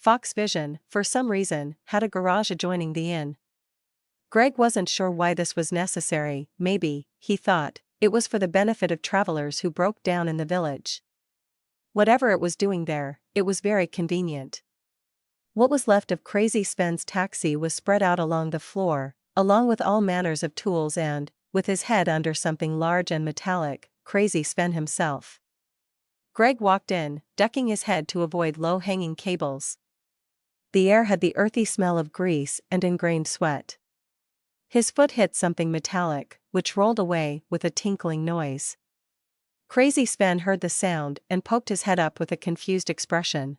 Fox Vision, for some reason, had a garage adjoining the inn. Greg wasn't sure why this was necessary. Maybe, he thought, it was for the benefit of travelers who broke down in the village. Whatever it was doing there, it was very convenient. What was left of Crazy Sven's taxi was spread out along the floor, along with all manners of tools and, with his head under something large and metallic, Crazy Sven himself. Greg walked in, ducking his head to avoid low-hanging cables. The air had the earthy smell of grease and ingrained sweat. His foot hit something metallic, which rolled away with a tinkling noise. Crazy Sven heard the sound and poked his head up with a confused expression.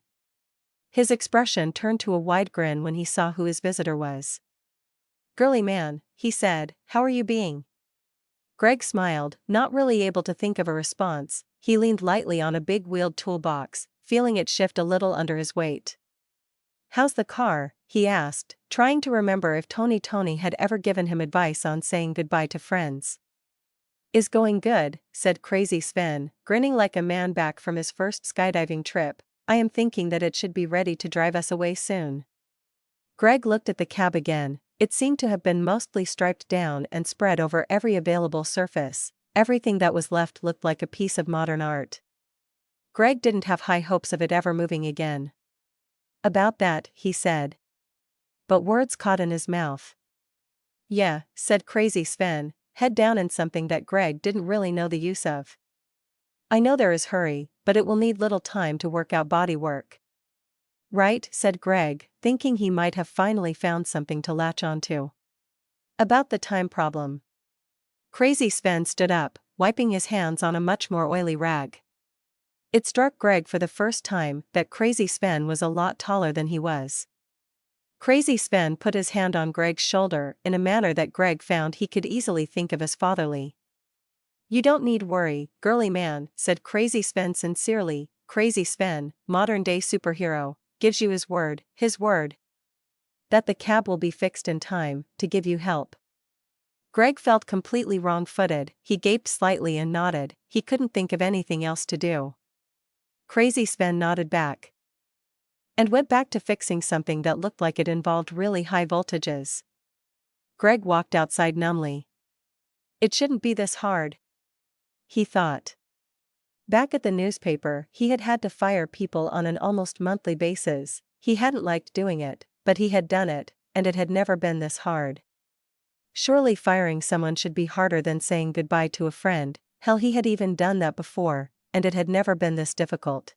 His expression turned to a wide grin when he saw who his visitor was. "Girly man," he said, "how are you being?" Greg smiled, not really able to think of a response. He leaned lightly on a big wheeled toolbox, feeling it shift a little under his weight. "How's the car?" he asked, trying to remember if Tony had ever given him advice on saying goodbye to friends. "Is going good," said Crazy Sven, grinning like a man back from his first skydiving trip. "I am thinking that it should be ready to drive us away soon." Greg looked at the cab again. It seemed to have been mostly striped down and spread over every available surface. Everything that was left looked like a piece of modern art. Greg didn't have high hopes of it ever moving again. "About that," he said. But words caught in his mouth. "Yeah," said Crazy Sven, head down in something that Greg didn't really know the use of. "I know there is hurry, but it will need little time to work out body work." "Right," said Greg, thinking he might have finally found something to latch onto. "About the time problem." Crazy Sven stood up, wiping his hands on a much more oily rag. It struck Greg for the first time that Crazy Sven was a lot taller than he was. Crazy Sven put his hand on Greg's shoulder in a manner that Greg found he could easily think of as fatherly. "You don't need worry, girly man," said Crazy Sven sincerely. Crazy Sven, modern-day superhero, gives you his word, that the cab will be fixed in time to give you help. Greg felt completely wrong-footed. He gaped slightly and nodded. He couldn't think of anything else to do. Crazy Sven nodded back and went back to fixing something that looked like it involved really high voltages. Greg walked outside numbly. It shouldn't be this hard, he thought. Back at the newspaper, he had had to fire people on an almost monthly basis. He hadn't liked doing it, but he had done it, and it had never been this hard. Surely firing someone should be harder than saying goodbye to a friend. Hell, he had even done that before, and it had never been this difficult.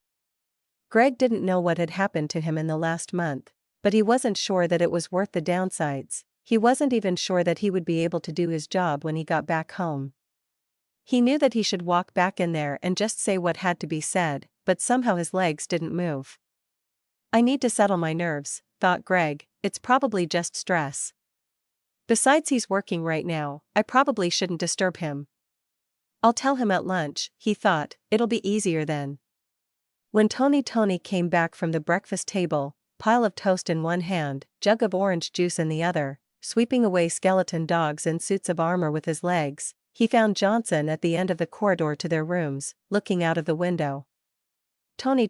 Greg didn't know what had happened to him in the last month, but he wasn't sure that it was worth the downsides. He wasn't even sure that he would be able to do his job when he got back home. He knew that he should walk back in there and just say what had to be said, but somehow his legs didn't move. "I need to settle my nerves," thought Greg. "It's probably just stress. Besides, he's working right now. I probably shouldn't disturb him. I'll tell him at lunch," he thought. "It'll be easier then." When Tony came back from the breakfast table, pile of toast in one hand, jug of orange juice in the other, sweeping away skeleton dogs in suits of armor with his legs, he found Johnson at the end of the corridor to their rooms, looking out of the window. Tony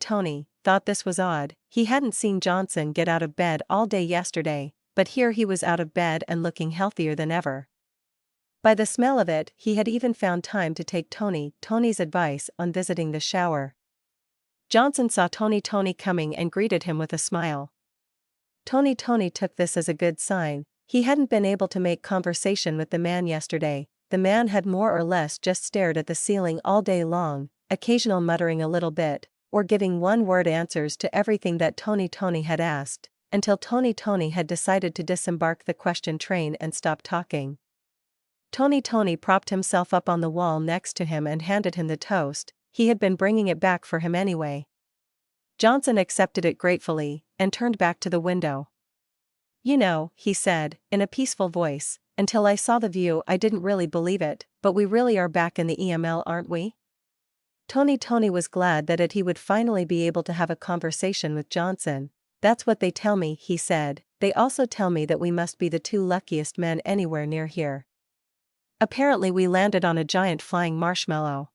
thought this was odd. He hadn't seen Johnson get out of bed all day yesterday, but here he was out of bed and looking healthier than ever. By the smell of it, he had even found time to take Tony's advice on visiting the shower. Johnson saw Tony coming and greeted him with a smile. Tony took this as a good sign. He hadn't been able to make conversation with the man yesterday. The man had more or less just stared at the ceiling all day long, occasional muttering a little bit, or giving one-word answers to everything that Tony had asked, until Tony had decided to disembark the question train and stop talking. Tony propped himself up on the wall next to him and handed him the toast. He had been bringing it back for him anyway. Johnson accepted it gratefully, and turned back to the window. "You know," he said, in a peaceful voice, "until I saw the view I didn't really believe it, but we really are back in the EML, aren't we?" Tony was glad that he would finally be able to have a conversation with Johnson. "That's what they tell me," he said. "They also tell me that we must be the two luckiest men anywhere near here. Apparently we landed on a giant flying marshmallow."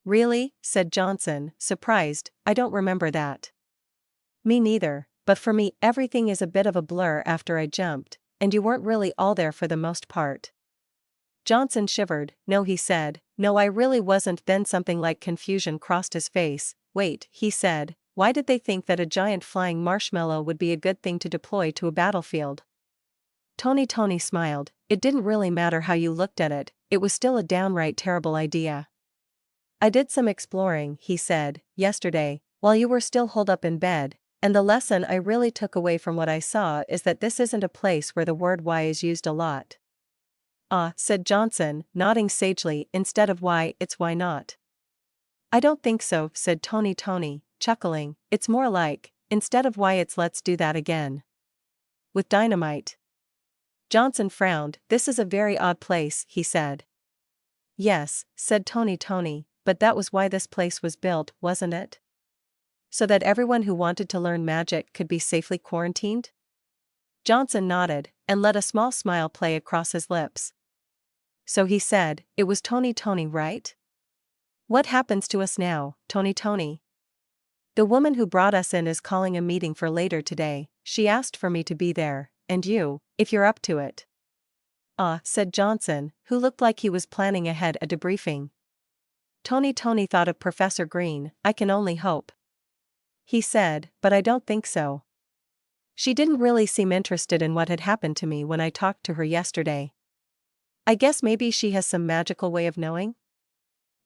"Really?" said Johnson, surprised. "I don't remember that." "Me neither," but for me everything is a bit of a blur after I jumped, and you weren't really all there for the most part. Johnson shivered. No, he said. No, I really wasn't. Then something like confusion crossed his face. Wait, he said, why did they think that a giant flying marshmallow would be a good thing to deploy to a battlefield? Tony smiled. It didn't really matter how you looked at it, it was still a downright terrible idea. I did some exploring, he said, yesterday, while you were still holed up in bed, and the lesson I really took away from what I saw is that this isn't a place where the word why is used a lot. Ah, said Johnson, nodding sagely. Instead of why, it's why not. I don't think so, said Tony, chuckling. It's more like, instead of why it's let's do that again. With dynamite. Johnson frowned. This is a very odd place, he said. Yes, said Tony, but that was why this place was built, wasn't it? So that everyone who wanted to learn magic could be safely quarantined? Johnson nodded, and let a small smile play across his lips. So he said, it was Tony, right? What happens to us now, Tony? The woman who brought us in is calling a meeting for later today. She asked for me to be there, and you, if you're up to it. Ah, said Johnson, who looked like he was planning ahead a debriefing. Tony thought of Professor Green. I can only hope. He said, but I don't think so. She didn't really seem interested in what had happened to me when I talked to her yesterday. I guess maybe she has some magical way of knowing?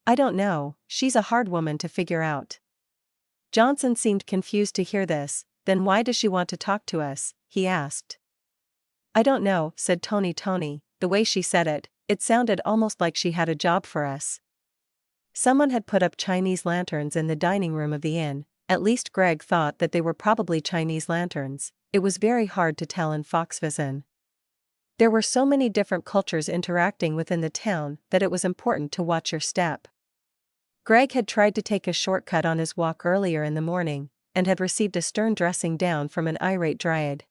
I don't know, she's a hard woman to figure out. Johnson seemed confused to hear this. Then why does she want to talk to us? He asked. I don't know, said Tony, the way she said it, it sounded almost like she had a job for us. Someone had put up Chinese lanterns in the dining room of the inn. At least Greg thought that they were probably Chinese lanterns. It was very hard to tell in Foxvision. There were so many different cultures interacting within the town that it was important to watch your step. Greg had tried to take a shortcut on his walk earlier in the morning, and had received a stern dressing down from an irate dryad.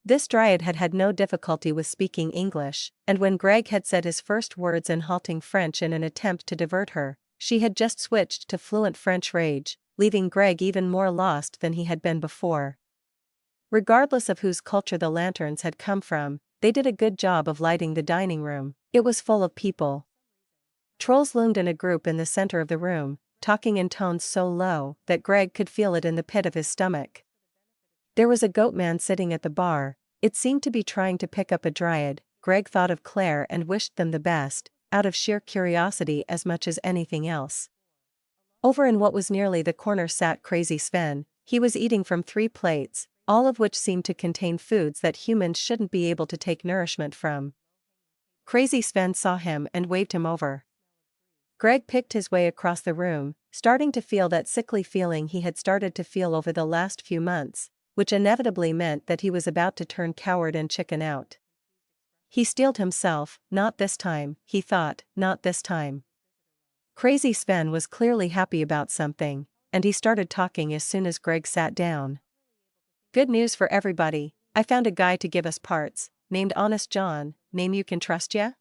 This dryad had had no difficulty with speaking English, and when Greg had said his first words in halting French in an attempt to divert her, she had just switched to fluent French rage, leaving Greg even more lost than he had been before. Regardless of whose culture the lanterns had come from, they did a good job of lighting the dining room. It was full of people. Trolls loomed in a group in the center of the room, talking in tones so low that Greg could feel it in the pit of his stomach. There was a goat man sitting at the bar. It seemed to be trying to pick up a dryad. Greg thought of Claire and wished them the best, out of sheer curiosity as much as anything else. Over in what was nearly the corner sat Crazy Sven. He was eating from 3 plates, all of which seemed to contain foods that humans shouldn't be able to take nourishment from. Crazy Sven saw him and waved him over. Greg picked his way across the room, starting to feel that sickly feeling he had started to feel over the last few months, which inevitably meant that he was about to turn coward and chicken out. He steeled himself. Not this time, he thought, not this time. Crazy Sven was clearly happy about something, and he started talking as soon as Greg sat down. Good news for everybody, I found a guy to give us parts, named Honest John. Name you can trust ya?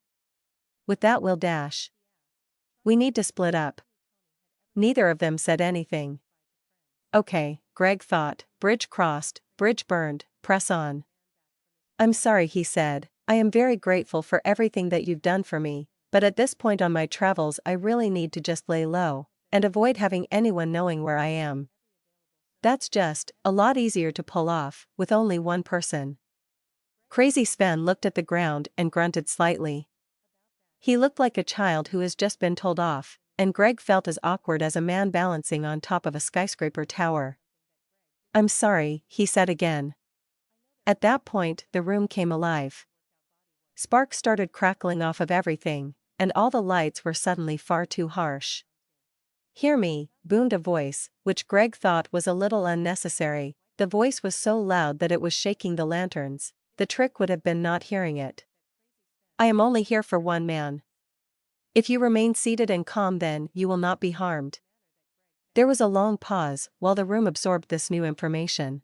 With that we'll dash. We need to split up. Neither of them said anything. Okay, Greg thought, bridge crossed, bridge burned, press on. I'm sorry, he said, I am very grateful for everything that you've done for me, but at this point on my travels I really need to just lay low, and avoid having anyone knowing where I am. That's just a lot easier to pull off, with only one person. Crazy Sven looked at the ground and grunted slightly. He looked like a child who has just been told off, and Greg felt as awkward as a man balancing on top of a skyscraper tower. I'm sorry, he said again. At that point, the room came alive. Sparks started crackling off of everything, and all the lights were suddenly far too harsh. Hear me, boomed a voice, which Greg thought was a little unnecessary. The voice was so loud that it was shaking the lanterns. The trick would have been not hearing it. I am only here for one man. If you remain seated and calm, then you will not be harmed. There was a long pause while the room absorbed this new information.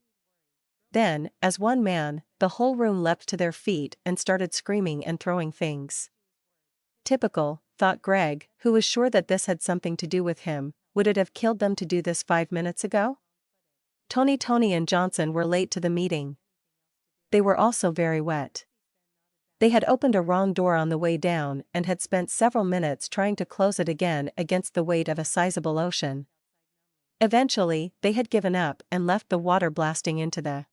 Then, as one man, the whole room leapt to their feet and started screaming and throwing things. Typical, thought Greg, who was sure that this had something to do with him. Would it have killed them to do this 5 minutes ago? Tony and Johnson were late to the meeting. They were also very wet. They had opened a wrong door on the way down and had spent several minutes trying to close it again against the weight of a sizable ocean. Eventually, they had given up and left the water blasting into the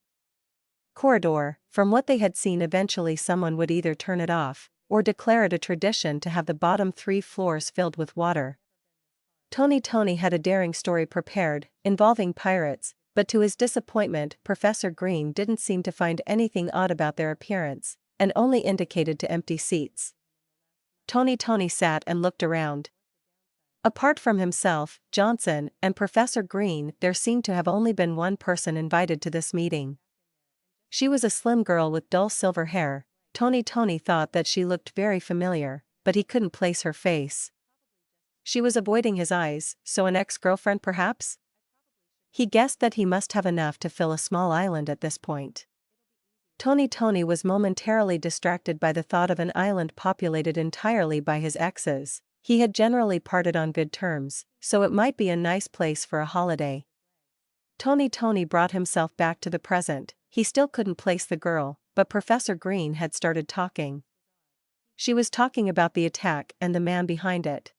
corridor. From what they had seen, eventually someone would either turn it off or declare it a tradition to have the bottom 3 floors filled with water. Tony had a daring story prepared, involving pirates, but to his disappointment, Professor Green didn't seem to find anything odd about their appearance, and only indicated to empty seats. Tony sat and looked around. Apart from himself, Johnson, and Professor Green, there seemed to have only been one person invited to this meeting. She was a slim girl with dull silver hair. Tony thought that she looked very familiar, but he couldn't place her face. She was avoiding his eyes, so an ex-girlfriend perhaps? He guessed that he must have enough to fill a small island at this point. Tony was momentarily distracted by the thought of an island populated entirely by his exes. He had generally parted on good terms, so it might be a nice place for a holiday. Tony brought himself back to the present. He still couldn't place the girl, but Professor Green had started talking. She was talking about the attack and the man behind it.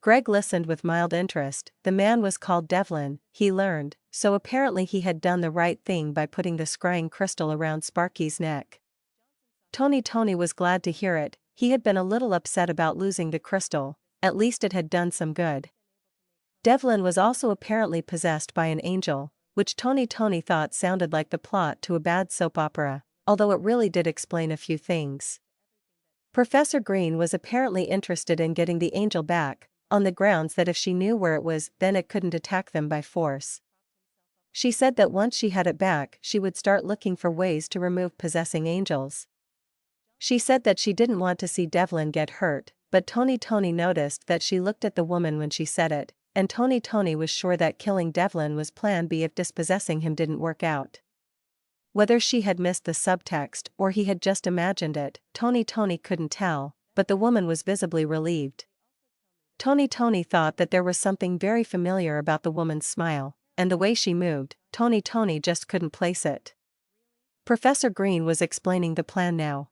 Greg listened with mild interest. The man was called Devlin, he learned, so apparently he had done the right thing by putting the scrying crystal around Sparky's neck. Tony was glad to hear it. He had been a little upset about losing the crystal, at least it had done some good. Devlin was also apparently possessed by an angel, which Tony thought sounded like the plot to a bad soap opera, although it really did explain a few things. Professor Green was apparently interested in getting the angel back, on the grounds that if she knew where it was, then it couldn't attack them by force. She said that once she had it back, she would start looking for ways to remove possessing angels. She said that she didn't want to see Devlin get hurt, but Tony noticed that she looked at the woman when she said it, and Tony was sure that killing Devlin was plan B if dispossessing him didn't work out. Whether she had missed the subtext or he had just imagined it, Tony couldn't tell, but the woman was visibly relieved. Tony thought that there was something very familiar about the woman's smile, and the way she moved. Tony just couldn't place it. Professor Green was explaining the plan now.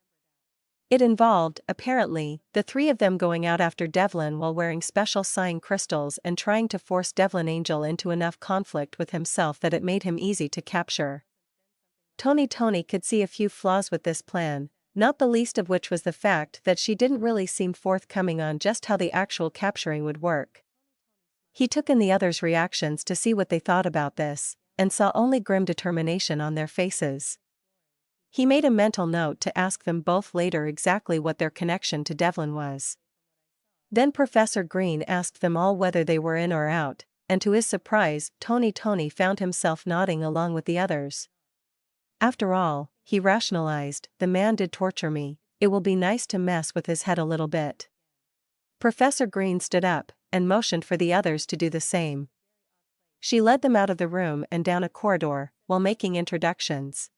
It involved, apparently, the 3 of them going out after Devlin while wearing special scrying crystals and trying to force Devlin Angel into enough conflict with himself that it made him easy to capture. Tony could see a few flaws with this plan, not the least of which was the fact that she didn't really seem forthcoming on just how the actual capturing would work. He took in the others' reactions to see what they thought about this, and saw only grim determination on their faces. He made a mental note to ask them both later exactly what their connection to Devlin was. Then Professor Green asked them all whether they were in or out, and to his surprise, Tony found himself nodding along with the others. After all, he rationalized, the man did torture me, it will be nice to mess with his head a little bit. Professor Green stood up, and motioned for the others to do the same. She led them out of the room and down a corridor, while making introductions.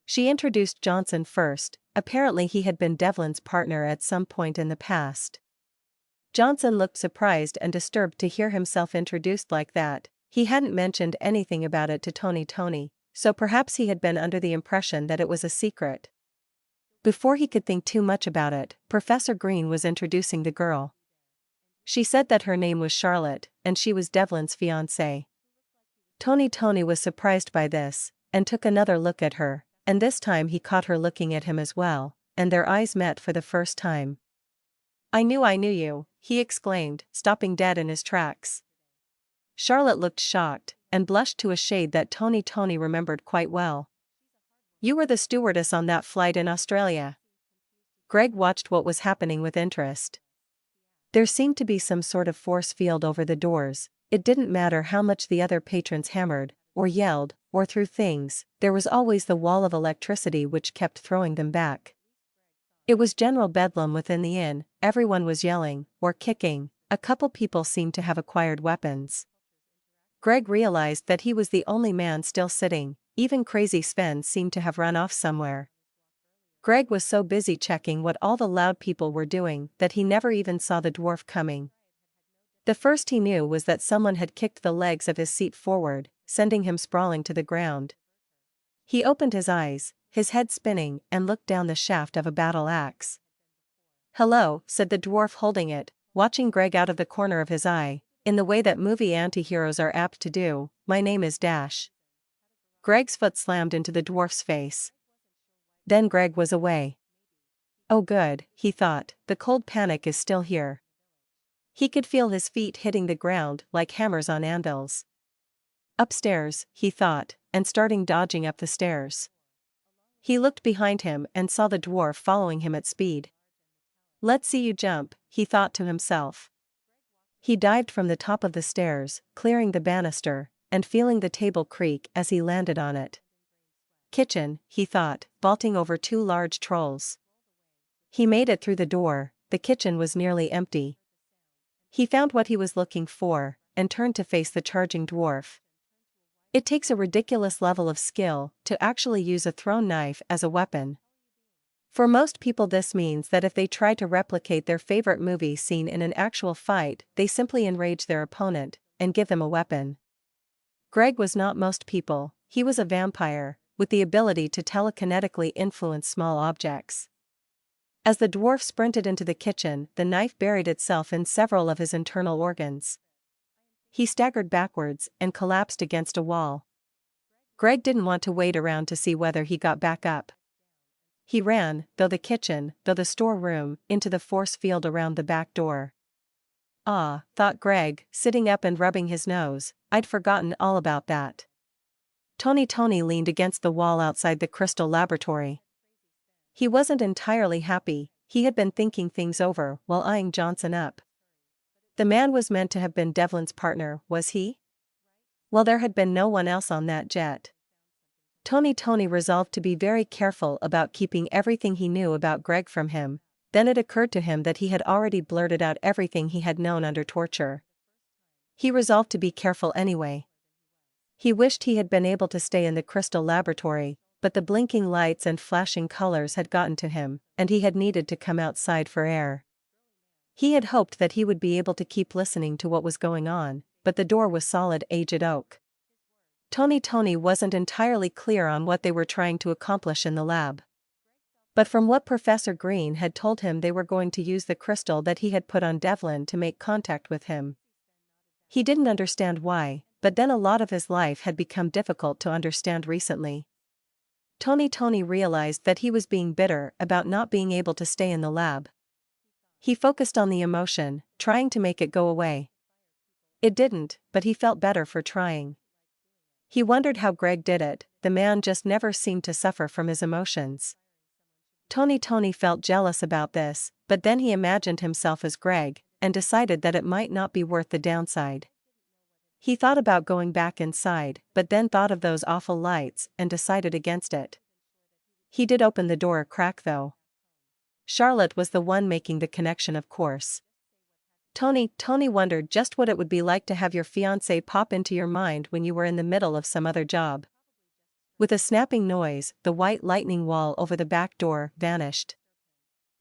She introduced Johnson first. Apparently he had been Devlin's partner at some point in the past. Johnson looked surprised and disturbed to hear himself introduced like that. He hadn't mentioned anything about it to Tony, so perhaps he had been under the impression that it was a secret. Before he could think too much about it, Professor Green was introducing the girl. She said that her name was Charlotte, and she was Devlin's fiancée. Tony was surprised by this, and took another look at her, and this time he caught her looking at him as well, and their eyes met for the first time. I knew you, he exclaimed, stopping dead in his tracks. Charlotte looked shocked, and blushed to a shade that Tony remembered quite well. You were the stewardess on that flight in Australia. Greg watched what was happening with interest. There seemed to be some sort of force field over the doors. It didn't matter how much the other patrons hammered, or yelled, or threw things, there was always the wall of electricity which kept throwing them back. It was general bedlam within the inn, everyone was yelling, or kicking, a couple people seemed to have acquired weapons. Greg realized that he was the only man still sitting, even Crazy Sven seemed to have run off somewhere. Greg was so busy checking what all the loud people were doing that he never even saw the dwarf coming. The first he knew was that someone had kicked the legs of his seat forward, sending him sprawling to the ground. He opened his eyes, his head spinning, and looked down the shaft of a battle axe. "Hello," said the dwarf holding it, watching Greg out of the corner of his eye, in the way that movie anti-heroes are apt to do. "My name is Dash." Greg's foot slammed into the dwarf's face. Then Greg was away. Oh good, he thought, the cold panic is still here. He could feel his feet hitting the ground like hammers on anvils. Upstairs, he thought, and starting dodging up the stairs. He looked behind him and saw the dwarf following him at speed. "Let's see you jump," he thought to himself. He dived from the top of the stairs, clearing the banister, and feeling the table creak as he landed on it. Kitchen, he thought, vaulting over two large trolls. He made it through the door. The kitchen was nearly empty. He found what he was looking for, and turned to face the charging dwarf. It takes a ridiculous level of skill to actually use a thrown knife as a weapon. For most people this means that if they try to replicate their favorite movie scene in an actual fight, they simply enrage their opponent, and give them a weapon. Greg was not most people. He was a vampire, with the ability to telekinetically influence small objects. As the dwarf sprinted into the kitchen, the knife buried itself in several of his internal organs. He staggered backwards and collapsed against a wall. Greg didn't want to wait around to see whether he got back up. He ran, though the kitchen, though the storeroom, into the force field around the back door. "Ah," thought Greg, sitting up and rubbing his nose, "I'd forgotten all about that." Tony leaned against the wall outside the crystal laboratory. He wasn't entirely happy. He had been thinking things over while eyeing Johnson up. The man was meant to have been Devlin's partner, was he? Well, there had been no one else on that jet. Tony resolved to be very careful about keeping everything he knew about Greg from him. Then it occurred to him that he had already blurted out everything he had known under torture. He resolved to be careful anyway. He wished he had been able to stay in the crystal laboratory, but the blinking lights and flashing colors had gotten to him, and he had needed to come outside for air. He had hoped that he would be able to keep listening to what was going on, but the door was solid aged oak. Tony wasn't entirely clear on what they were trying to accomplish in the lab. But from what Professor Green had told him, they were going to use the crystal that he had put on Devlin to make contact with him. He didn't understand why, but then a lot of his life had become difficult to understand recently. Tony realized that he was being bitter about not being able to stay in the lab. He focused on the emotion, trying to make it go away. It didn't, but he felt better for trying. He wondered how Greg did it. The man just never seemed to suffer from his emotions. Tony felt jealous about this, but then he imagined himself as Greg, and decided that it might not be worth the downside. He thought about going back inside, but then thought of those awful lights and decided against it. He did open the door a crack though. Charlotte was the one making the connection, of course. Tony wondered just what it would be like to have your fiancé pop into your mind when you were in the middle of some other job. With a snapping noise, the white lightning wall over the back door vanished.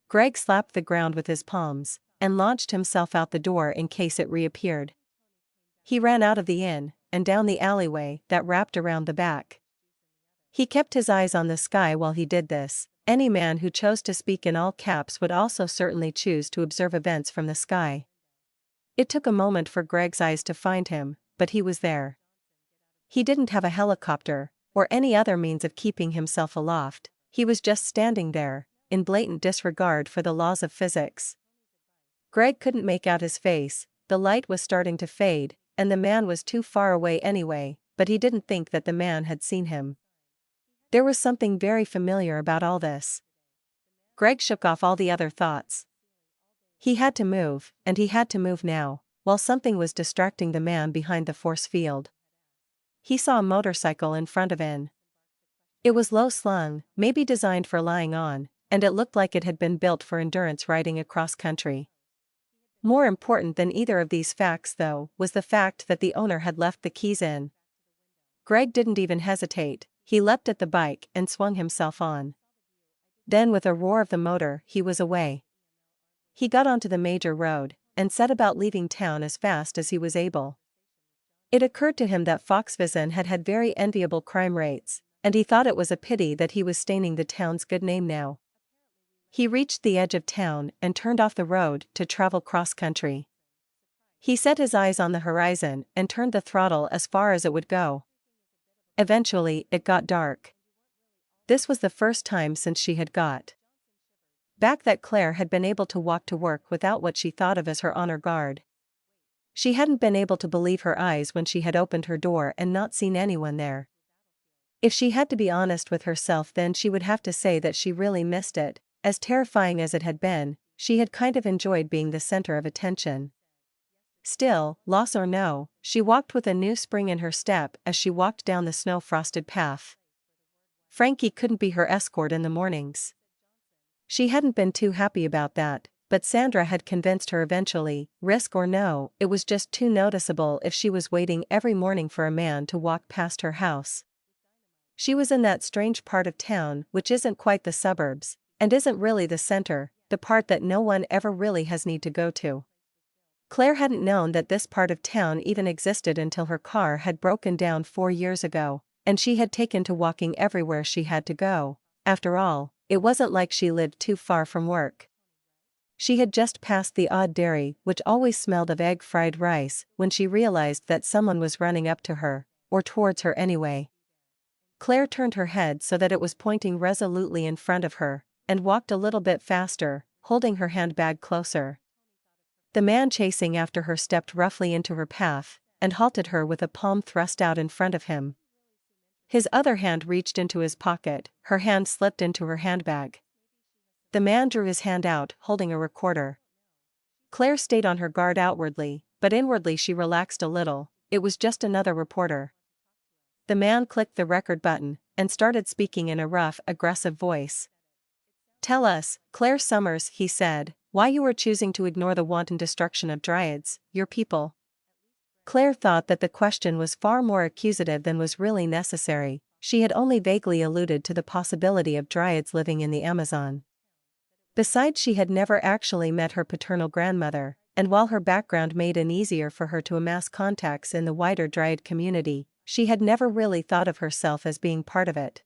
Greg slapped the ground with his palms, and launched himself out the door in case it reappeared. He ran out of the inn, and down the alleyway that wrapped around the back. He kept his eyes on the sky while he did this. Any man who chose to speak in all caps would also certainly choose to observe events from the sky. It took a moment for Greg's eyes to find him, but he was there. He didn't have a helicopter, or any other means of keeping himself aloft. He was just standing there, in blatant disregard for the laws of physics. Greg couldn't make out his face. The light was starting to fade, and the man was too far away anyway, but he didn't think that the man had seen him. There was something very familiar about all this. Greg shook off all the other thoughts. He had to move, and he had to move now, while something was distracting the man behind the force field. He saw a motorcycle in front of him. It was low-slung, maybe designed for lying on, and it looked like it had been built for endurance riding across country. More important than either of these facts, though, was the fact that the owner had left the keys in. Greg didn't even hesitate. He leapt at the bike and swung himself on. Then with a roar of the motor, he was away. He got onto the major road, and set about leaving town as fast as he was able. It occurred to him that Foxvision had had very enviable crime rates, and he thought it was a pity that he was staining the town's good name now. He reached the edge of town and turned off the road to travel cross-country. He set his eyes on the horizon and turned the throttle as far as it would go. Eventually, it got dark. This was the first time since she had got back that Claire had been able to walk to work without what she thought of as her honor guard. She hadn't been able to believe her eyes when she had opened her door and not seen anyone there. If she had to be honest with herself, then she would have to say that she really missed it. As terrifying as it had been, she had kind of enjoyed being the center of attention. Still, loss or no, she walked with a new spring in her step as she walked down the snow-frosted path. Frankie couldn't be her escort in the mornings. She hadn't been too happy about that, but Sandra had convinced her eventually, risk or no, it was just too noticeable if she was waiting every morning for a man to walk past her house. She was in that strange part of town which isn't quite the suburbs, and isn't really the center, the part that no one ever really has need to go to. Claire hadn't known that this part of town even existed until her car had broken down 4 years ago, and she had taken to walking everywhere she had to go. After all, it wasn't like she lived too far from work. She had just passed the odd dairy which always smelled of egg fried rice when she realized that someone was running up to her, or towards her anyway. Claire turned her head so that it was pointing resolutely in front of her, and walked a little bit faster, holding her handbag closer. The man chasing after her stepped roughly into her path, and halted her with a palm thrust out in front of him. His other hand reached into his pocket, her hand slipped into her handbag. The man drew his hand out, holding a recorder. Claire stayed on her guard outwardly, but inwardly she relaxed a little. It was just another reporter. The man clicked the record button, and started speaking in a rough, aggressive voice. "Tell us, Claire Summers," he said, "why you are choosing to ignore the wanton destruction of Dryads, your people." Claire thought that the question was far more accusative than was really necessary. She had only vaguely alluded to the possibility of Dryads living in the Amazon. Besides, she had never actually met her paternal grandmother, and while her background made it easier for her to amass contacts in the wider Dryad community, she had never really thought of herself as being part of it.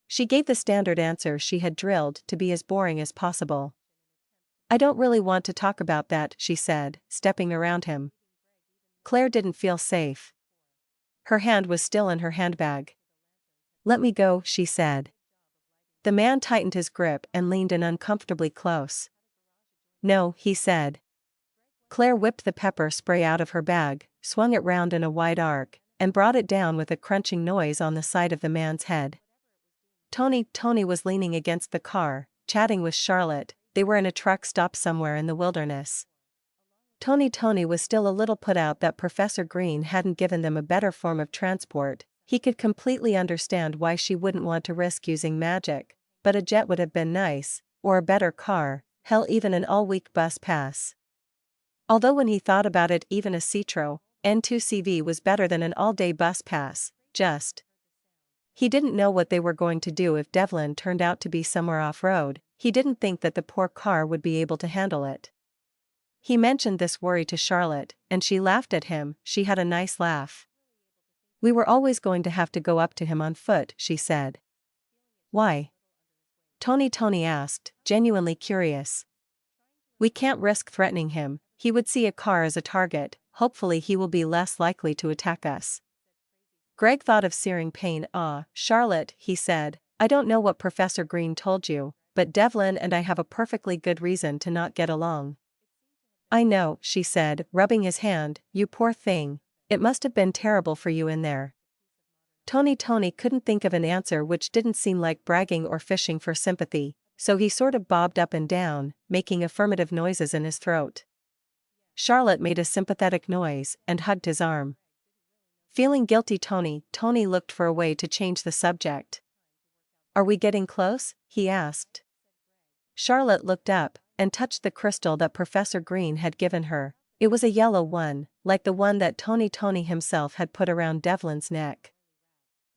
She gave the standard answer she had drilled to be as boring as possible. "I don't really want to talk about that," she said, stepping around him. Claire didn't feel safe. Her hand was still in her handbag. "Let me go," she said. The man tightened his grip and leaned in uncomfortably close. "No," he said. Claire whipped the pepper spray out of her bag, swung it round in a wide arc, and brought it down with a crunching noise on the side of the man's head. Tony was leaning against the car, chatting with Charlotte. They were in a truck stop somewhere in the wilderness. Tony was still a little put out that Professor Green hadn't given them a better form of transport. He could completely understand why she wouldn't want to risk using magic, but a jet would have been nice, or a better car, hell, even an all-week bus pass. Although when he thought about it, even a Citro N2CV was better than an all-day bus pass, just. He didn't know what they were going to do if Devlin turned out to be somewhere off-road. He didn't think that the poor car would be able to handle it. He mentioned this worry to Charlotte, and she laughed at him. She had a nice laugh. "We were always going to have to go up to him on foot," she said. "Why?" Tony asked, genuinely curious. "We can't risk threatening him. He would see a car as a target. Hopefully he will be less likely to attack us." Greg thought of searing pain. Charlotte," he said, "I don't know what Professor Green told you, but Devlin and I have a perfectly good reason to not get along." "I know," she said, rubbing his hand. "You poor thing. It must have been terrible for you in there." Tony couldn't think of an answer which didn't seem like bragging or fishing for sympathy, so he sort of bobbed up and down, making affirmative noises in his throat. Charlotte made a sympathetic noise and hugged his arm. Feeling guilty, Tony looked for a way to change the subject. "Are we getting close?" he asked. Charlotte looked up and touched the crystal that Professor Green had given her. It was a yellow one, like the one that Tony himself had put around Devlin's neck.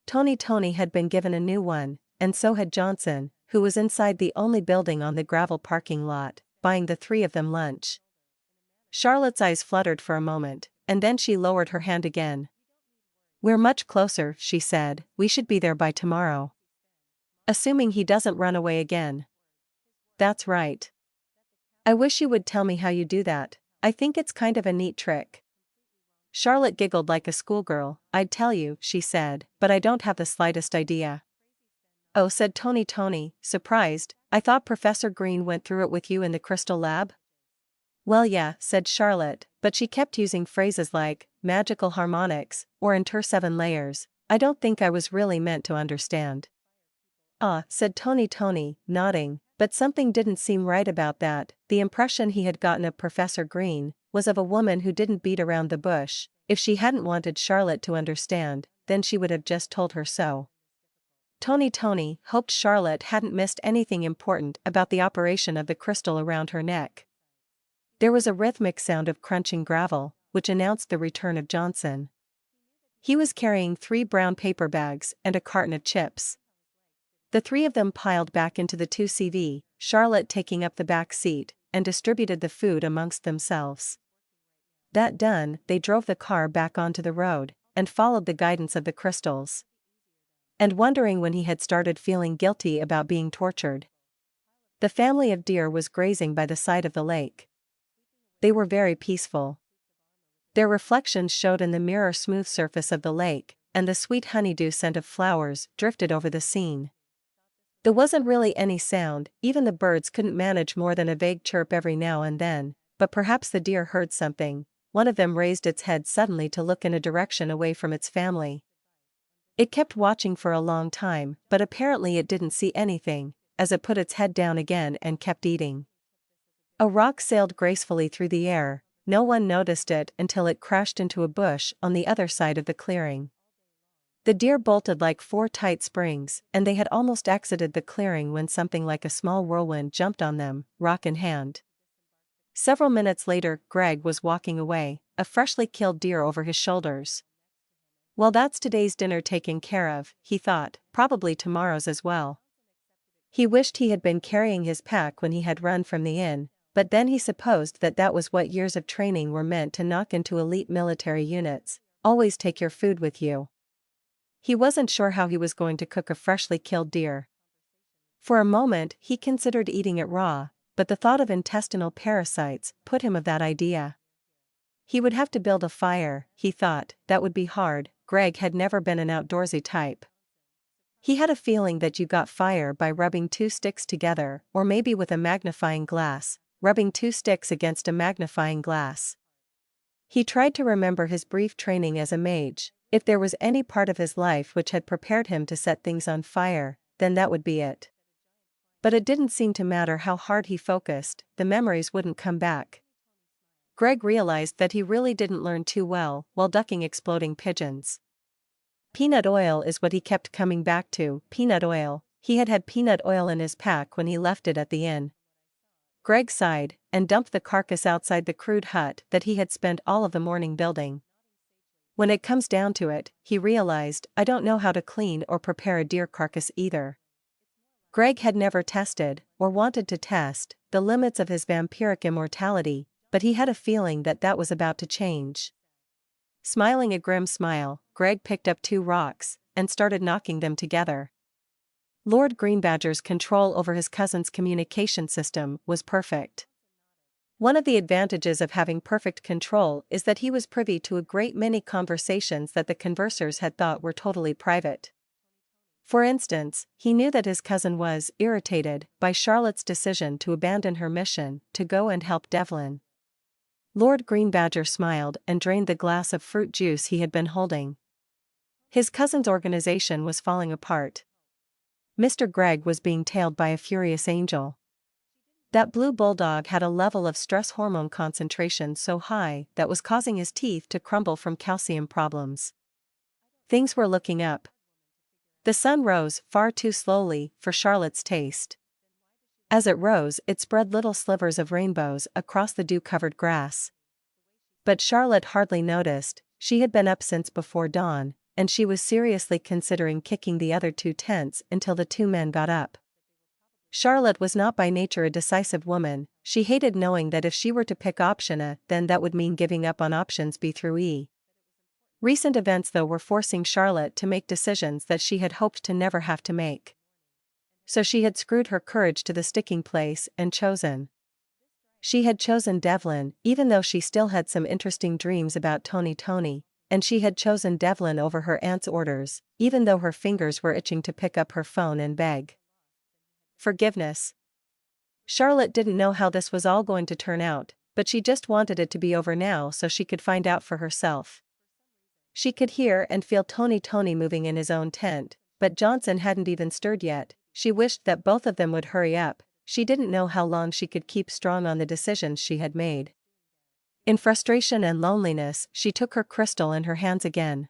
Tony had been given a new one, and so had Johnson, who was inside the only building on the gravel parking lot, buying the three of them lunch. Charlotte's eyes fluttered for a moment, and then she lowered her hand again. "We're much closer," she said. "We should be there by tomorrow. Assuming he doesn't run away again." "That's right. I wish you would tell me how you do that. I think it's kind of a neat trick." Charlotte giggled like a schoolgirl. "I'd tell you," she said, "but I don't have the slightest idea." "Oh," said Tony, surprised. "I thought Professor Green went through it with you in the crystal lab?" "Well, yeah," said Charlotte, but she kept using phrases like magical harmonics or inter 7 layers. "I don't think I was really meant to understand." "Ah," said Tony, nodding, but something didn't seem right about that. The impression he had gotten of Professor Green was of a woman who didn't beat around the bush. If she hadn't wanted Charlotte to understand, then she would have just told her so. Tony hoped Charlotte hadn't missed anything important about the operation of the crystal around her neck. There was a rhythmic sound of crunching gravel, which announced the return of Johnson. He was carrying 3 brown paper bags and a carton of chips. The 3 of them piled back into the 2CV, Charlotte taking up the back seat, and distributed the food amongst themselves. That done, they drove the car back onto the road, and followed the guidance of the crystals. And wondering when he had started feeling guilty about being tortured. The family of deer was grazing by the side of the lake. They were very peaceful. Their reflections showed in the mirror-smooth surface of the lake, and the sweet honeydew scent of flowers drifted over the scene. There wasn't really any sound, even the birds couldn't manage more than a vague chirp every now and then, but perhaps the deer heard something. One of them raised its head suddenly to look in a direction away from its family. It kept watching for a long time, but apparently it didn't see anything, as it put its head down again and kept eating. A rock sailed gracefully through the air. No one noticed it until it crashed into a bush on the other side of the clearing. The deer bolted like 4 tight springs, and they had almost exited the clearing when something like a small whirlwind jumped on them, rock in hand. Several minutes later, Greg was walking away, a freshly killed deer over his shoulders. "Well, that's today's dinner taken care of," he thought, "probably tomorrow's as well." He wished he had been carrying his pack when he had run from the inn, but then he supposed that that was what years of training were meant to knock into elite military units. Always take your food with you. He wasn't sure how he was going to cook a freshly killed deer. For a moment he considered eating it raw, but the thought of intestinal parasites put him of that idea. He would have to build a fire, he thought. That would be hard. Greg had never been an outdoorsy type. He had a feeling that you got fire by rubbing 2 sticks together, or maybe with a magnifying glass, rubbing 2 sticks against a magnifying glass. He tried to remember his brief training as a mage. If there was any part of his life which had prepared him to set things on fire, then that would be it. But it didn't seem to matter how hard he focused, the memories wouldn't come back. Greg realized that he really didn't learn too well while ducking exploding pigeons. Peanut oil is what he kept coming back to. Peanut oil. He had had peanut oil in his pack when he left it at the inn. Greg sighed and dumped the carcass outside the crude hut that he had spent all of the morning building. When it comes down to it, he realized, I don't know how to clean or prepare a deer carcass either. Greg had never tested, or wanted to test, the limits of his vampiric immortality, but he had a feeling that that was about to change. Smiling a grim smile, Greg picked up 2 rocks, and started knocking them together. Lord Greenbadger's control over his cousin's communication system was perfect. One of the advantages of having perfect control is that he was privy to a great many conversations that the conversers had thought were totally private. For instance, he knew that his cousin was irritated by Charlotte's decision to abandon her mission to go and help Devlin. Lord Greenbadger smiled and drained the glass of fruit juice he had been holding. His cousin's organization was falling apart. Mr. Gregg was being tailed by a furious angel. That blue bulldog had a level of stress hormone concentration so high that was causing his teeth to crumble from calcium problems. Things were looking up. The sun rose far too slowly for Charlotte's taste. As it rose, it spread little slivers of rainbows across the dew-covered grass. But Charlotte hardly noticed. She had been up since before dawn, and she was seriously considering kicking the other 2 tents until the 2 men got up. Charlotte was not by nature a decisive woman. She hated knowing that if she were to pick option A, then that would mean giving up on options B through E. Recent events though were forcing Charlotte to make decisions that she had hoped to never have to make. So she had screwed her courage to the sticking place and chosen. She had chosen Devlin, even though she still had some interesting dreams about Tony, and she had chosen Devlin over her aunt's orders, even though her fingers were itching to pick up her phone and beg forgiveness. Charlotte didn't know how this was all going to turn out, but she just wanted it to be over now so she could find out for herself. She could hear and feel Tony moving in his own tent, but Johnson hadn't even stirred yet. She wished that both of them would hurry up. She didn't know how long she could keep strong on the decisions she had made. In frustration and loneliness, she took her crystal in her hands again.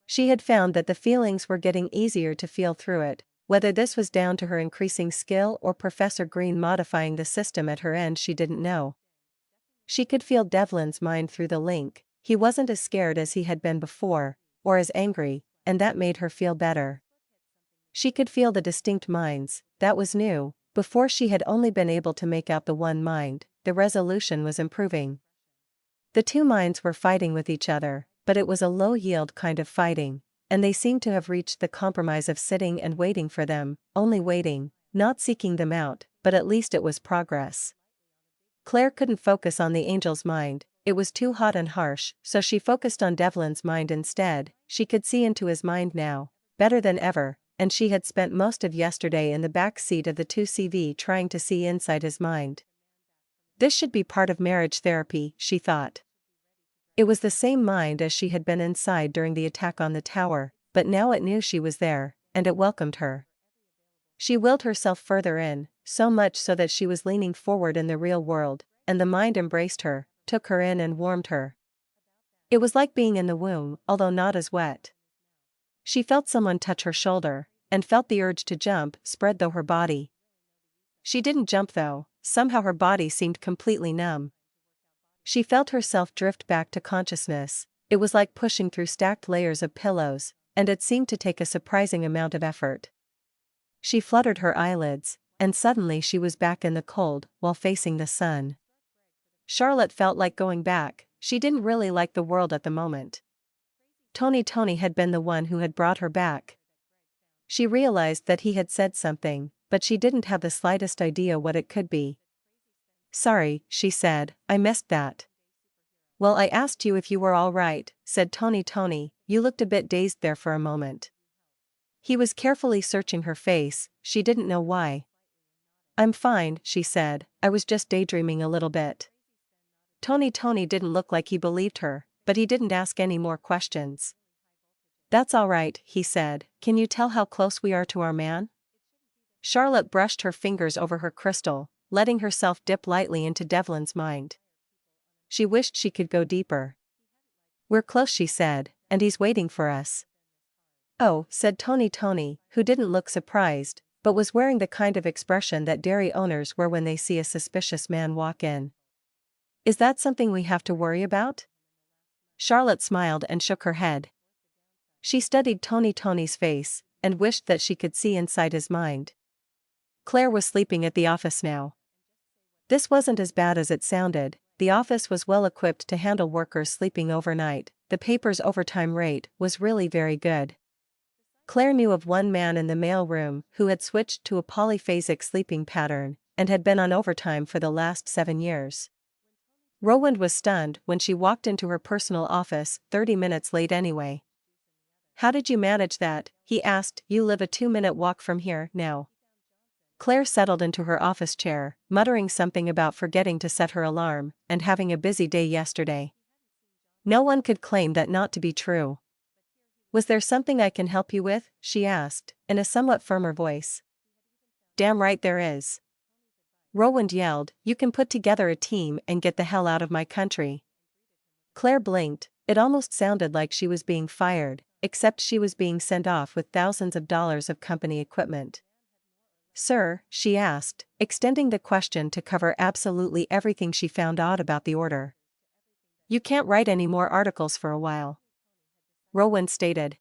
She had found that the feelings were getting easier to feel through it. Whether this was down to her increasing skill or Professor Green modifying the system at her end, she didn't know. She could feel Devlin's mind through the link. He wasn't as scared as he had been before, or as angry, and that made her feel better. She could feel the distinct minds. That was new. Before she had only been able to make out the one mind. The resolution was improving. The two minds were fighting with each other, but it was a low-yield kind of fighting, and they seemed to have reached the compromise of sitting and waiting for them, only waiting, not seeking them out, but at least it was progress. Claire couldn't focus on the angel's mind. It was too hot and harsh, so she focused on Devlin's mind instead. She could see into his mind now, better than ever, and she had spent most of yesterday in the back seat of the 2CV trying to see inside his mind. This should be part of marriage therapy, she thought. It was the same mind as she had been inside during the attack on the tower, but now it knew she was there, and it welcomed her. She willed herself further in, so much so that she was leaning forward in the real world, and the mind embraced her, took her in and warmed her. It was like being in the womb, although not as wet. She felt someone touch her shoulder, and felt the urge to jump spread through her body. She didn't jump though, somehow her body seemed completely numb. She felt herself drift back to consciousness. It was like pushing through stacked layers of pillows, and it seemed to take a surprising amount of effort. She fluttered her eyelids, and suddenly she was back in the cold, while facing the sun. Charlotte felt like going back. She didn't really like the world at the moment. Tony had been the one who had brought her back. She realized that he had said something, but she didn't have the slightest idea what it could be. "Sorry," she said, "I missed that." "Well, I asked you if you were all right," said Tony. "You looked a bit dazed there for a moment." He was carefully searching her face. She didn't know why. "I'm fine," she said, "I was just daydreaming a little bit." Tony didn't look like he believed her, but he didn't ask any more questions. "That's all right," he said. "Can you tell how close we are to our man?" Charlotte brushed her fingers over her crystal, letting herself dip lightly into Devlin's mind. She wished she could go deeper. "We're close," she said, "and he's waiting for us." "Oh," said Tony, who didn't look surprised, but was wearing the kind of expression that dairy owners wear when they see a suspicious man walk in. "Is that something we have to worry about?" Charlotte smiled and shook her head. She studied Tony's face, and wished that she could see inside his mind. Claire was sleeping at the office now. This wasn't as bad as it sounded. The office was well equipped to handle workers sleeping overnight. The paper's overtime rate was really very good. Claire knew of one man in the mail room who had switched to a polyphasic sleeping pattern, and had been on overtime for the last 7 years. Roland was stunned when she walked into her personal office 30 minutes late anyway. "How did you manage that?" he asked. "You live a 2-minute walk from here, now." Claire settled into her office chair, muttering something about forgetting to set her alarm, and having a busy day yesterday. No one could claim that not to be true. "Was there something I can help you with?" she asked, in a somewhat firmer voice. "Damn right there is." Roland yelled, "You can put together a team and get the hell out of my country." Claire blinked. It almost sounded like she was being fired, except she was being sent off with thousands of dollars of company equipment. "Sir?" she asked, extending the question to cover absolutely everything she found odd about the order. "You can't write any more articles for a while," Rowan stated.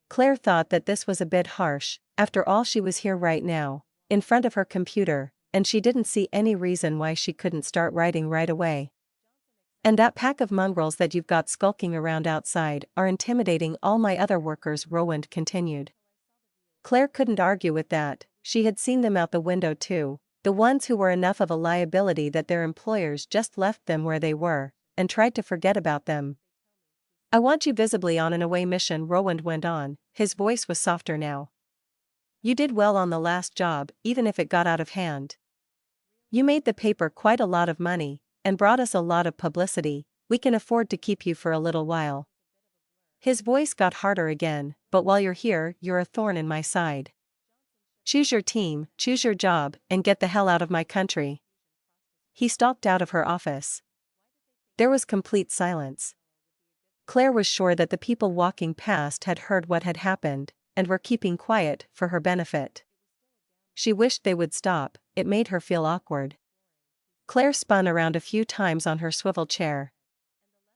Claire thought that this was a bit harsh. After all, she was here right now. in front of her computer, and she didn't see any reason why she couldn't start writing right away. And that pack of mongrels that you've got skulking around outside are intimidating all my other workers, Rowan continued. Claire couldn't argue with that, she had seen them out the window too, the ones who were enough of a liability that their employers just left them where they were, and tried to forget about them. I want you visibly on an away mission, Rowan went on, his voice was softer now. You did well on the last job, even if it got out of hand. You made the paper quite a lot of money, and brought us a lot of publicity. We can afford to keep you for a little while. His voice got harder again, but while you're here, you're a thorn in my side. Choose your team, choose your job, and get the hell out of my country. He stalked out of her office. There was complete silence. Claire was sure that the people walking past had heard what had happened, and were keeping quiet for her benefit. She wished they would stop, it made her feel awkward. Claire spun around a few times on her swivel chair.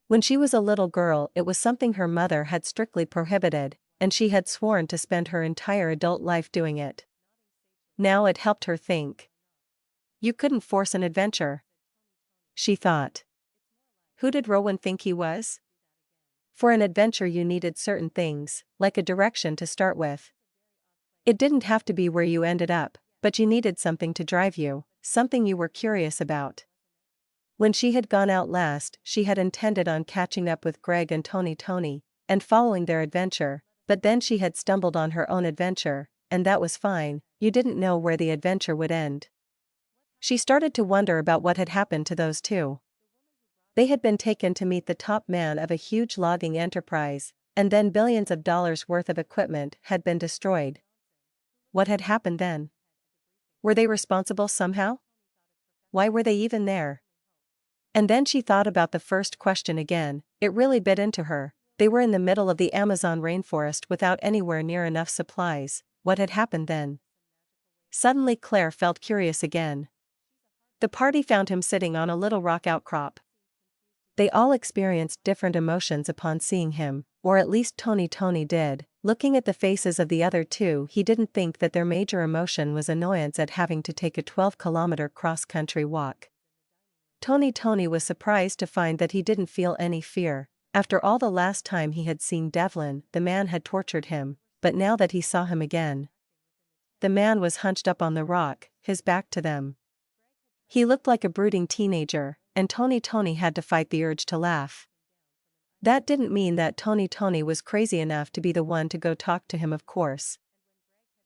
When she was a little girl, it was something her mother had strictly prohibited, and she had sworn to spend her entire adult life doing it. Now it helped her think. You couldn't force an adventure, she thought. Who did Rowan think he was? For an adventure you needed certain things, like a direction to start with. It didn't have to be where you ended up, but you needed something to drive you, something you were curious about. When she had gone out last, she had intended on catching up with Greg and Tony, and following their adventure, but then she had stumbled on her own adventure, and that was fine, you didn't know where the adventure would end. She started to wonder about what had happened to those two. They had been taken to meet the top man of a huge logging enterprise, and then billions of dollars worth of equipment had been destroyed. What had happened then? Were they responsible somehow? Why were they even there? And then she thought about the first question again, it really bit into her. They were in the middle of the Amazon rainforest without anywhere near enough supplies. What had happened then? Suddenly Claire felt curious again. The party found him sitting on a little rock outcrop. They all experienced different emotions upon seeing him, or at least Tony did. Looking at the faces of the other two, he didn't think that their major emotion was annoyance at having to take a 12-kilometer cross-country walk. Tony was surprised to find that he didn't feel any fear. After all, the last time he had seen Devlin, the man had tortured him, but now that he saw him again. The man was hunched up on the rock, his back to them. He looked like a brooding teenager, and Tony had to fight the urge to laugh. That didn't mean that Tony was crazy enough to be the one to go talk to him, of course.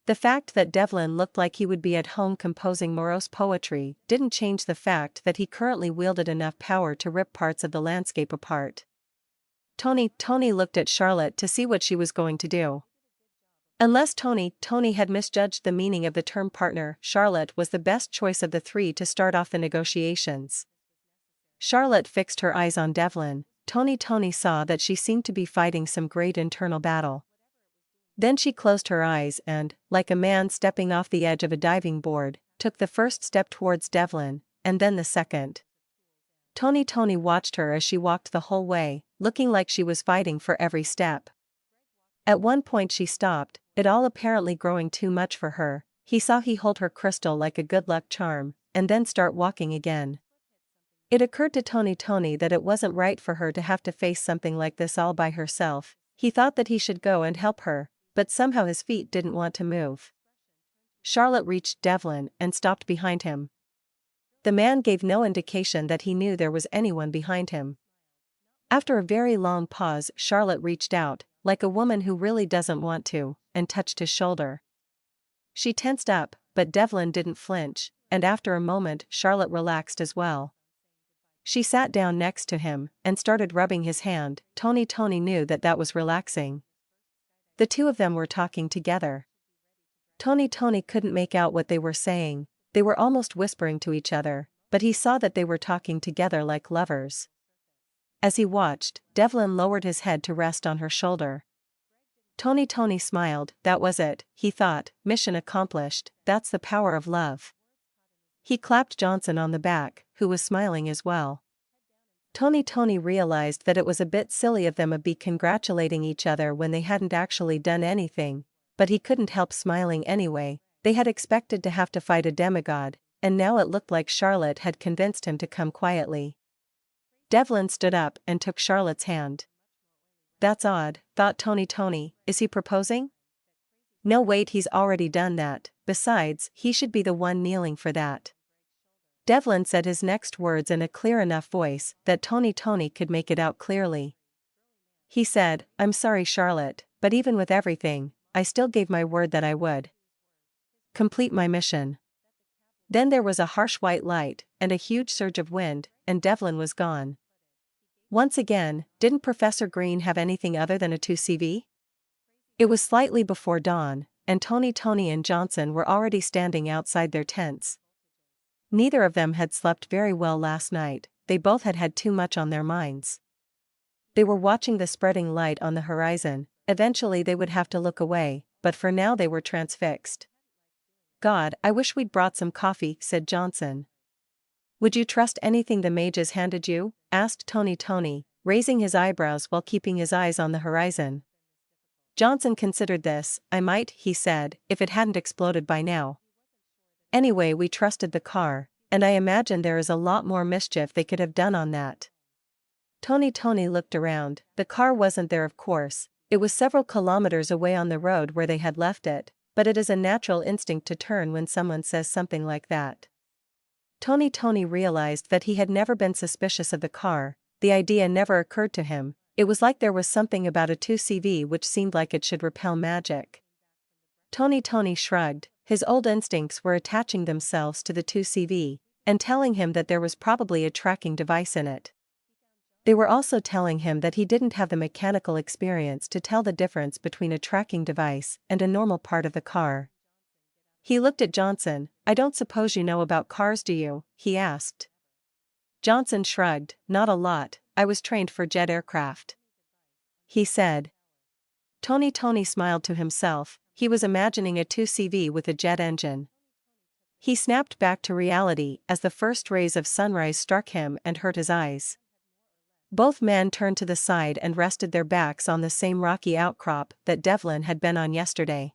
The fact that Devlin looked like he would be at home composing morose poetry didn't change the fact that he currently wielded enough power to rip parts of the landscape apart. Tony looked at Charlotte to see what she was going to do. Unless Tony had misjudged the meaning of the term partner, Charlotte was the best choice of the three to start off the negotiations. Charlotte fixed her eyes on Devlin. Tony saw that she seemed to be fighting some great internal battle. Then she closed her eyes and, like a man stepping off the edge of a diving board, took the first step towards Devlin, and then the second. Tony watched her as she walked the whole way, looking like she was fighting for every step. At one point she stopped, it all apparently growing too much for her. He saw he hold her crystal like a good luck charm, and then start walking again. It occurred to Tony that it wasn't right for her to have to face something like this all by herself. He thought that he should go and help her, but somehow his feet didn't want to move. Charlotte reached Devlin and stopped behind him. The man gave no indication that he knew there was anyone behind him. After a very long pause, Charlotte reached out, like a woman who really doesn't want to, and touched his shoulder. She tensed up, but Devlin didn't flinch, and after a moment Charlotte relaxed as well. She sat down next to him, and started rubbing his hand. Tony knew that that was relaxing. The two of them were talking together. Tony couldn't make out what they were saying, they were almost whispering to each other, but he saw that they were talking together like lovers. As he watched, Devlin lowered his head to rest on her shoulder. Tony smiled. That was it, he thought, mission accomplished, that's the power of love. He clapped Johnson on the back, who was smiling as well. Tony realized that it was a bit silly of them to be congratulating each other when they hadn't actually done anything, but he couldn't help smiling anyway. They had expected to have to fight a demigod, and now it looked like Charlotte had convinced him to come quietly. Devlin stood up and took Charlotte's hand. That's odd, thought Tony. Is he proposing? No, wait, he's already done that. Besides, he should be the one kneeling for that. Devlin said his next words in a clear enough voice that Tony could make it out clearly. He said, I'm sorry, Charlotte, but even with everything, I still gave my word that I would complete my mission. Then there was a harsh white light, and a huge surge of wind, and Devlin was gone. Once again, didn't Professor Green have anything other than a 2CV? It was slightly before dawn, and Tony and Johnson were already standing outside their tents. Neither of them had slept very well last night, they both had had too much on their minds. They were watching the spreading light on the horizon. Eventually they would have to look away, but for now they were transfixed. God, I wish we'd brought some coffee, said Johnson. Would you trust anything the mages handed you? Asked Tony, raising his eyebrows while keeping his eyes on the horizon. Johnson considered this. I might, he said, if it hadn't exploded by now. Anyway, we trusted the car, and I imagine there is a lot more mischief they could have done on that. Tony looked around. The car wasn't there, of course. It was several kilometers away on the road where they had left it, but it is a natural instinct to turn when someone says something like that. Tony realized that he had never been suspicious of the car. The idea never occurred to him. It was like there was something about a 2CV which seemed like it should repel magic. Tony shrugged. His old instincts were attaching themselves to the 2CV, and telling him that there was probably a tracking device in it. They were also telling him that he didn't have the mechanical experience to tell the difference between a tracking device and a normal part of the car. He looked at Johnson. I don't suppose you know about cars, do you? He asked. Johnson shrugged. Not a lot, I was trained for jet aircraft, he said. Tony smiled to himself. He was imagining a 2CV with a jet engine. He snapped back to reality as the first rays of sunrise struck him and hurt his eyes. Both men turned to the side and rested their backs on the same rocky outcrop that Devlin had been on yesterday.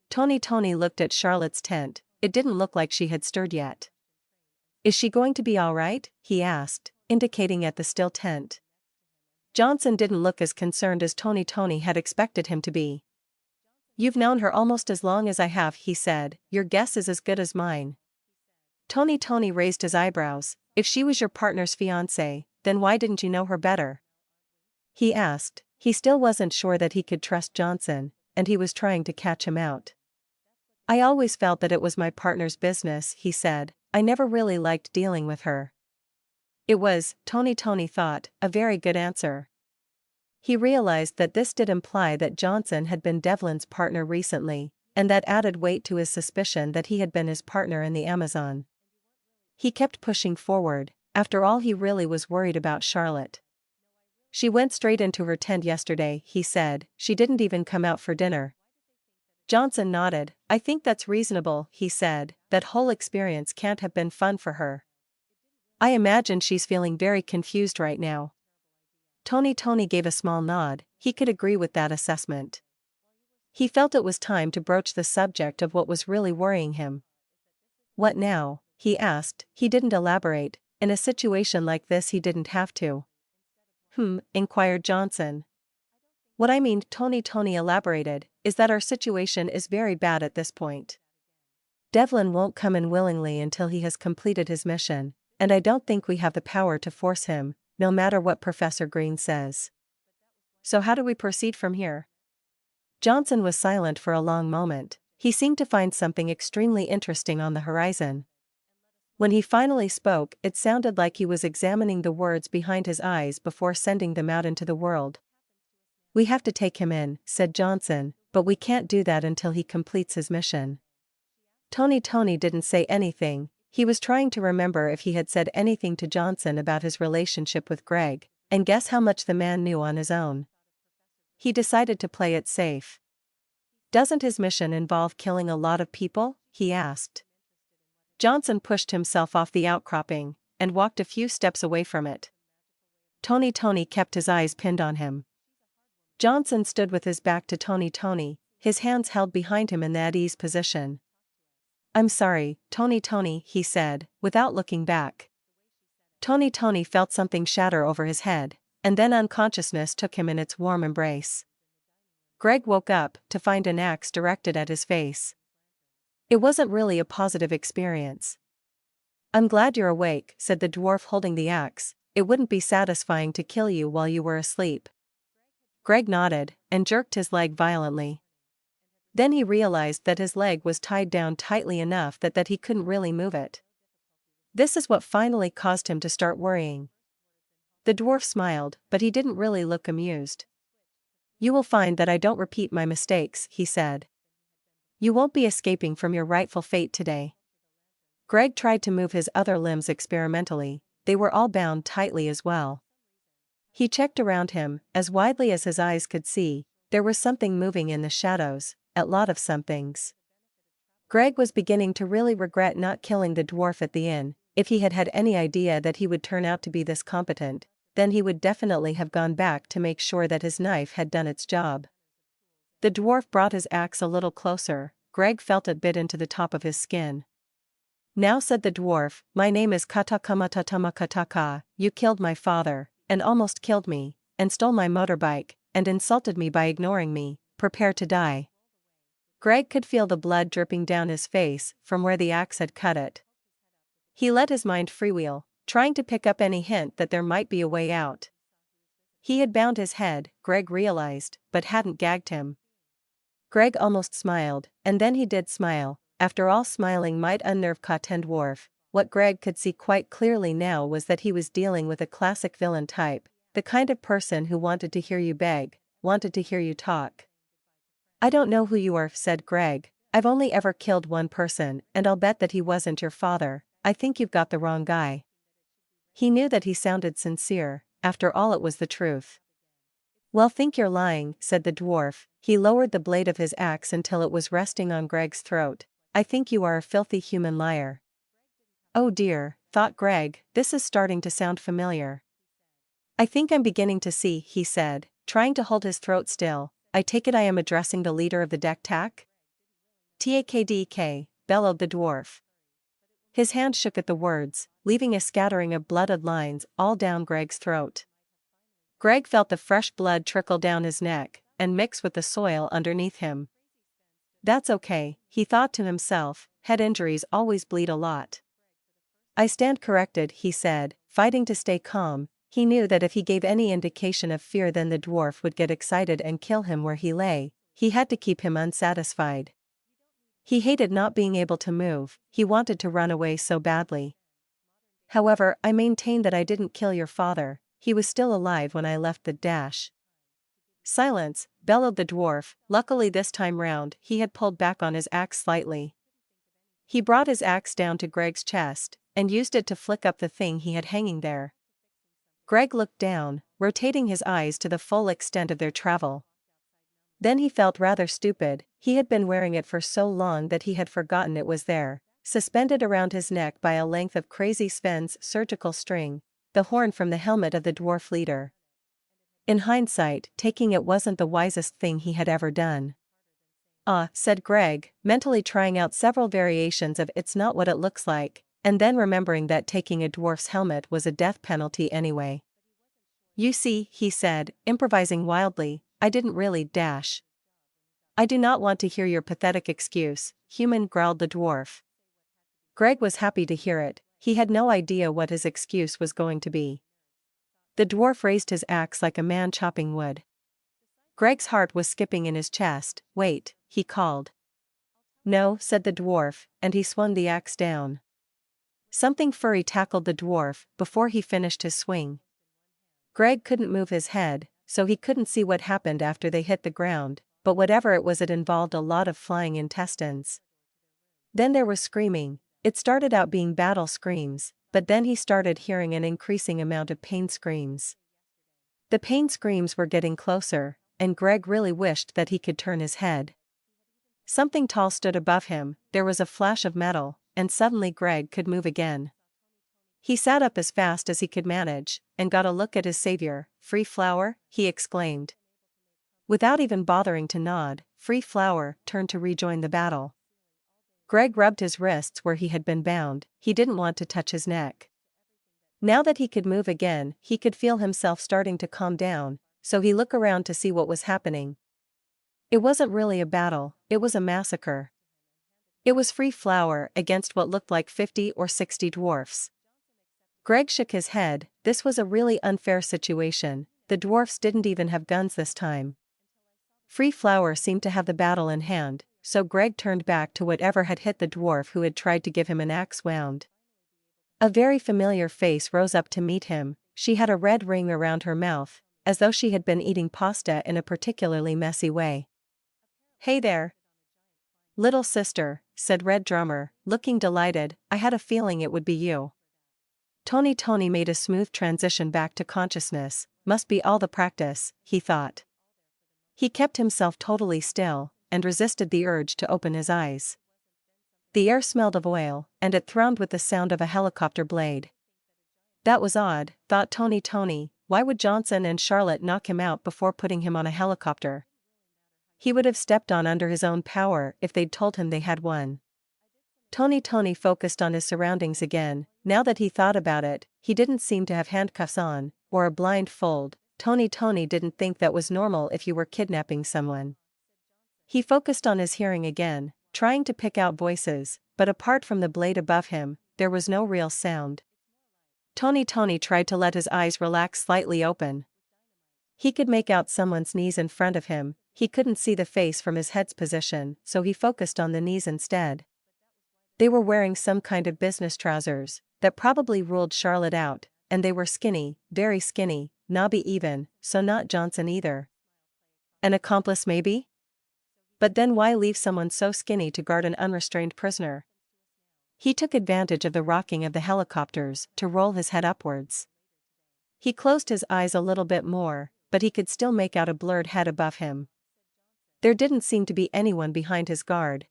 Tony looked at Charlotte's tent. It didn't look like she had stirred yet. Is she going to be all right? He asked, indicating at the still tent. Johnson didn't look as concerned as Tony had expected him to be. You've known her almost as long as I have, he said. Your guess is as good as mine. Tony raised his eyebrows. If she was your partner's fiancée, then why didn't you know her better? He asked. He still wasn't sure that he could trust Johnson, and he was trying to catch him out. I always felt that it was my partner's business, he said. I never really liked dealing with her. It was, Tony thought, a very good answer. He realized that this did imply that Johnson had been Devlin's partner recently, and that added weight to his suspicion that he had been his partner in the Amazon. He kept pushing forward. After all, he really was worried about Charlotte. She went straight into her tent yesterday, he said. She didn't even come out for dinner. Johnson nodded. I think that's reasonable, he said. That whole experience can't have been fun for her. I imagine she's feeling very confused right now. Tony gave a small nod. He could agree with that assessment. He felt it was time to broach the subject of what was really worrying him. What now? He asked. He didn't elaborate. In a situation like this he didn't have to. Inquired Johnson. What I mean, Tony elaborated, is that our situation is very bad at this point. Devlin won't come in willingly until he has completed his mission, and I don't think we have the power to force him, no matter what Professor Green says. So how do we proceed from here? Johnson was silent for a long moment. He seemed to find something extremely interesting on the horizon. When he finally spoke, it sounded like he was examining the words behind his eyes before sending them out into the world. We have to take him in, said Johnson, but we can't do that until he completes his mission. Tony didn't say anything. He was trying to remember if he had said anything to Johnson about his relationship with Greg, and guess how much the man knew on his own. He decided to play it safe. Doesn't his mission involve killing a lot of people? He asked. Johnson pushed himself off the outcropping, and walked a few steps away from it. Tony kept his eyes pinned on him. Johnson stood with his back to Tony, his hands held behind him in the at ease position. I'm sorry, Tony, he said, without looking back. Tony felt something shatter over his head, and then unconsciousness took him in its warm embrace. Greg woke up to find an axe directed at his face. It wasn't really a positive experience. I'm glad you're awake, said the dwarf holding the axe. It wouldn't be satisfying to kill you while you were asleep. Greg nodded, and jerked his leg violently. Then he realized that his leg was tied down tightly enough that he couldn't really move it. This is what finally caused him to start worrying. The dwarf smiled, but he didn't really look amused. You will find that I don't repeat my mistakes, he said. You won't be escaping from your rightful fate today. Greg tried to move his other limbs experimentally. They were all bound tightly as well. He checked around him, as widely as his eyes could see. There was something moving in the shadows, a lot of somethings. Greg was beginning to really regret not killing the dwarf at the inn. If he had had any idea that he would turn out to be this competent, then he would definitely have gone back to make sure that his knife had done its job. The dwarf brought his axe a little closer. Greg felt it bit into the top of his skin. Now, said the dwarf, my name is Katakamatatamakataka. You killed my father, and almost killed me, and stole my motorbike, and insulted me by ignoring me. Prepare to die. Greg could feel the blood dripping down his face from where the axe had cut it. He let his mind freewheel, trying to pick up any hint that there might be a way out. He had bound his head, Greg realized, but hadn't gagged him. Greg almost smiled, and then he did smile. After all, smiling might unnerve Cotton Dwarf. What Greg could see quite clearly now was that he was dealing with a classic villain type, the kind of person who wanted to hear you beg, wanted to hear you talk. I don't know who you are, said Greg. I've only ever killed one person, and I'll bet that he wasn't your father. I think you've got the wrong guy. He knew that he sounded sincere. After all, it was the truth. Well, think you're lying, said the dwarf. He lowered the blade of his axe until it was resting on Greg's throat. I think you are a filthy human liar. Oh dear, thought Greg, this is starting to sound familiar. I think I'm beginning to see, he said, trying to hold his throat still. I take it I am addressing the leader of the deck tack? Takdk, bellowed the dwarf. His hand shook at the words, leaving a scattering of blooded lines all down Greg's throat. Greg felt the fresh blood trickle down his neck, and mix with the soil underneath him. That's okay, he thought to himself, head injuries always bleed a lot. I stand corrected, he said, fighting to stay calm. He knew that if he gave any indication of fear, then the dwarf would get excited and kill him where he lay. He had to keep him unsatisfied. He hated not being able to move. He wanted to run away so badly. However, I maintain that I didn't kill your father. He was still alive when I left the dash. Silence, bellowed the dwarf. Luckily this time round he had pulled back on his axe slightly. He brought his axe down to Greg's chest, and used it to flick up the thing he had hanging there. Greg looked down, rotating his eyes to the full extent of their travel. Then he felt rather stupid. He had been wearing it for so long that he had forgotten it was there, suspended around his neck by a length of Crazy Sven's surgical string, the horn from the helmet of the dwarf leader. In hindsight, taking it wasn't the wisest thing he had ever done. Ah, said Greg, mentally trying out several variations of it's not what it looks like, and then remembering that taking a dwarf's helmet was a death penalty anyway. You see, he said, improvising wildly, I didn't really dash. I do not want to hear your pathetic excuse, human, growled the dwarf. Greg was happy to hear it. He had no idea what his excuse was going to be. The dwarf raised his axe like a man chopping wood. Greg's heart was skipping in his chest. Wait, he called. No, said the dwarf, and he swung the axe down. Something furry tackled the dwarf before he finished his swing. Greg couldn't move his head, so he couldn't see what happened after they hit the ground, but whatever it was, it involved a lot of flying intestines. Then there was screaming. It started out being battle screams, but then he started hearing an increasing amount of pain screams. The pain screams were getting closer, and Greg really wished that he could turn his head. Something tall stood above him. There was a flash of metal, and suddenly Greg could move again. He sat up as fast as he could manage, and got a look at his savior. Free Flower, he exclaimed. Without even bothering to nod, Free Flower turned to rejoin the battle. Greg rubbed his wrists where he had been bound, he didn't want to touch his neck. Now that he could move again, he could feel himself starting to calm down, so he looked around to see what was happening. It wasn't really a battle, it was a massacre. It was free flour against what looked like 50 or 60 dwarfs. Greg shook his head, this was a really unfair situation, the dwarfs didn't even have guns this time. Free flour seemed to have the battle in hand, so Greg turned back to whatever had hit the dwarf who had tried to give him an axe wound. A very familiar face rose up to meet him, she had a red ring around her mouth, as though she had been eating pasta in a particularly messy way. "Hey there, little sister," said Red Drummer, looking delighted, "I had a feeling it would be you." Tony made a smooth transition back to consciousness, must be all the practice, he thought. He kept himself totally still, and resisted the urge to open his eyes. The air smelled of oil, and it thrummed with the sound of a helicopter blade. That was odd, thought Tony, why would Johnson and Charlotte knock him out before putting him on a helicopter? He would have stepped on under his own power if they'd told him they had one. Tony focused on his surroundings again, now that he thought about it, he didn't seem to have handcuffs on, or a blindfold. Tony didn't think that was normal if you were kidnapping someone. He focused on his hearing again, trying to pick out voices, but apart from the blade above him, there was no real sound. Tony tried to let his eyes relax slightly open. He could make out someone's knees in front of him, he couldn't see the face from his head's position, so he focused on the knees instead. They were wearing some kind of business trousers, that probably ruled Charlotte out, and they were skinny, very skinny, knobby even, so not Johnson either. An accomplice maybe? But then why leave someone so skinny to guard an unrestrained prisoner? He took advantage of the rocking of the helicopters to roll his head upwards. He closed his eyes a little bit more, but he could still make out a blurred head above him. There didn't seem to be anyone behind his guard.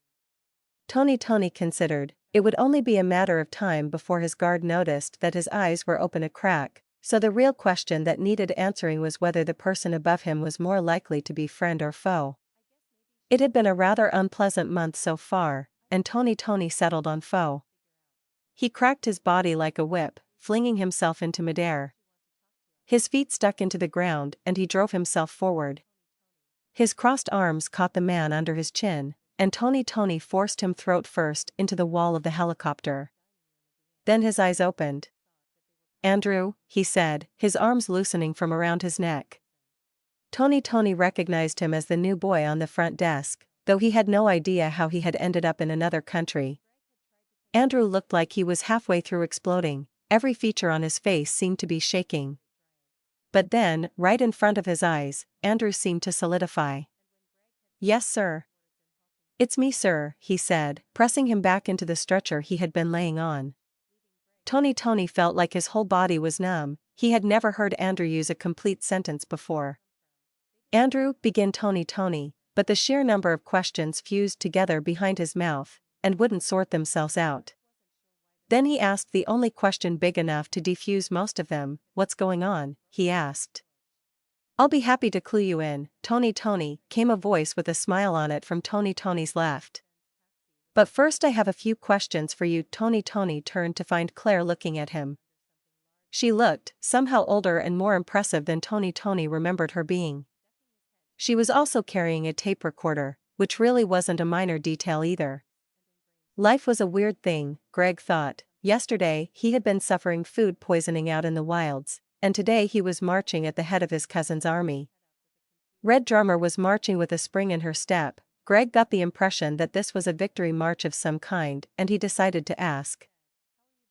Tony considered, it would only be a matter of time before his guard noticed that his eyes were open a crack, so the real question that needed answering was whether the person above him was more likely to be friend or foe. It had been a rather unpleasant month so far, and Tony settled on foe. He cracked his body like a whip, flinging himself into midair. His feet stuck into the ground and he drove himself forward. His crossed arms caught the man under his chin, and Tony forced him throat first into the wall of the helicopter. Then his eyes opened. "Andrew," he said, his arms loosening from around his neck. Tony recognized him as the new boy on the front desk, though he had no idea how he had ended up in another country. Andrew looked like he was halfway through exploding, every feature on his face seemed to be shaking. But then, right in front of his eyes, Andrew seemed to solidify. "Yes, sir." "It's me, sir," he said, pressing him back into the stretcher he had been laying on. Tony felt like his whole body was numb, he had never heard Andrew use a complete sentence before. "Andrew," began Tony, but the sheer number of questions fused together behind his mouth, and wouldn't sort themselves out. Then he asked the only question big enough to defuse most of them, "What's going on?" he asked. "I'll be happy to clue you in, Tony," came a voice with a smile on it from Tony's left. "But first I have a few questions for you." Tony turned to find Claire looking at him. She looked, somehow older and more impressive than Tony remembered her being. She was also carrying a tape recorder, which really wasn't a minor detail either. Life was a weird thing, Greg thought. Yesterday, he had been suffering food poisoning out in the wilds, and today he was marching at the head of his cousin's army. Red Drummer was marching with a spring in her step. Greg got the impression that this was a victory march of some kind, and he decided to ask.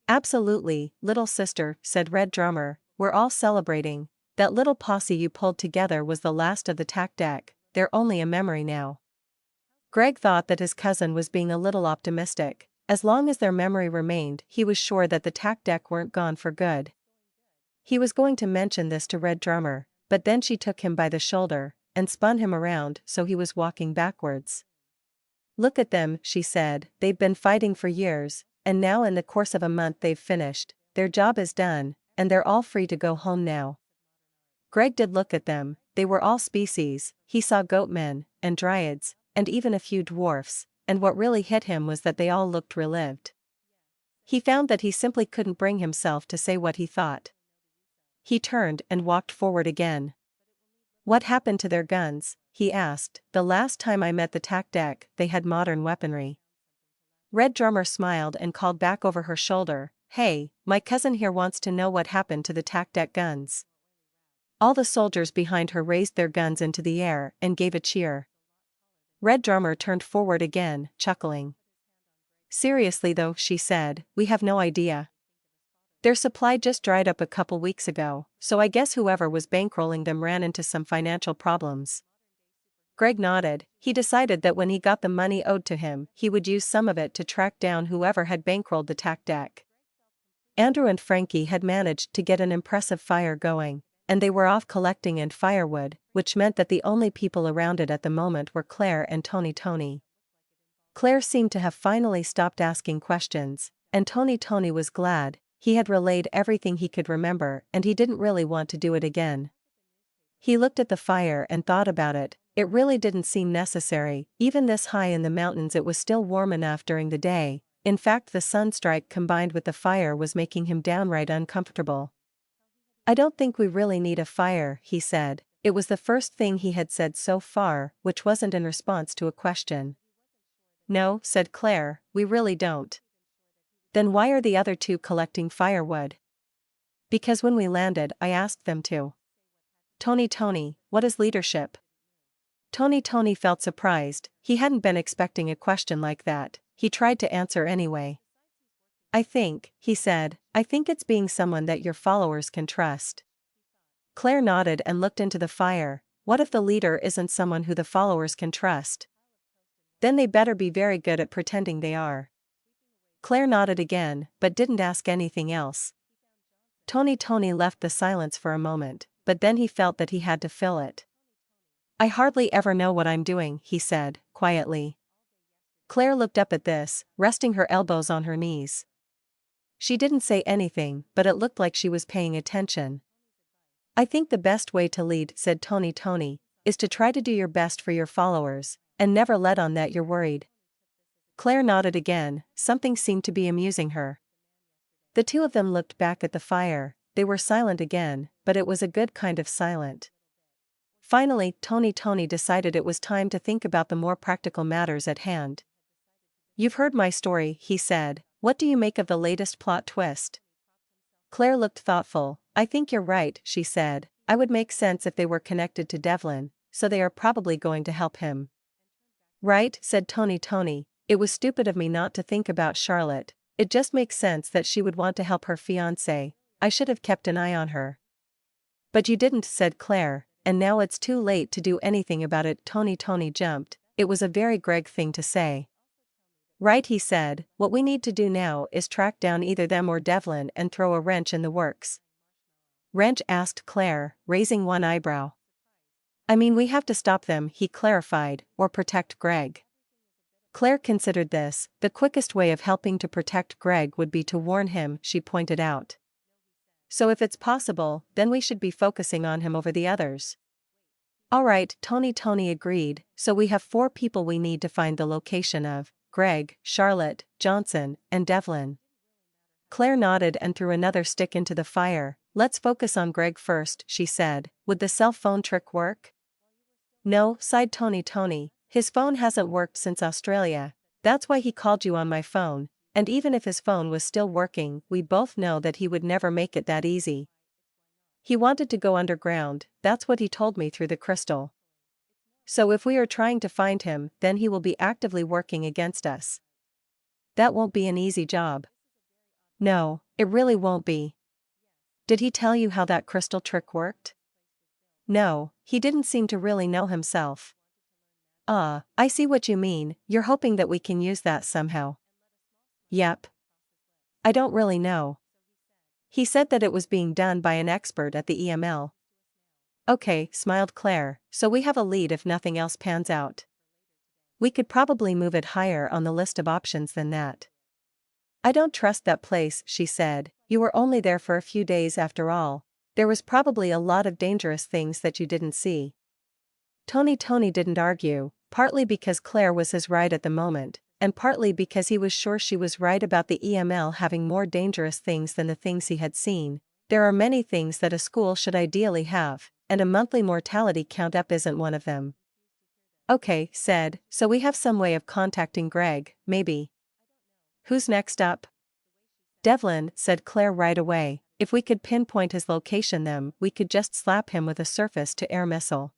"Absolutely, little sister," said Red Drummer, "we're all celebrating. That little posse you pulled together was the last of the tack deck, they're only a memory now." Greg thought that his cousin was being a little optimistic. As long as their memory remained, he was sure that the tack deck weren't gone for good. He was going to mention this to Red Drummer, but then she took him by the shoulder, and spun him around so he was walking backwards. "Look at them," she said, "they've been fighting for years, and now in the course of a month they've finished, their job is done, and they're all free to go home now." Greg did look at them, they were all species, he saw goatmen, and dryads, and even a few dwarfs, and what really hit him was that they all looked relived. He found that he simply couldn't bring himself to say what he thought. He turned and walked forward again. "What happened to their guns?" he asked. "The last time I met the tack deck, they had modern weaponry." Red Drummer smiled and called back over her shoulder, "Hey, my cousin here wants to know what happened to the tack deck guns." All the soldiers behind her raised their guns into the air and gave a cheer. Red Drummer turned forward again, chuckling. "Seriously though," she said, "we have no idea. Their supply just dried up a couple weeks ago, so I guess whoever was bankrolling them ran into some financial problems." Greg nodded. He decided that when he got the money owed to him, he would use some of it to track down whoever had bankrolled the tack deck. Andrew and Frankie had managed to get an impressive fire going, and they were off collecting and firewood, which meant that the only people around it at the moment were Claire and Tony. Claire seemed to have finally stopped asking questions, and Tony was glad. He had relayed everything he could remember and he didn't really want to do it again. He looked at the fire and thought about it. It really didn't seem necessary. Even this high in the mountains it was still warm enough during the day. In fact, the sunstrike combined with the fire was making him downright uncomfortable. "I don't think we really need a fire," he said. It was the first thing he had said so far, which wasn't in response to a question. "No," said Claire, "we really don't." "Then why are the other two collecting firewood?" "Because when we landed, I asked them to." Tony, what is leadership?" Tony felt surprised. He hadn't been expecting a question like that. He tried to answer anyway. "I think," he said, "I think it's being someone that your followers can trust." Claire nodded and looked into the fire. What if the leader isn't someone who the followers can trust? Then they better be very good at pretending they are. Claire nodded again, but didn't ask anything else. Tony left the silence for a moment, but then he felt that he had to fill it. "I hardly ever know what I'm doing," he said, quietly. Claire looked up at this, resting her elbows on her knees. She didn't say anything, but it looked like she was paying attention. "I think the best way to lead," said Tony, "is to try to do your best for your followers, and never let on that you're worried." Claire nodded again. Something seemed to be amusing her. The two of them looked back at the fire. They were silent again, but it was a good kind of silent. Finally, Tony decided it was time to think about the more practical matters at hand. "You've heard my story," he said. "What do you make of the latest plot twist?" Claire looked thoughtful. "I think you're right," she said. "I would make sense if they were connected to Devlin, so they are probably going to help him." "Right," said Tony. "It was stupid of me not to think about Charlotte. It just makes sense that she would want to help her fiancé. I should have kept an eye on her." "But you didn't," said Claire, "and now it's too late to do anything about it." Tony jumped. It was a very Greg thing to say. "Right," he said. "What we need to do now is track down either them or Devlin and throw a wrench in the works." "Wrench?" asked Claire, raising one eyebrow. "I mean we have to stop them," he clarified, "or protect Greg." Claire considered this. The quickest way of helping to protect Greg would be to warn him, she pointed out. "So if it's possible, then we should be focusing on him over the others." "All right," Tony agreed. "So we have 4 people we need to find the location of: Greg, Charlotte, Johnson, and Devlin." Claire nodded and threw another stick into the fire. "Let's focus on Greg first," she said. "Would the cell phone trick work?" "No," sighed Tony. "His phone hasn't worked since Australia. That's why he called you on my phone, and even if his phone was still working, we both know that he would never make it that easy. He wanted to go underground, that's what he told me through the crystal. So if we are trying to find him, then he will be actively working against us. That won't be an easy job." "No, it really won't be." "Did he tell you how that crystal trick worked?" "No, he didn't seem to really know himself." "Ah, I see what you mean. You're hoping that we can use that somehow." "Yep. I don't really know. He said that it was being done by an expert at the EML." "Okay," smiled Claire, "so we have a lead if nothing else pans out. We could probably move it higher on the list of options than that." "I don't trust that place," she said. "You were only there for a few days after all. There was probably a lot of dangerous things that you didn't see." Tony didn't argue. partly because Claire was his ride at the moment, and partly because he was sure she was right about the EML having more dangerous things than the things he had seen. There are many things that a school should ideally have, and a monthly mortality count-up isn't one of them. Okay, said, so we have some way of contacting Greg, maybe. Who's next up? Devlin, said Claire right away. If we could pinpoint his location then we could just slap him with a surface-to-air missile.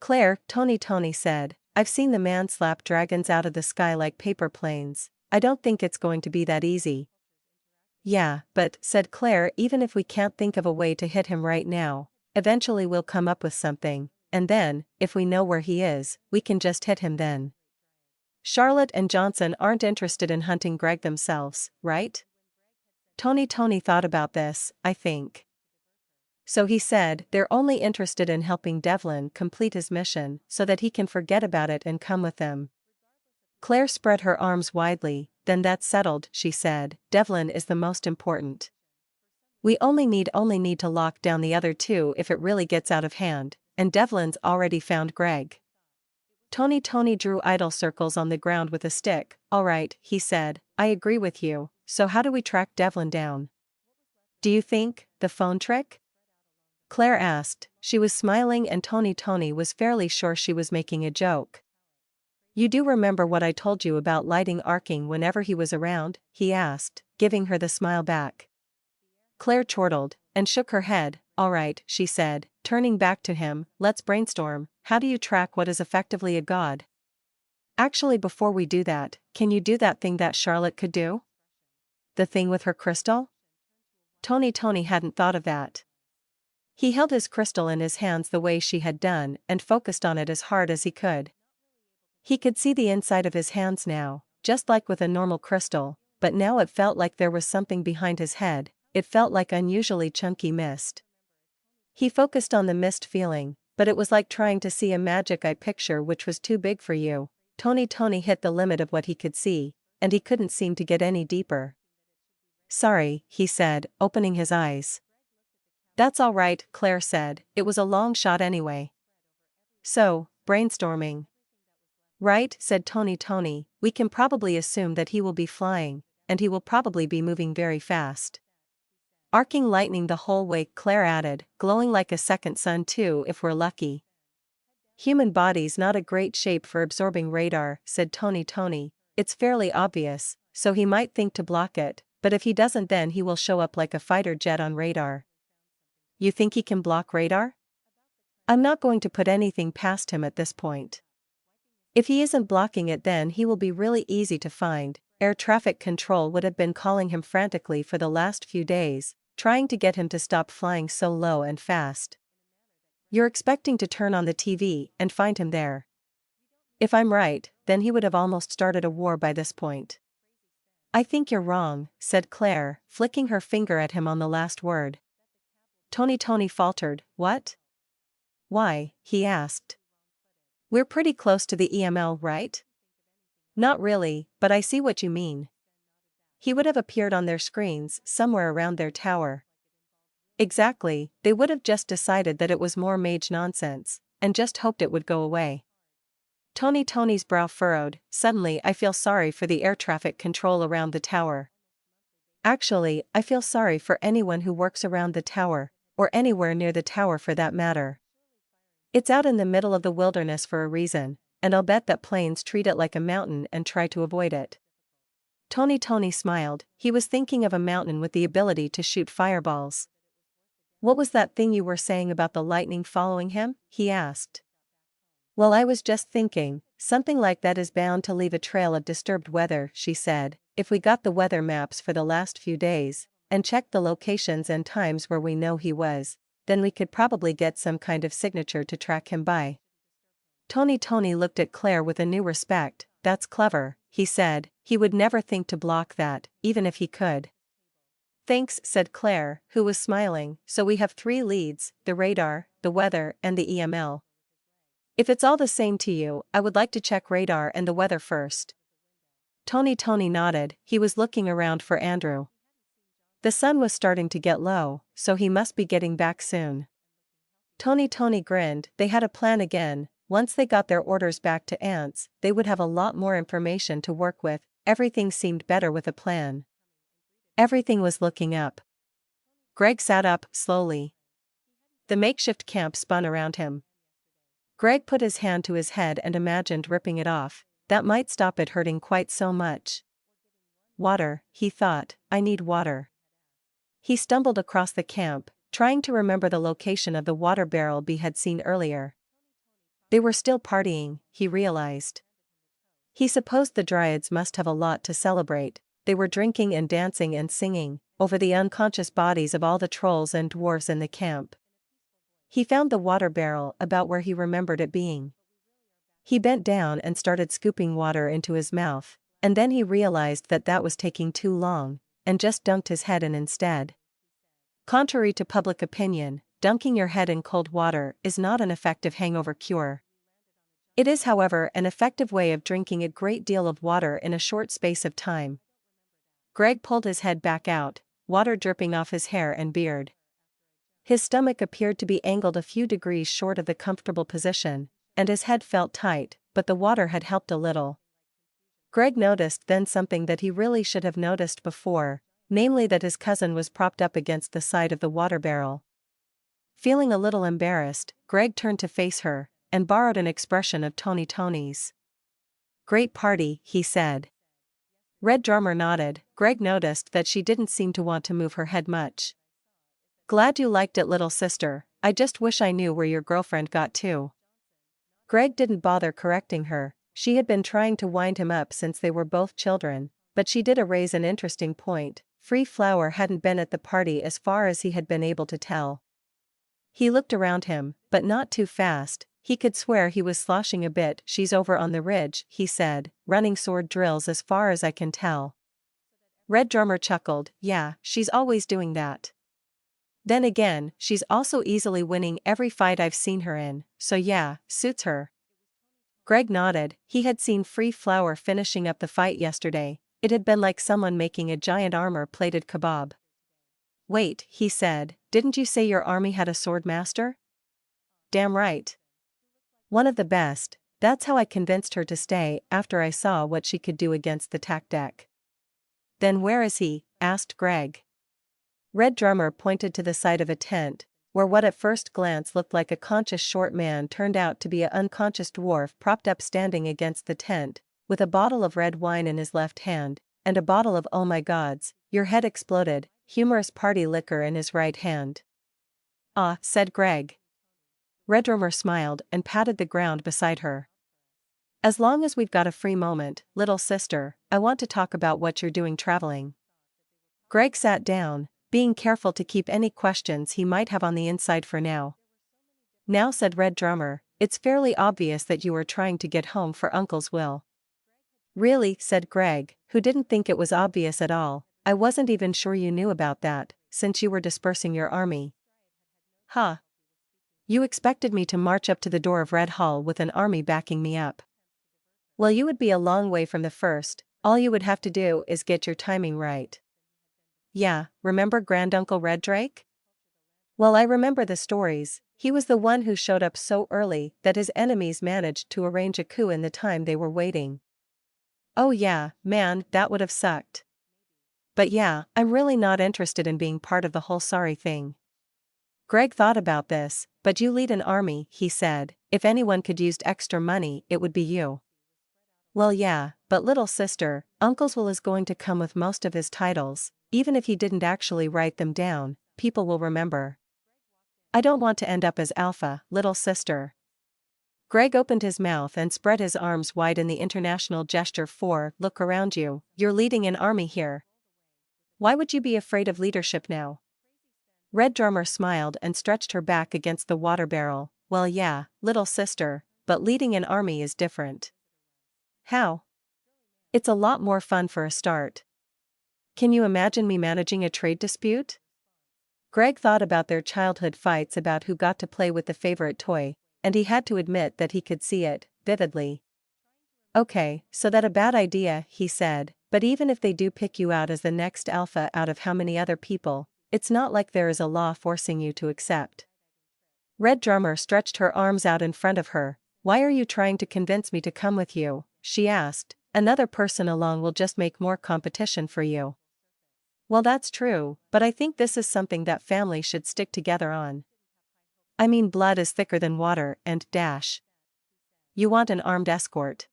Claire, Tony said, I've seen the man slap dragons out of the sky like paper planes. I don't think it's going to be that easy. Yeah, but, said Claire, even if we can't think of a way to hit him right now, eventually we'll come up with something, and then, if we know where he is, we can just hit him then. Charlotte and Johnson aren't interested in hunting Greg themselves, right? Tony thought about this, I think. So he said, they're only interested in helping Devlin complete his mission so that he can forget about it and come with them. Claire spread her arms widely. Then that's settled, she said. Devlin is the most important. We only need to lock down the other two if it really gets out of hand, and Devlin's already found Greg. Tony drew idle circles on the ground with a stick. All right, he said, I agree with you, so how do we track Devlin down? Do you think, the phone trick? Claire asked. She was smiling and Tony was fairly sure she was making a joke. You do remember what I told you about lighting arcing whenever he was around? He asked, giving her the smile back. Claire chortled, and shook her head. All right, she said, turning back to him, let's brainstorm. How do you track what is effectively a god? Actually, before we do that, can you do that thing that Charlotte could do? The thing with her crystal? Tony hadn't thought of that. He held his crystal in his hands the way she had done and focused on it as hard as he could. He could see the inside of his hands now, just like with a normal crystal, but now it felt like there was something behind his head. It felt like unusually chunky mist. He focused on the mist feeling, but it was like trying to see a magic eye picture which was too big for you. Tony hit the limit of what he could see, and he couldn't seem to get any deeper. Sorry, he said, opening his eyes. That's all right, Claire said, it was a long shot anyway. So, brainstorming. Right, said Tony, we can probably assume that he will be flying, and he will probably be moving very fast. Arcing lightning the whole way, Claire added, glowing like a second sun too if we're lucky. Human body's not a great shape for absorbing radar, said Tony, it's fairly obvious, so he might think to block it, but if he doesn't then he will show up like a fighter jet on radar. You think he can block radar? I'm not going to put anything past him at this point. If he isn't blocking it then he will be really easy to find. Air traffic control would have been calling him frantically for the last few days, trying to get him to stop flying so low and fast. You're expecting to turn on the TV and find him there. If I'm right, then he would have almost started a war by this point. I think you're wrong, said Claire, flicking her finger at him on the last word. Tony faltered. What? Why? He asked. We're pretty close to the EML, right? Not really, but I see what you mean. He would have appeared on their screens somewhere around their tower. Exactly, they would have just decided that it was more mage nonsense, and just hoped it would go away. Tony's brow furrowed. Suddenly I feel sorry for the air traffic control around the tower. Actually, I feel sorry for anyone who works around the tower, or anywhere near the tower for that matter. It's out in the middle of the wilderness for a reason, and I'll bet that planes treat it like a mountain and try to avoid it. Tony smiled. He was thinking of a mountain with the ability to shoot fireballs. What was that thing you were saying about the lightning following him? He asked. Well, I was just thinking, something like that is bound to leave a trail of disturbed weather, she said. If we got the weather maps for the last few days, and checked the locations and times where we know he was, then we could probably get some kind of signature to track him by. Tony looked at Claire with a new respect. That's clever, he said. He would never think to block that, even if he could. Thanks, said Claire, who was smiling. So we have 3 leads, the radar, the weather, and the EML. If it's all the same to you, I would like to check radar and the weather first. Tony nodded. He was looking around for Andrew. The sun was starting to get low, so he must be getting back soon. Tony grinned. They had a plan again. once they got their orders back to ants, they would have a lot more information to work with. Everything seemed better with a plan. Everything was looking up. Greg sat up, slowly. The makeshift camp spun around him. Greg put his hand to his head and imagined ripping it off. That might stop it hurting quite so much. Water, he thought, I need water. He stumbled across the camp, trying to remember the location of the water barrel B had seen earlier. They were still partying, he realized. He supposed the Dryads must have a lot to celebrate. They were drinking and dancing and singing, over the unconscious bodies of all the trolls and dwarves in the camp. He found the water barrel about where he remembered it being. He bent down and started scooping water into his mouth, and then he realized that that was taking too long, and just dunked his head in instead. Contrary to public opinion, dunking your head in cold water is not an effective hangover cure. It is, however, an effective way of drinking a great deal of water in a short space of time. Greg pulled his head back out, water dripping off his hair and beard. His stomach appeared to be angled a few degrees short of the comfortable position, and his head felt tight, but the water had helped a little. Greg noticed then something that he really should have noticed before, namely that his cousin was propped up against the side of the water barrel. Feeling a little embarrassed, Greg turned to face her, and borrowed an expression of Tony's. "Great party," he said. Red Drummer nodded. Greg noticed that she didn't seem to want to move her head much. "Glad you liked it, little sister. I just wish I knew where your girlfriend got to." Greg didn't bother correcting her. She had been trying to wind him up since they were both children, but she did raise an interesting point. Free Flower hadn't been at the party as far as he had been able to tell. He looked around him, but not too fast. He could swear he was sloshing a bit. "She's over on the ridge," he said, "running sword drills as far as I can tell." Red Drummer chuckled. "Yeah, she's always doing that. Then again, she's also easily winning every fight I've seen her in, so yeah, suits her." Greg nodded. He had seen Free Flower finishing up the fight yesterday. It had been like someone making a giant armor-plated kebab. "Wait," he said, "didn't you say your army had a sword master?" "Damn right. One of the best. That's how I convinced her to stay after I saw what she could do against the tack deck." "Then where is he?" asked Greg. Red Drummer pointed to the side of a tent, where what at first glance looked like a conscious short man turned out to be an unconscious dwarf propped up standing against the tent, with a bottle of red wine in his left hand, and a bottle of "Oh my gods, your head exploded" humorous party liquor in his right hand. "Ah," said Greg. Red Drummer smiled and patted the ground beside her. "As long as we've got a free moment, little sister, I want to talk about what you're doing traveling." Greg sat down, being careful to keep any questions he might have on the inside for now. "Now," said Red Drummer, "it's fairly obvious that you are trying to get home for Uncle's will." "Really," said Greg, who didn't think it was obvious at all, "I wasn't even sure you knew about that, since you were dispersing your army." "Huh. You expected me to march up to the door of Red Hall with an army backing me up? Well, you would be a long way from the first. All you would have to do is get your timing right." "Yeah, remember Granduncle Reddrake?" "Well, I remember the stories. He was the one who showed up so early that his enemies managed to arrange a coup in the time they were waiting." "Oh yeah, man, that would have sucked. But yeah, I'm really not interested in being part of the whole sorry thing." Greg thought about this. "But you lead an army," he said. "If anyone could use extra money, it would be you." "Well yeah, but little sister, Uncle's will is going to come with most of his titles. Even if he didn't actually write them down, people will remember. I don't want to end up as Alpha, little sister." Greg opened his mouth and spread his arms wide in the international gesture for, "Look around you, you're leading an army here. Why would you be afraid of leadership now?" Red Drummer smiled and stretched her back against the water barrel. "Well yeah, little sister, but leading an army is different." "How?" "It's a lot more fun for a start. Can you imagine me managing a trade dispute?" Greg thought about their childhood fights about who got to play with the favorite toy, and he had to admit that he could see it, vividly. "Okay, so that's a bad idea," he said, "but even if they do pick you out as the next Alpha out of how many other people, it's not like there is a law forcing you to accept." Red Drummer stretched her arms out in front of her. Why are you trying to convince me to come with you? She asked. Another person along will just make more competition for you. Well, that's true, but I think this is something that families should stick together on. I mean, blood is thicker than water and dash. You want an armed escort.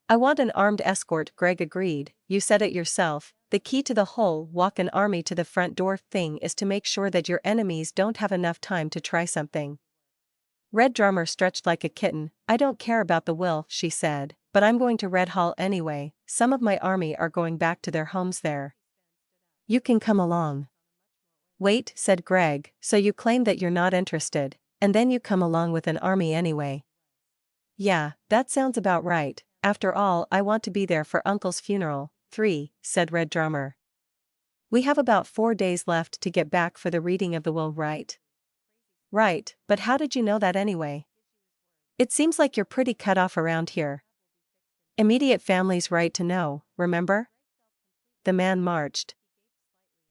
I want an armed escort, Greg agreed. You said it yourself, the key to the whole walk an army to the front door thing is to make sure that your enemies don't have enough time to try something. Red Drummer stretched like a kitten. I don't care about the will, she said, but I'm going to Red Hall anyway. Some of my army are going back to their homes there. You can come along. Wait, said Greg, so you claim that you're not interested, and then you come along with an army anyway. Yeah, that sounds about right. After all, I want to be there for Uncle's funeral. 3, said Red Drummer. We have about 4 days left to get back for the reading of the will, right? Right, but how did you know that anyway? It seems like you're pretty cut off around here. Immediate family's right to know, remember? The man marched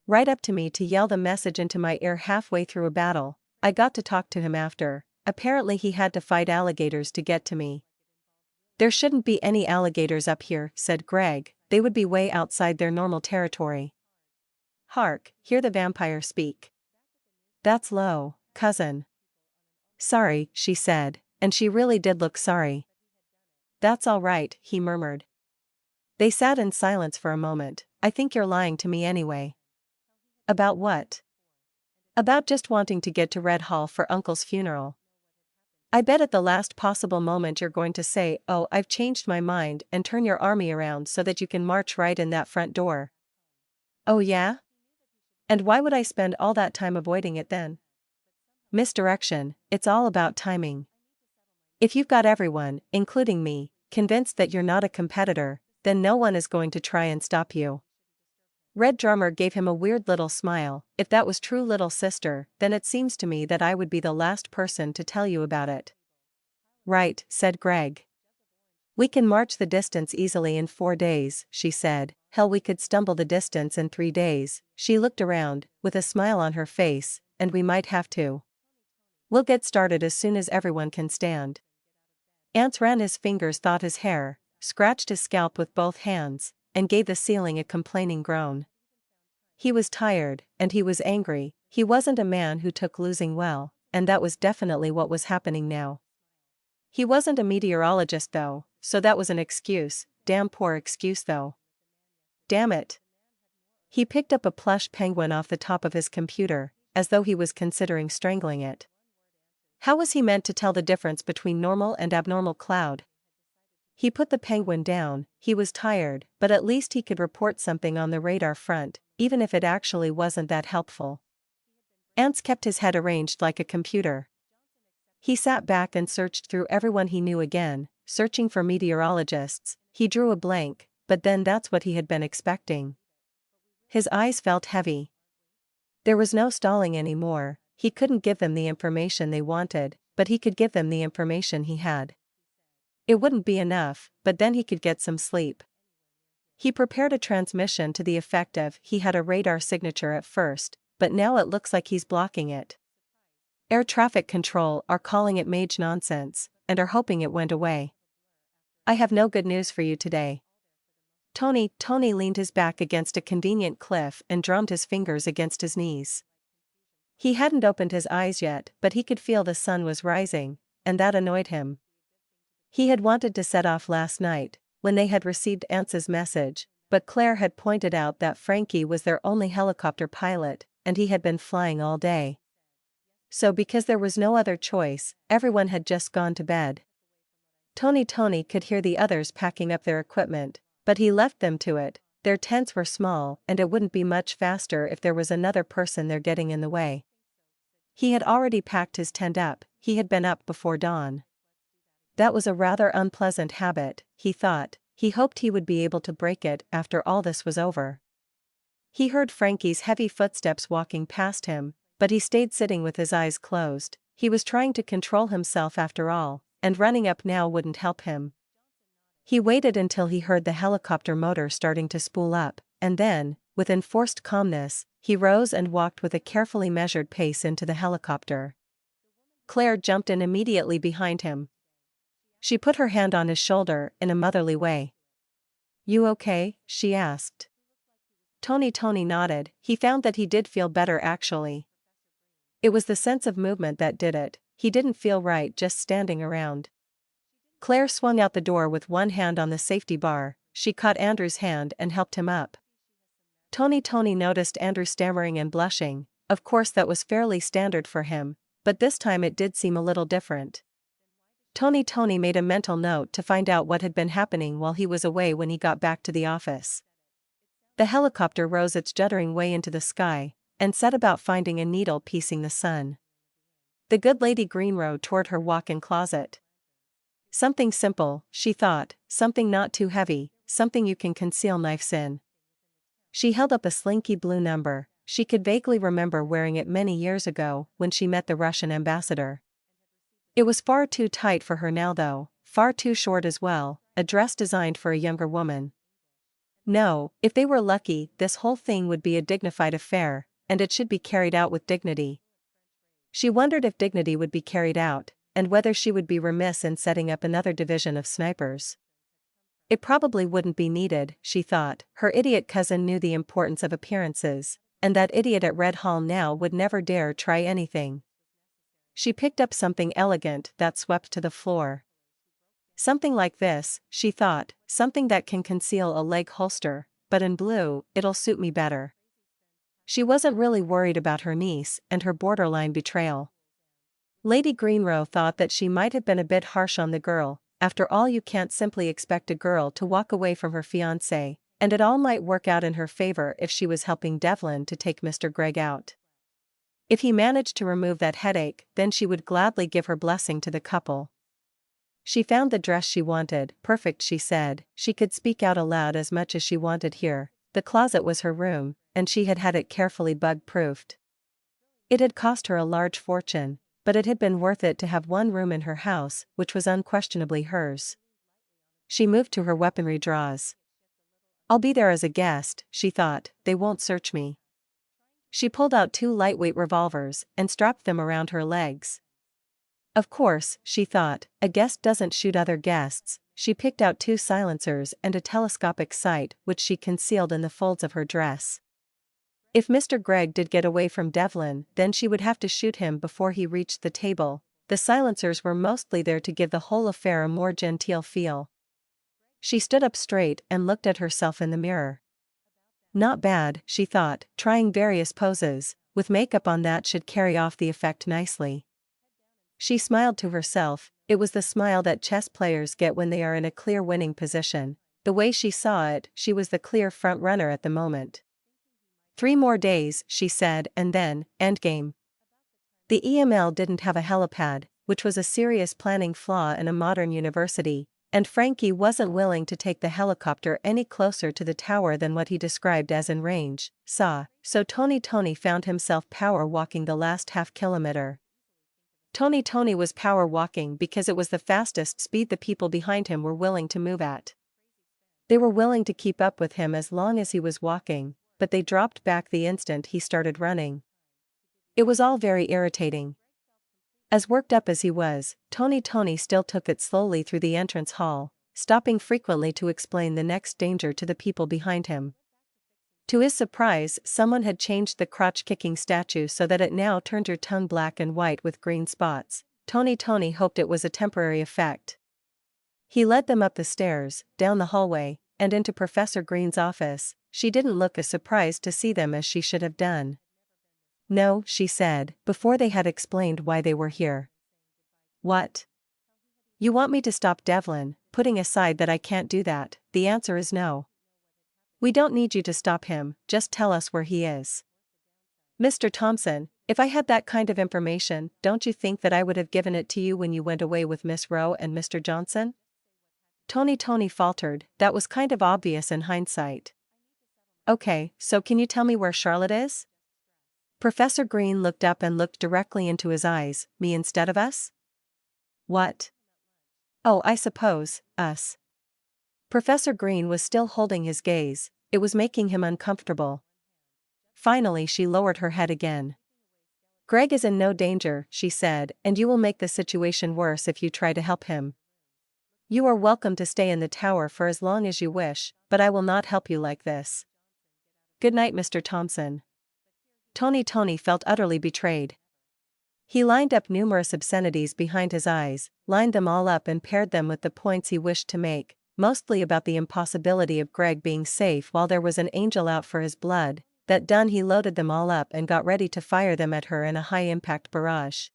right up to me to yell the message into my ear halfway through a battle. I got to talk to him after. Apparently he had to fight alligators to get to me. There shouldn't be any alligators up here, said Greg, they would be way outside their normal territory. Hark, hear the vampire speak. That's low, cousin. Sorry, she said, and she really did look sorry. That's all right, he murmured. They sat in silence for a moment. I think you're lying to me anyway. About what? About just wanting to get to Red Hall for Uncle's funeral. I bet at the last possible moment you're going to say, oh, I've changed my mind, and turn your army around so that you can march right in that front door. Oh yeah? And why would I spend all that time avoiding it then? Misdirection, it's all about timing. If you've got everyone, including me, convinced that you're not a competitor, then no one is going to try and stop you. Red Drummer gave him a weird little smile. If that was true, little sister, then it seems to me that I would be the last person to tell you about it. Right, said Greg. We can march the distance easily in 4 days, she said. Hell, we could stumble the distance in 3 days. She looked around, with a smile on her face, and we might have to. We'll get started as soon as everyone can stand. Ants ran his fingers through his hair, scratched his scalp with both hands, and gave the ceiling a complaining groan. He was tired, and he was angry. He wasn't a man who took losing well, and that was definitely what was happening now. He wasn't a meteorologist though, so that was an excuse. Damn poor excuse though. Damn it. He picked up a plush penguin off the top of his computer, as though he was considering strangling it. How was he meant to tell the difference between normal and abnormal cloud? He put the penguin down. He was tired, but at least he could report something on the radar front, even if it actually wasn't that helpful. Ants kept his head arranged like a computer. He sat back and searched through everyone he knew again, searching for meteorologists. He drew a blank, but then that's what he had been expecting. His eyes felt heavy. There was no stalling anymore. He couldn't give them the information they wanted, but he could give them the information he had. It wouldn't be enough, but then he could get some sleep. He prepared a transmission to the effect of, he had a radar signature at first, but now it looks like he's blocking it. Air traffic control are calling it mage nonsense, and are hoping it went away. I have no good news for you today. Tony leaned his back against a convenient cliff and drummed his fingers against his knees. He hadn't opened his eyes yet, but he could feel the sun was rising, and that annoyed him. He had wanted to set off last night, when they had received Ance's message, but Claire had pointed out that Frankie was their only helicopter pilot, and he had been flying all day. So because there was no other choice, everyone had just gone to bed. Tony could hear the others packing up their equipment, but he left them to it. Their tents were small, and it wouldn't be much faster if there was another person there getting in the way. He had already packed his tent up. He had been up before dawn. That was a rather unpleasant habit, he thought. He hoped he would be able to break it after all this was over. He heard Frankie's heavy footsteps walking past him, but he stayed sitting with his eyes closed. He was trying to control himself after all, and running up now wouldn't help him. He waited until he heard the helicopter motor starting to spool up, and then, with enforced calmness, he rose and walked with a carefully measured pace into the helicopter. Claire jumped in immediately behind him. She put her hand on his shoulder in a motherly way. "You okay?" she asked. Tony nodded. He found that he did feel better actually. It was the sense of movement that did it. He didn't feel right just standing around. Claire swung out the door with one hand on the safety bar. She caught Andrew's hand and helped him up. Tony noticed Andrew stammering and blushing. Of course that was fairly standard for him, but this time it did seem a little different. Tony made a mental note to find out what had been happening while he was away when he got back to the office. The helicopter rose its juddering way into the sky, and set about finding a needle piecing the sun. The good lady Green rode toward her walk-in closet. Something simple, she thought, something not too heavy, something you can conceal knives in. She held up a slinky blue number. She could vaguely remember wearing it many years ago when she met the Russian ambassador. It was far too tight for her now though, far too short as well, a dress designed for a younger woman. No, if they were lucky, this whole thing would be a dignified affair, and it should be carried out with dignity. She wondered if dignity would be carried out, and whether she would be remiss in setting up another division of snipers. It probably wouldn't be needed, she thought. Her idiot cousin knew the importance of appearances, and that idiot at Red Hall now would never dare try anything. She picked up something elegant that swept to the floor. Something like this, she thought, something that can conceal a leg holster, but in blue, it'll suit me better. She wasn't really worried about her niece and her borderline betrayal. Lady Greenrow thought that she might have been a bit harsh on the girl. After all, you can't simply expect a girl to walk away from her fiancé, and it all might work out in her favor if she was helping Devlin to take Mr. Gregg out. If he managed to remove that headache, then she would gladly give her blessing to the couple. She found the dress she wanted, perfect she said. She could speak out aloud as much as she wanted here. The closet was her room, and she had had it carefully bug-proofed. It had cost her a large fortune, but it had been worth it to have one room in her house, which was unquestionably hers. She moved to her weaponry drawers. "I'll be there as a guest," she thought, "they won't search me." She pulled out 2 lightweight revolvers and strapped them around her legs. Of course, she thought, a guest doesn't shoot other guests. She picked out 2 silencers and a telescopic sight which she concealed in the folds of her dress. If Mr. Gregg did get away from Devlin, then she would have to shoot him before he reached the table. The silencers were mostly there to give the whole affair a more genteel feel. She stood up straight and looked at herself in the mirror. Not bad, she thought, trying various poses. With makeup on that should carry off the effect nicely. She smiled to herself. It was the smile that chess players get when they are in a clear winning position. The way she saw it, she was the clear front-runner at the moment. 3 more days, she said, and then, endgame. The EML didn't have a helipad, which was a serious planning flaw in a modern university, and Frankie wasn't willing to take the helicopter any closer to the tower than what he described as in range, so Tony found himself power walking the last half-kilometer. Tony was power walking because it was the fastest speed the people behind him were willing to move at. They were willing to keep up with him as long as he was walking, but they dropped back the instant he started running. It was all very irritating. As worked up as he was, Tony still took it slowly through the entrance hall, stopping frequently to explain the next danger to the people behind him. To his surprise, someone had changed the crotch-kicking statue so that it now turned your tongue black and white with green spots. Tony hoped it was a temporary effect. He led them up the stairs, down the hallway, and into Professor Green's office. She didn't look as surprised to see them as she should have done. "No," she said, before they had explained why they were here. "What? You want me to stop Devlin?" "Putting aside that I can't do that, the answer is no. We don't need you to stop him, just tell us where he is." "Mr. Thompson, if I had that kind of information, don't you think that I would have given it to you when you went away with Miss Rowe and Mr. Johnson?" Tony faltered. That was kind of obvious in hindsight. "Okay, so can you tell me where Charlotte is?" Professor Green looked up and looked directly into his eyes. "Me instead of us?" "What?" "Oh, I suppose, us." Professor Green was still holding his gaze. It was making him uncomfortable. Finally she lowered her head again. "Greg is in no danger," she said, "and you will make the situation worse if you try to help him." You are welcome to stay in the tower for as long as you wish, but I will not help you like this. Good night, Mr. Thompson. Tony felt utterly betrayed. He lined up numerous obscenities behind his eyes, lined them all up and paired them with the points he wished to make, mostly about the impossibility of Greg being safe while there was an angel out for his blood. That done, he loaded them all up and got ready to fire them at her in a high-impact barrage.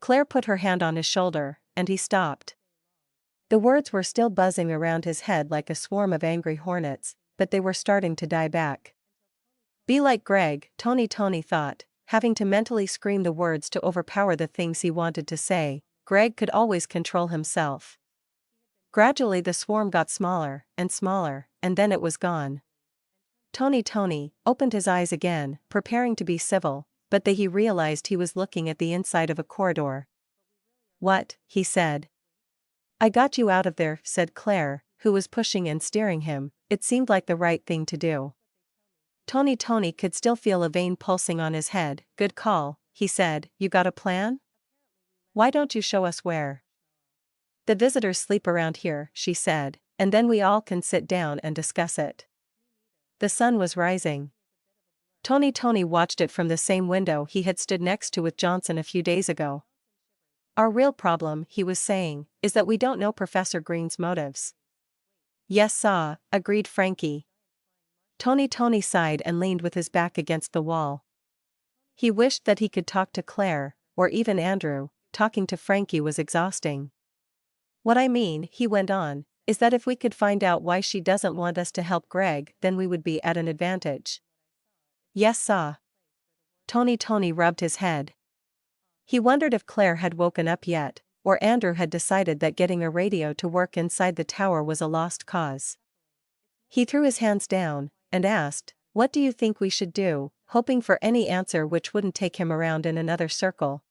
Claire put her hand on his shoulder, and he stopped. The words were still buzzing around his head like a swarm of angry hornets, but they were starting to die back. Be like Greg, Tony thought, having to mentally scream the words to overpower the things he wanted to say. Greg could always control himself. Gradually the swarm got smaller, and then it was gone. Tony opened his eyes again, preparing to be civil, but then he realized he was looking at the inside of a corridor. What, he said. I got you out of there, said Claire, who was pushing and steering him. It seemed like the right thing to do. Tony could still feel a vein pulsing on his head. Good call, he said. You got a plan? Why don't you show us where? The visitors sleep around here, she said, and then we all can sit down and discuss it. The sun was rising. Tony watched it from the same window he had stood next to with Johnson a few days ago. Our real problem, he was saying, is that we don't know Professor Green's motives. Yes, sir, agreed Frankie. Tony sighed and leaned with his back against the wall. He wished that he could talk to Claire, or even Andrew. Talking to Frankie was exhausting. What I mean, he went on, is that if we could find out why she doesn't want us to help Greg, then we would be at an advantage. Yes, sir. Tony rubbed his head. He wondered if Claire had woken up yet, or Andrew had decided that getting a radio to work inside the tower was a lost cause. He threw his hands down, and asked, what do you think we should do, hoping for any answer which wouldn't take him around in another circle.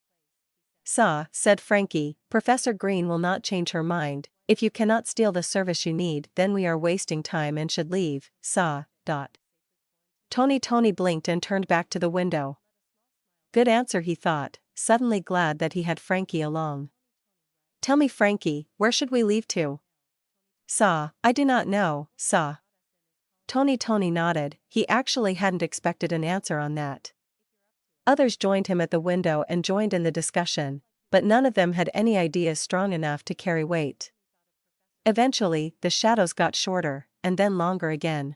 Said Frankie, Professor Green will not change her mind. If you cannot steal the service you need, then we are wasting time and should leave, Tony blinked and turned back to the window. Good answer, he thought, suddenly glad that he had Frankie along. Tell me, Frankie, where should we leave to? I do not know, Tony nodded. He actually hadn't expected an answer on that. Others joined him at the window and joined in the discussion, but none of them had any ideas strong enough to carry weight. Eventually, the shadows got shorter, and then longer again.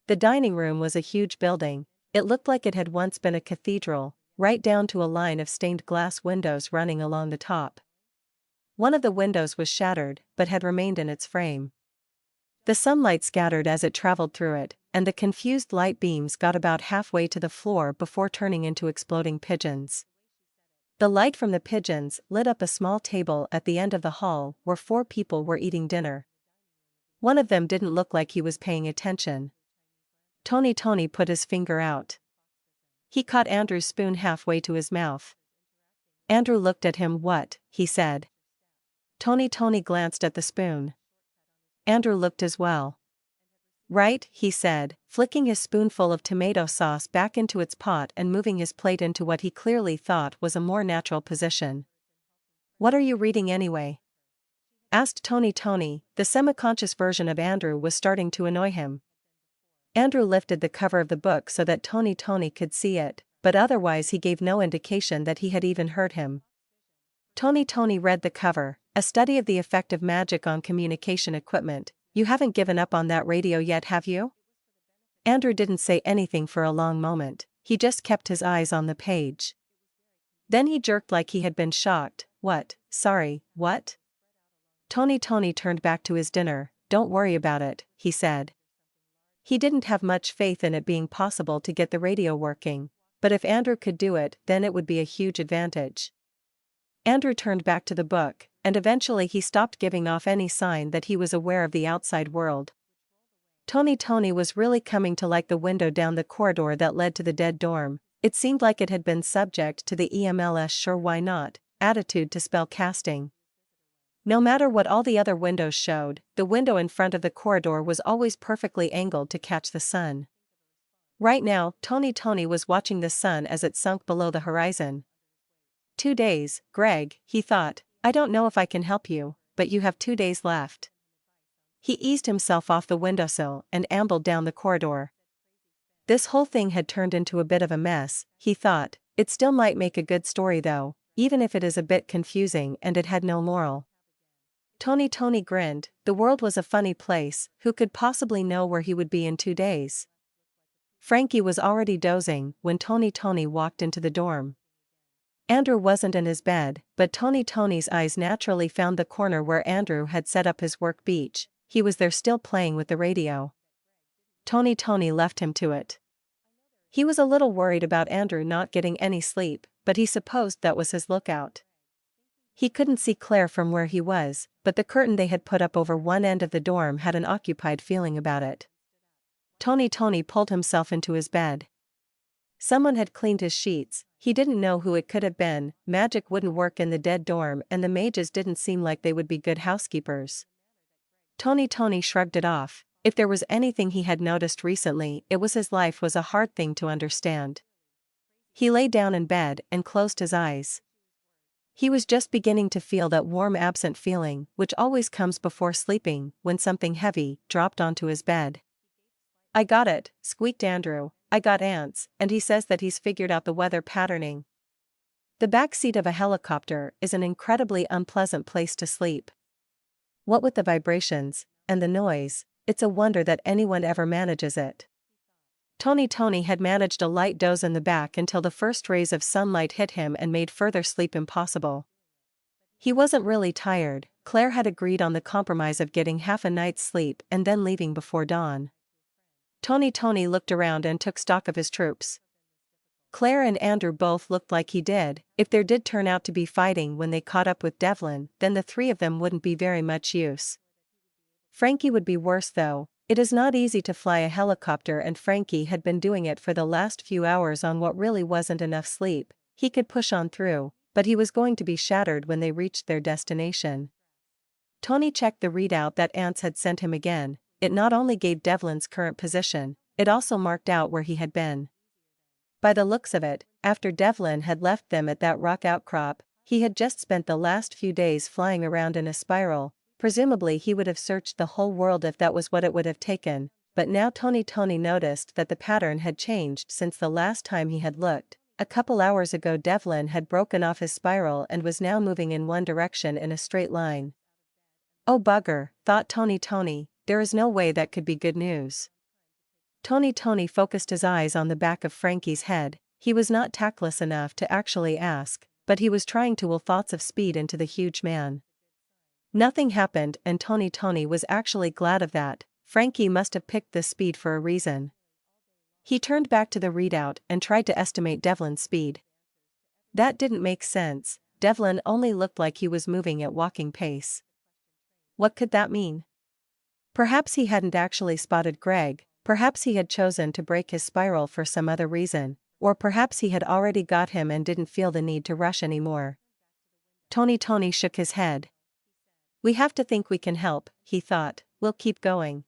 The dining room was a huge building. It looked like it had once been a cathedral, right down to a line of stained glass windows running along the top. One of the windows was shattered, but had remained in its frame. The sunlight scattered as it traveled through it, and the confused light beams got about halfway to the floor before turning into exploding pigeons. The light from the pigeons lit up a small table at the end of the hall where 4 people were eating dinner. One of them didn't look like he was paying attention. Tony put his finger out. He caught Andrew's spoon halfway to his mouth. Andrew looked at him. What, he said. Tony glanced at the spoon. Andrew looked as well. Right, he said, flicking his spoonful of tomato sauce back into its pot and moving his plate into what he clearly thought was a more natural position. What are you reading anyway? Asked Tony. The semi-conscious version of Andrew was starting to annoy him. Andrew lifted the cover of the book so that Tony could see it, but otherwise he gave no indication that he had even heard him. Tony read the cover, a study of the effect of magic on communication equipment. You haven't given up on that radio yet, have you? Andrew didn't say anything for a long moment. He just kept his eyes on the page. Then he jerked like he had been shocked. What? Sorry, what? Tony turned back to his dinner. Don't worry about it, he said. He didn't have much faith in it being possible to get the radio working, but if Andrew could do it, then it would be a huge advantage. Andrew turned back to the book, and eventually he stopped giving off any sign that he was aware of the outside world. Tony was really coming to like the window down the corridor that led to the dead dorm. It seemed like it had been subject to the EMLS sure why not attitude to spell casting. No matter what all the other windows showed, the window in front of the corridor was always perfectly angled to catch the sun. Right now, Tony was watching the sun as it sunk below the horizon. 2 days, Greg, he thought. I don't know if I can help you, but you have 2 days left. He eased himself off the windowsill and ambled down the corridor. This whole thing had turned into a bit of a mess, he thought. It still might make a good story though, even if it is a bit confusing and it had no moral. Tony grinned. The world was a funny place, who could possibly know where he would be in 2 days? Frankie was already dozing when Tony walked into the dorm. Andrew wasn't in his bed, but Tony's eyes naturally found the corner where Andrew had set up his work bench. He was there still playing with the radio. Tony left him to it. He was a little worried about Andrew not getting any sleep, but he supposed that was his lookout. He couldn't see Claire from where he was, but the curtain they had put up over one end of the dorm had an occupied feeling about it. Tony pulled himself into his bed. Someone had cleaned his sheets. He didn't know who it could have been. Magic wouldn't work in the dead dorm and the mages didn't seem like they would be good housekeepers. Tony shrugged it off. If there was anything he had noticed recently, it was his life was a hard thing to understand. He lay down in bed and closed his eyes. He was just beginning to feel that warm absent feeling, which always comes before sleeping, when something heavy dropped onto his bed. "I got it," squeaked Andrew. "I got ants, and he says that he's figured out the weather patterning." The back seat of a helicopter is an incredibly unpleasant place to sleep. What with the vibrations and the noise, it's a wonder that anyone ever manages it. Tony had managed a light doze in the back until the first rays of sunlight hit him and made further sleep impossible. He wasn't really tired. Claire had agreed on the compromise of getting half a night's sleep and then leaving before dawn. Tony looked around and took stock of his troops. Claire and Andrew both looked like he did. If there did turn out to be fighting when they caught up with Devlin, then the three of them wouldn't be very much use. Frankie would be worse though. It is not easy to fly a helicopter and Frankie had been doing it for the last few hours on what really wasn't enough sleep. He could push on through, but he was going to be shattered when they reached their destination. Tony checked the readout that Ants had sent him again. It not only gave Devlin's current position, it also marked out where he had been. By the looks of it, after Devlin had left them at that rock outcrop, he had just spent the last few days flying around in a spiral. Presumably he would have searched the whole world if that was what it would have taken, but now Tony noticed that the pattern had changed since the last time he had looked. A couple hours ago Devlin had broken off his spiral and was now moving in one direction in a straight line. "Oh bugger," thought Tony, "there is no way that could be good news." Tony focused his eyes on the back of Frankie's head. He was not tactless enough to actually ask, but he was trying to will thoughts of speed into the huge man. Nothing happened and Tony was actually glad of that. Frankie must have picked this speed for a reason. He turned back to the readout and tried to estimate Devlin's speed. That didn't make sense. Devlin only looked like he was moving at walking pace. What could that mean? Perhaps he hadn't actually spotted Greg, perhaps he had chosen to break his spiral for some other reason, or perhaps he had already got him and didn't feel the need to rush anymore. Tony shook his head. "We have to think we can help," he thought. "We'll keep going.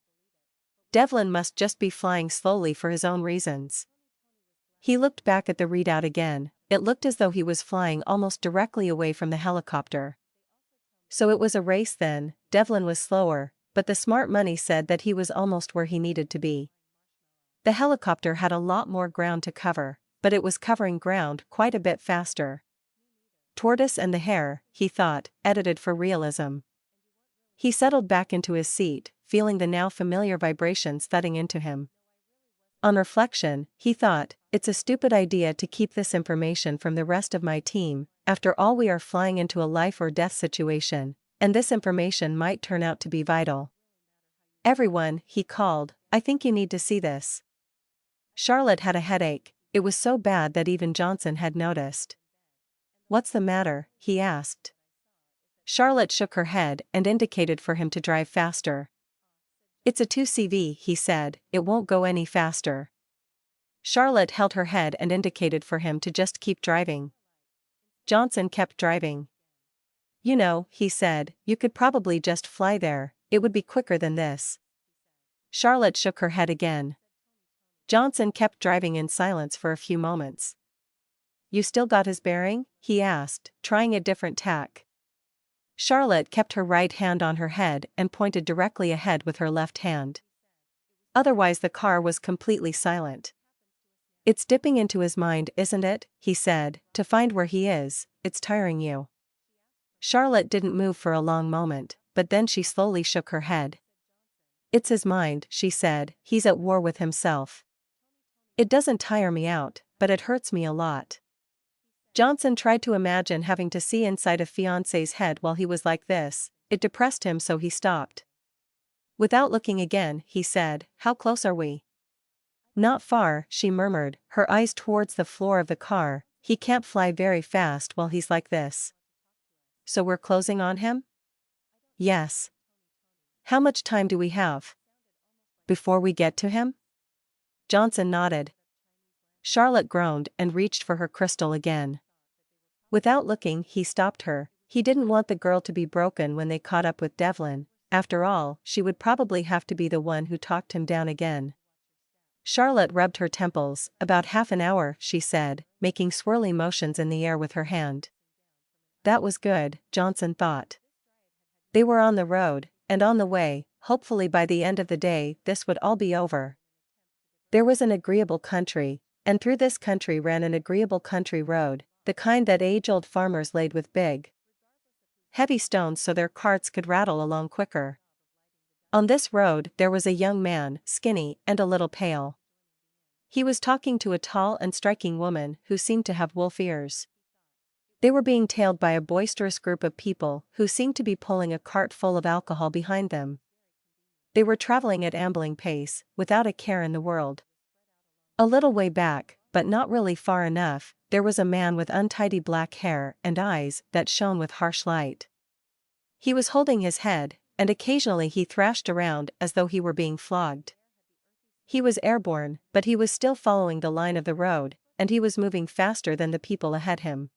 Devlin must just be flying slowly for his own reasons." He looked back at the readout again. It looked as though he was flying almost directly away from the helicopter. So it was a race then. Devlin was slower, but the smart money said that he was almost where he needed to be. The helicopter had a lot more ground to cover, but it was covering ground quite a bit faster. Tortoise and the Hare, he thought, edited for realism. He settled back into his seat, feeling the now familiar vibrations thudding into him. On reflection, he thought, it's a stupid idea to keep this information from the rest of my team. After all, we are flying into a life or death situation, and this information might turn out to be vital. "Everyone," he called, "I think you need to see this." Charlotte had a headache. It was so bad that even Johnson had noticed. "What's the matter?" he asked. Charlotte shook her head and indicated for him to drive faster. "It's a 2CV," he said, "it won't go any faster." Charlotte held her head and indicated for him to just keep driving. Johnson kept driving. "You know," he said, "you could probably just fly there, it would be quicker than this." Charlotte shook her head again. Johnson kept driving in silence for a few moments. "You still got his bearing?" he asked, trying a different tack. Charlotte kept her right hand on her head and pointed directly ahead with her left hand. Otherwise the car was completely silent. "It's dipping into his mind, isn't it?" he said, "to find where he is. It's tiring you." Charlotte didn't move for a long moment, but then she slowly shook her head. "It's his mind," she said, "he's at war with himself. It doesn't tire me out, but it hurts me a lot." Johnson tried to imagine having to see inside a fiancé's head while he was like this. It depressed him, so he stopped. Without looking again, he said, "How close are we?" "Not far," she murmured, her eyes towards the floor of the car. "He can't fly very fast while he's like this." "So we're closing on him?" "Yes." "How much time do we have before we get to him?" Johnson nodded. Charlotte groaned and reached for her crystal again. Without looking, he stopped her. He didn't want the girl to be broken when they caught up with Devlin. After all, she would probably have to be the one who talked him down again. Charlotte rubbed her temples. "About half an hour," she said, making swirly motions in the air with her hand. That was good, Johnson thought. They were on the road, and on the way. Hopefully by the end of the day this would all be over. There was an agreeable country, and through this country ran an agreeable country road, the kind that age-old farmers laid with big, heavy stones so their carts could rattle along quicker. On this road there was a young man, skinny and a little pale. He was talking to a tall and striking woman who seemed to have wolf ears. They were being tailed by a boisterous group of people who seemed to be pulling a cart full of alcohol behind them. They were traveling at ambling pace, without a care in the world. A little way back, but not really far enough, there was a man with untidy black hair and eyes that shone with harsh light. He was holding his head, and occasionally he thrashed around as though he were being flogged. He was airborne, but he was still following the line of the road, and he was moving faster than the people ahead him.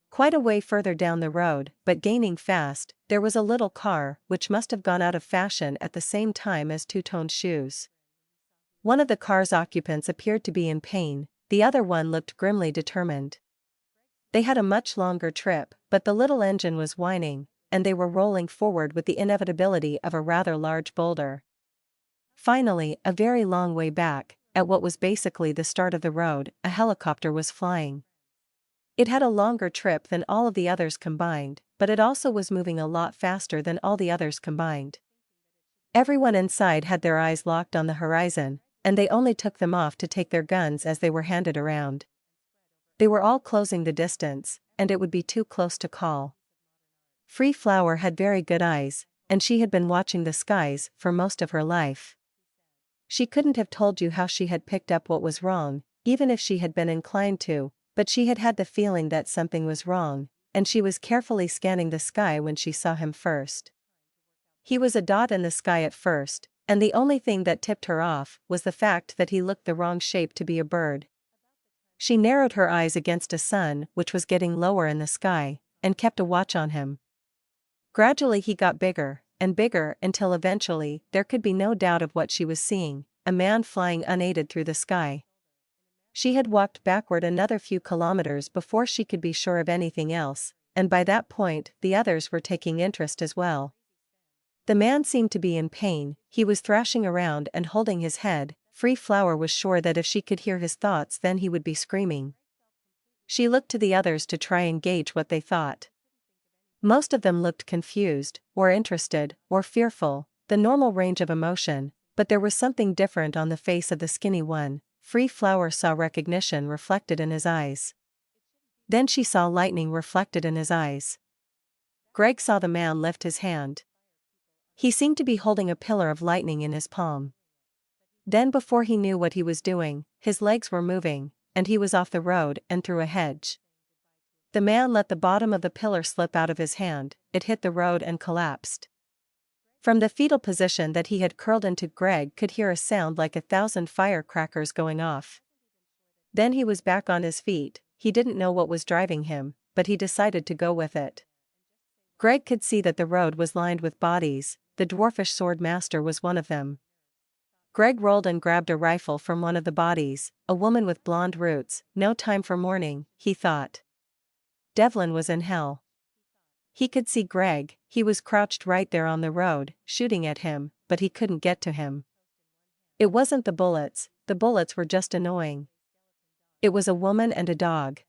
Quite a way further down the road, but gaining fast, there was a little car which must have gone out of fashion at the same time as two-toned shoes. One of the car's occupants appeared to be in pain, the other one looked grimly determined. They had a much longer trip, but the little engine was whining, and they were rolling forward with the inevitability of a rather large boulder. Finally, a very long way back, at what was basically the start of the road, a helicopter was flying. It had a longer trip than all of the others combined, but it also was moving a lot faster than all the others combined. Everyone inside had their eyes locked on the horizon, and they only took them off to take their guns as they were handed around. They were all closing the distance, and it would be too close to call. Free Flower had very good eyes, and she had been watching the skies for most of her life. She couldn't have told you how she had picked up what was wrong, even if she had been inclined to, but she had had the feeling that something was wrong, and she was carefully scanning the sky when she saw him first. He was a dot in the sky at first, and the only thing that tipped her off was the fact that he looked the wrong shape to be a bird. She narrowed her eyes against a sun which was getting lower in the sky, and kept a watch on him. Gradually he got bigger, and bigger until eventually there could be no doubt of what she was seeing, a man flying unaided through the sky. She had walked backward another few kilometers before she could be sure of anything else, and by that point the others were taking interest as well. The man seemed to be in pain, he was thrashing around and holding his head. Free Flower was sure that if she could hear his thoughts then he would be screaming. She looked to the others to try and gauge what they thought. Most of them looked confused, or interested, or fearful, the normal range of emotion, but there was something different on the face of the skinny one. Free Flower saw recognition reflected in his eyes. Then she saw lightning reflected in his eyes. Greg saw the man lift his hand. He seemed to be holding a pillar of lightning in his palm. Then before he knew what he was doing, his legs were moving, and he was off the road and through a hedge. The man let the bottom of the pillar slip out of his hand, it hit the road and collapsed. From the fetal position that he had curled into, Greg could hear a sound like 1,000 firecrackers going off. Then he was back on his feet. He didn't know what was driving him, but he decided to go with it. Greg could see that the road was lined with bodies, the dwarfish sword master was one of them. Greg rolled and grabbed a rifle from one of the bodies, a woman with blonde roots. No time for mourning, he thought. Devlin was in hell. He could see Greg. He was crouched right there on the road, shooting at him, but he couldn't get to him. It wasn't the bullets were just annoying. It was a woman and a dog.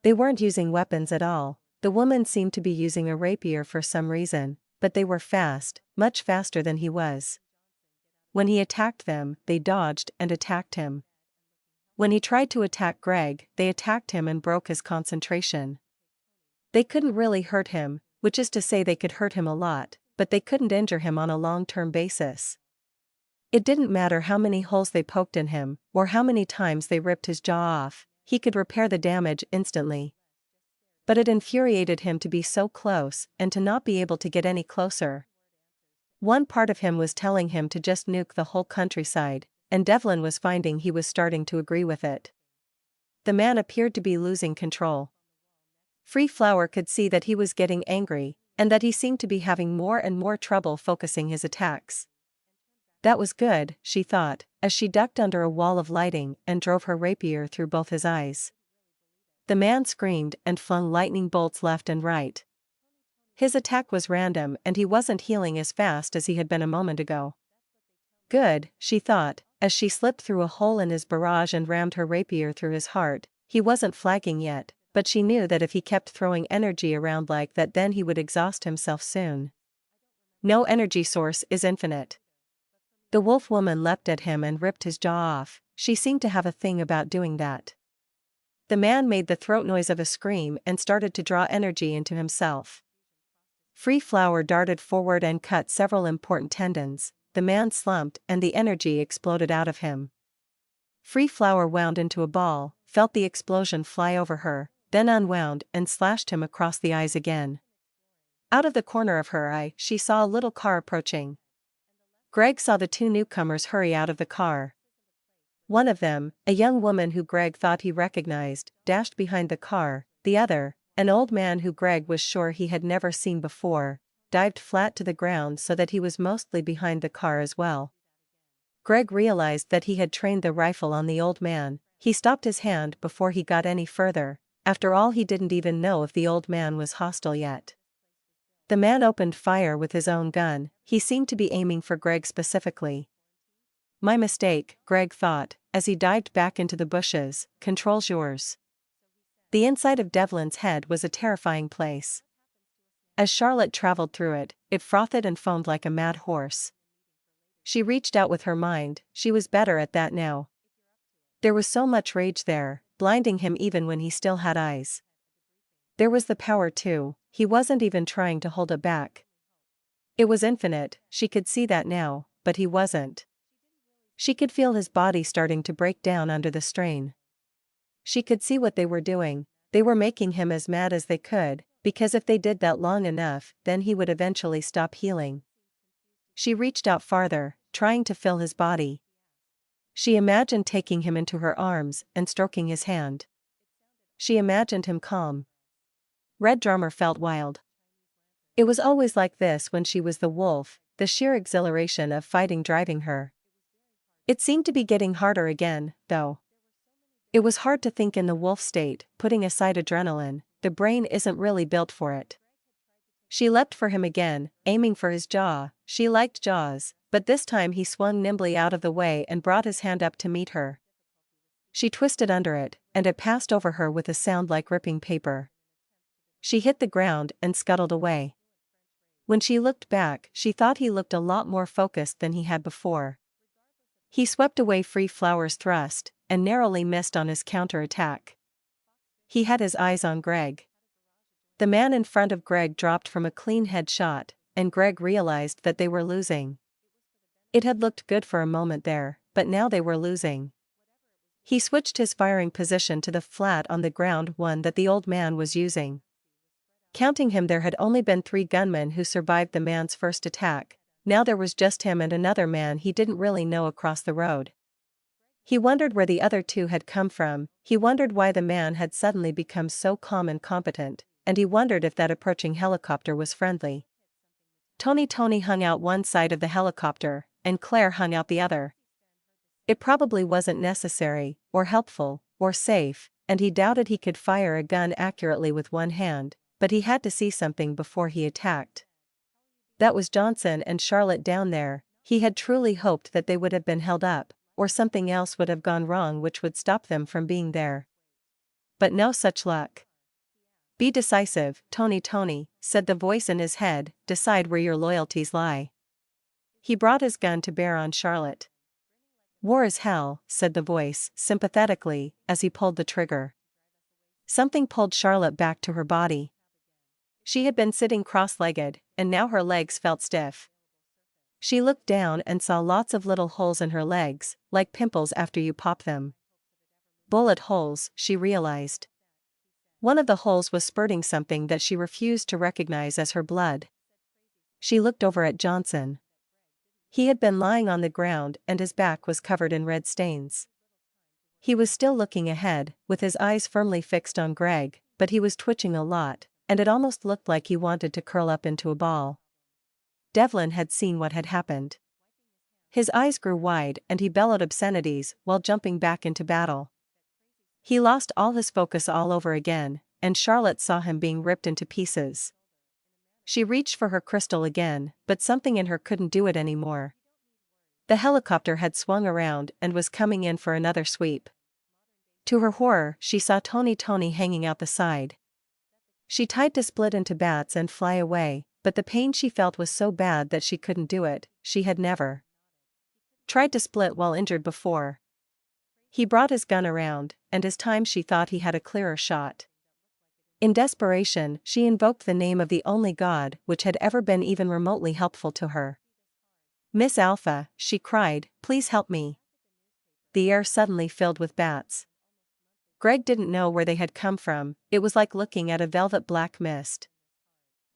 They weren't using weapons at all. The woman seemed to be using a rapier for some reason, but they were fast, much faster than he was. When he attacked them, they dodged and attacked him. When he tried to attack Greg, they attacked him and broke his concentration. They couldn't really hurt him, which is to say they could hurt him a lot, but they couldn't injure him on a long-term basis. It didn't matter how many holes they poked in him, or how many times they ripped his jaw off, he could repair the damage instantly. But it infuriated him to be so close and to not be able to get any closer. One part of him was telling him to just nuke the whole countryside, and Devlin was finding he was starting to agree with it. The man appeared to be losing control. Free Flower could see that he was getting angry, and that he seemed to be having more and more trouble focusing his attacks. That was good, she thought, as she ducked under a wall of lighting and drove her rapier through both his eyes. The man screamed and flung lightning bolts left and right. His attack was random and he wasn't healing as fast as he had been a moment ago. Good, she thought, as she slipped through a hole in his barrage and rammed her rapier through his heart. He wasn't flagging yet, but she knew that if he kept throwing energy around like that then he would exhaust himself soon. No energy source is infinite. The wolf woman leapt at him and ripped his jaw off. She seemed to have a thing about doing that. The man made the throat noise of a scream and started to draw energy into himself. Free Flower darted forward and cut several important tendons. The man slumped and the energy exploded out of him. Free Flower wound into a ball, felt the explosion fly over her, then unwound and slashed him across the eyes again. Out of the corner of her eye, she saw a little car approaching. Greg saw the two newcomers hurry out of the car. One of them, a young woman who Greg thought he recognized, dashed behind the car. The other, an old man who Greg was sure he had never seen before, dived flat to the ground so that he was mostly behind the car as well. Greg realized that he had trained the rifle on the old man. He stopped his hand before he got any further. After all, he didn't even know if the old man was hostile yet. The man opened fire with his own gun. He seemed to be aiming for Greg specifically. My mistake, Greg thought, as he dived back into the bushes. Control's yours. The inside of Devlin's head was a terrifying place. As Charlotte traveled through it, it frothed and foamed like a mad horse. She reached out with her mind. She was better at that now. There was so much rage there, blinding him even when he still had eyes. There was the power too. He wasn't even trying to hold it back. It was infinite, she could see that now, but he wasn't. She could feel his body starting to break down under the strain. She could see what they were doing. They were making him as mad as they could, because if they did that long enough, then he would eventually stop healing. She reached out farther, trying to fill his body. She imagined taking him into her arms and stroking his hand. She imagined him calm. Red Drummer felt wild. It was always like this when she was the wolf, the sheer exhilaration of fighting driving her. It seemed to be getting harder again, though. It was hard to think in the wolf state, putting aside adrenaline. The brain isn't really built for it. She leapt for him again, aiming for his jaw. She liked jaws, but this time he swung nimbly out of the way and brought his hand up to meet her. She twisted under it, and it passed over her with a sound like ripping paper. She hit the ground and scuttled away. When she looked back, she thought he looked a lot more focused than he had before. He swept away Free Flower's thrust, and narrowly missed on his counter-attack. He had his eyes on Greg. The man in front of Greg dropped from a clean headshot, and Greg realized that they were losing. It had looked good for a moment there, but now they were losing. He switched his firing position to the flat on the ground one that the old man was using. Counting him, there had only been 3 gunmen who survived the man's first attack. Now there was just him and another man he didn't really know across the road. He wondered where the other 2 had come from. He wondered why the man had suddenly become so calm and competent, and he wondered if that approaching helicopter was friendly. Tony hung out one side of the helicopter, and Claire hung out the other. It probably wasn't necessary, or helpful, or safe, and he doubted he could fire a gun accurately with one hand, but he had to see something before he attacked. That was Johnson and Charlotte down there. He had truly hoped that they would have been held up, or something else would have gone wrong which would stop them from being there. But no such luck. "Be decisive, Tony," said the voice in his head, "decide where your loyalties lie." He brought his gun to bear on Charlotte. "War is hell," said the voice, sympathetically, as he pulled the trigger. Something pulled Charlotte back to her body. She had been sitting cross-legged, and now her legs felt stiff. She looked down and saw lots of little holes in her legs, like pimples after you pop them. Bullet holes, she realized. One of the holes was spurting something that she refused to recognize as her blood. She looked over at Johnson. He had been lying on the ground and his back was covered in red stains. He was still looking ahead, with his eyes firmly fixed on Greg, but he was twitching a lot, and it almost looked like he wanted to curl up into a ball. Devlin had seen what had happened. His eyes grew wide and he bellowed obscenities while jumping back into battle. He lost all his focus all over again, and Charlotte saw him being ripped into pieces. She reached for her crystal again, but something in her couldn't do it anymore. The helicopter had swung around and was coming in for another sweep. To her horror, she saw Tony hanging out the side. She tried to split into bats and fly away, but the pain she felt was so bad that she couldn't do it. She had never tried to split while injured before. He brought his gun around, and as time she thought he had a clearer shot. In desperation, she invoked the name of the only god which had ever been even remotely helpful to her. "Miss Alpha," she cried, "please help me." The air suddenly filled with bats. Greg didn't know where they had come from. It was like looking at a velvet black mist.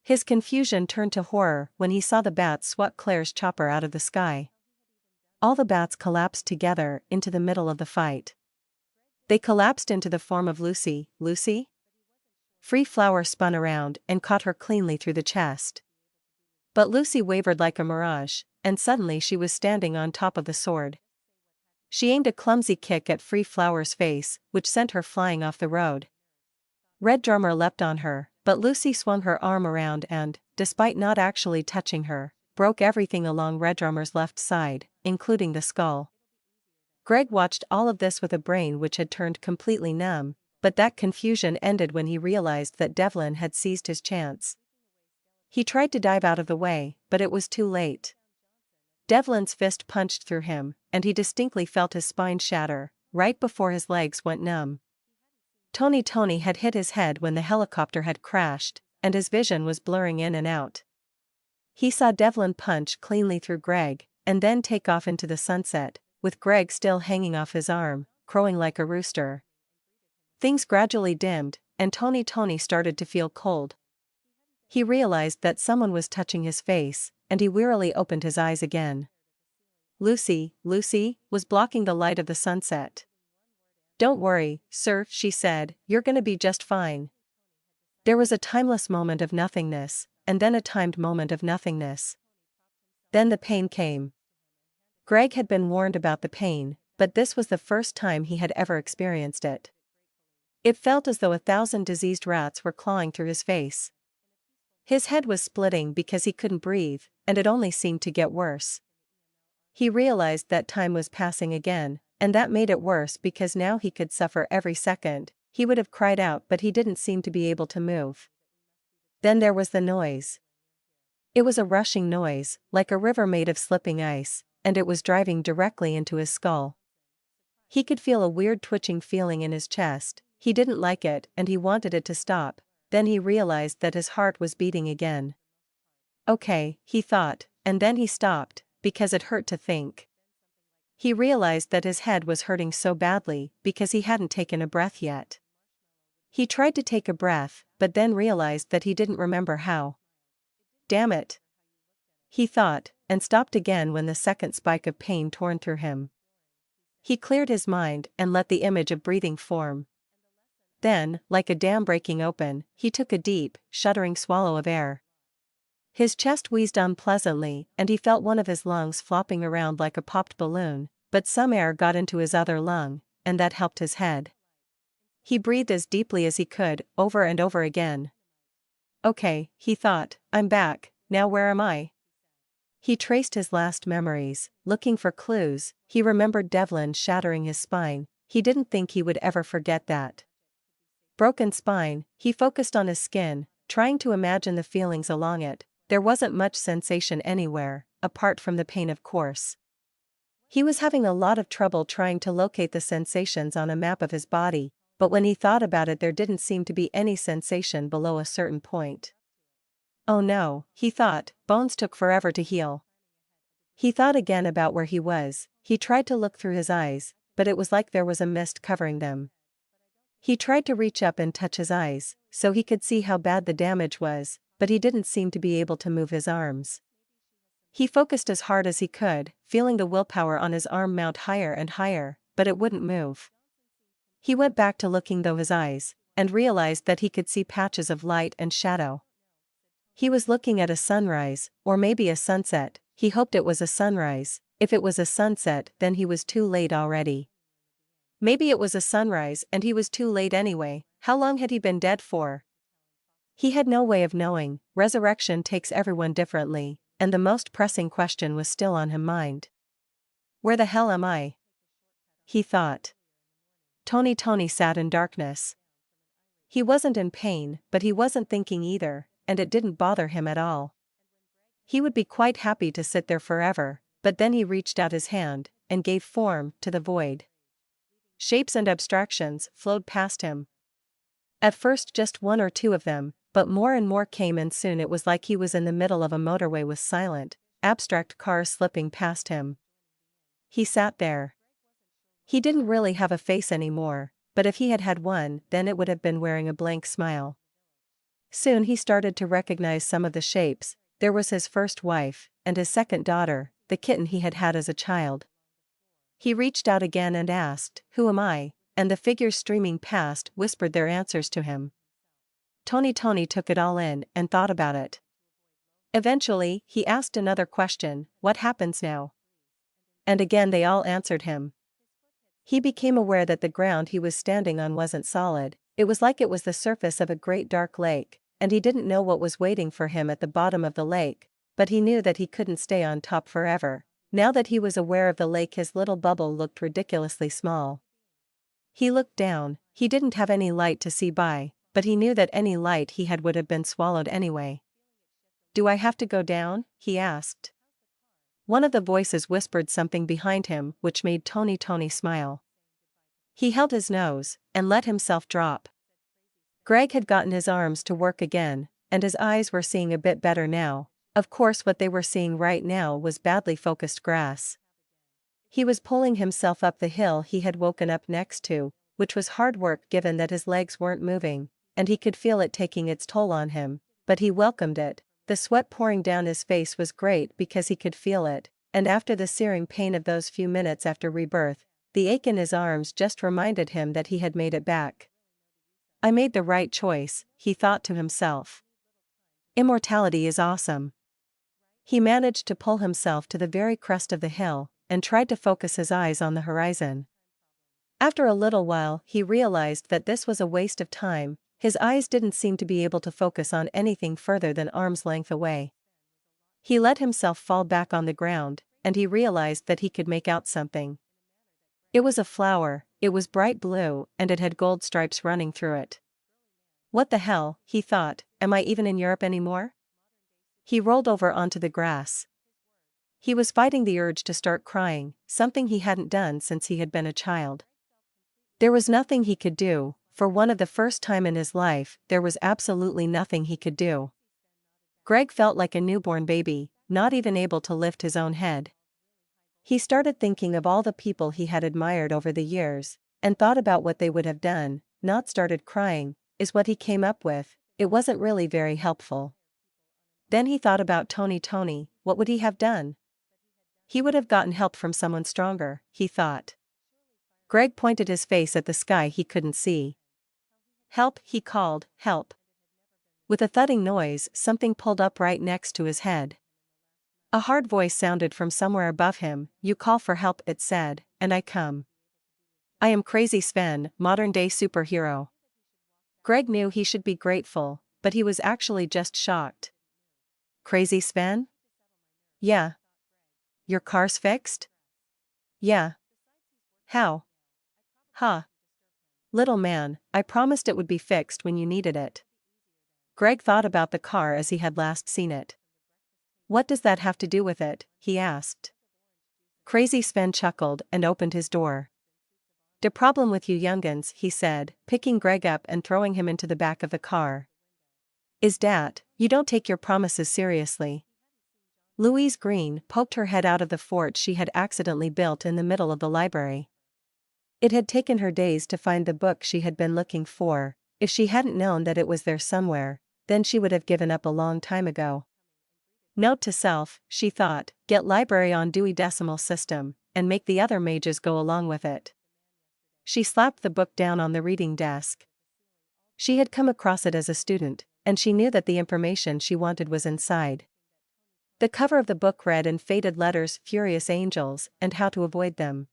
His confusion turned to horror when he saw the bats swat Claire's chopper out of the sky. All the bats collapsed together into the middle of the fight. They collapsed into the form of Lucy. Lucy? Free Flower spun around and caught her cleanly through the chest. But Lucy wavered like a mirage, and suddenly she was standing on top of the sword. She aimed a clumsy kick at Free Flower's face, which sent her flying off the road. Red Drummer leapt on her, but Lucy swung her arm around and, despite not actually touching her, broke everything along Red Drummer's left side, including the skull. Greg watched all of this with a brain which had turned completely numb, but that confusion ended when he realized that Devlin had seized his chance. He tried to dive out of the way, but it was too late. Devlin's fist punched through him, and he distinctly felt his spine shatter, right before his legs went numb. Tony had hit his head when the helicopter had crashed, and his vision was blurring in and out. He saw Devlin punch cleanly through Greg, and then take off into the sunset, with Greg still hanging off his arm, crowing like a rooster. Things gradually dimmed, and Tony started to feel cold. He realized that someone was touching his face, and he wearily opened his eyes again. Lucy was blocking the light of the sunset. "Don't worry, sir," she said, "you're gonna be just fine." There was a timeless moment of nothingness, and then a timed moment of nothingness. Then the pain came. Greg had been warned about the pain, but this was the first time he had ever experienced it. It felt as though 1,000 diseased rats were clawing through his face. His head was splitting because he couldn't breathe, and it only seemed to get worse. He realized that time was passing again, and that made it worse because now he could suffer every second. He would have cried out, but he didn't seem to be able to move. Then there was the noise. It was a rushing noise, like a river made of slipping ice, and it was driving directly into his skull. He could feel a weird twitching feeling in his chest. He didn't like it and he wanted it to stop. Then he realized that his heart was beating again. Okay, he thought, and then he stopped, because it hurt to think. He realized that his head was hurting so badly because he hadn't taken a breath yet. He tried to take a breath, but then realized that he didn't remember how. Damn it! He thought, and stopped again when the second spike of pain torn through him. He cleared his mind and let the image of breathing form. Then, like a dam breaking open, he took a deep, shuddering swallow of air. His chest wheezed unpleasantly and he felt one of his lungs flopping around like a popped balloon, but some air got into his other lung, and that helped his head. He breathed as deeply as he could, over and over again. Okay, he thought, I'm back, now where am I? He traced his last memories, looking for clues. He remembered Devlin shattering his spine. He didn't think he would ever forget that. Broken spine, he focused on his skin, trying to imagine the feelings along it. There wasn't much sensation anywhere, apart from the pain of course. He was having a lot of trouble trying to locate the sensations on a map of his body, but when he thought about it there didn't seem to be any sensation below a certain point. Oh no, he thought, bones took forever to heal. He thought again about where he was. He tried to look through his eyes, but it was like there was a mist covering them. He tried to reach up and touch his eyes, so he could see how bad the damage was, but he didn't seem to be able to move his arms. He focused as hard as he could, feeling the willpower on his arm mount higher and higher, but it wouldn't move. He went back to looking through his eyes, and realized that he could see patches of light and shadow. He was looking at a sunrise, or maybe a sunset. He hoped it was a sunrise. If it was a sunset, then he was too late already. Maybe it was a sunrise and he was too late anyway. How long had he been dead for? He had no way of knowing. Resurrection takes everyone differently, and the most pressing question was still on his mind. Where the hell am I? He thought. Tony sat in darkness. He wasn't in pain, but he wasn't thinking either, and it didn't bother him at all. He would be quite happy to sit there forever, but then he reached out his hand, and gave form to the void. Shapes and abstractions flowed past him. At first just one or two of them, but more and more came, and soon it was like he was in the middle of a motorway with silent, abstract cars slipping past him. He sat there. He didn't really have a face anymore, but if he had had one, then it would have been wearing a blank smile. Soon he started to recognize some of the shapes. There was his first wife, and his second daughter, the kitten he had had as a child. He reached out again and asked, "Who am I?" And the figures streaming past whispered their answers to him. Tony took it all in and thought about it. Eventually, he asked another question, "What happens now?" And again they all answered him. He became aware that the ground he was standing on wasn't solid. It was like it was the surface of a great dark lake, and he didn't know what was waiting for him at the bottom of the lake, but he knew that he couldn't stay on top forever. Now that he was aware of the lake, his little bubble looked ridiculously small. He looked down. He didn't have any light to see by, but he knew that any light he had would have been swallowed anyway. "Do I have to go down?" he asked. One of the voices whispered something behind him which made Tony smile. He held his nose and let himself drop. Greg had gotten his arms to work again, and his eyes were seeing a bit better now. Of course, what they were seeing right now was badly focused grass. He was pulling himself up the hill he had woken up next to, which was hard work given that his legs weren't moving, and he could feel it taking its toll on him, but he welcomed it. The sweat pouring down his face was great because he could feel it, and after the searing pain of those few minutes after rebirth, the ache in his arms just reminded him that he had made it back. I made the right choice, he thought to himself. Immortality is awesome. He managed to pull himself to the very crest of the hill, and tried to focus his eyes on the horizon. After a little while, he realized that this was a waste of time. His eyes didn't seem to be able to focus on anything further than arm's length away. He let himself fall back on the ground, and he realized that he could make out something. It was a flower. It was bright blue, and it had gold stripes running through it. What the hell, he thought, am I even in Europe anymore? He rolled over onto the grass. He was fighting the urge to start crying, something he hadn't done since he had been a child. There was nothing he could do. For one of the first time in his life, there was absolutely nothing he could do. Greg felt like a newborn baby, not even able to lift his own head. He started thinking of all the people he had admired over the years, and thought about what they would have done. Not started crying, is what he came up with. It wasn't really very helpful. Then he thought about Tony, what would he have done? He would have gotten help from someone stronger, he thought. Greg pointed his face at the sky he couldn't see. "Help," he called, "help." With a thudding noise, something pulled up right next to his head. A hard voice sounded from somewhere above him. "You call for help," it said, "and I come. I am Crazy Sven, modern-day superhero." Greg knew he should be grateful, but he was actually just shocked. Crazy Sven? Yeah. Your car's fixed? Yeah. How? Huh. Little man, I promised it would be fixed when you needed it. Greg thought about the car as he had last seen it. What does that have to do with it? He asked. Crazy Sven chuckled and opened his door. "De problem with you young'uns," he said, picking Greg up and throwing him into the back of the car. "Is dat, you don't take your promises seriously." Louise Green poked her head out of the fort she had accidentally built in the middle of the library. It had taken her days to find the book she had been looking for. If she hadn't known that it was there somewhere, then she would have given up a long time ago. Note to self, she thought, get library on Dewey Decimal System, and make the other mages go along with it. She slapped the book down on the reading desk. She had come across it as a student, and she knew that the information she wanted was inside. The cover of the book read in faded letters "Furious Angels" and how to avoid them.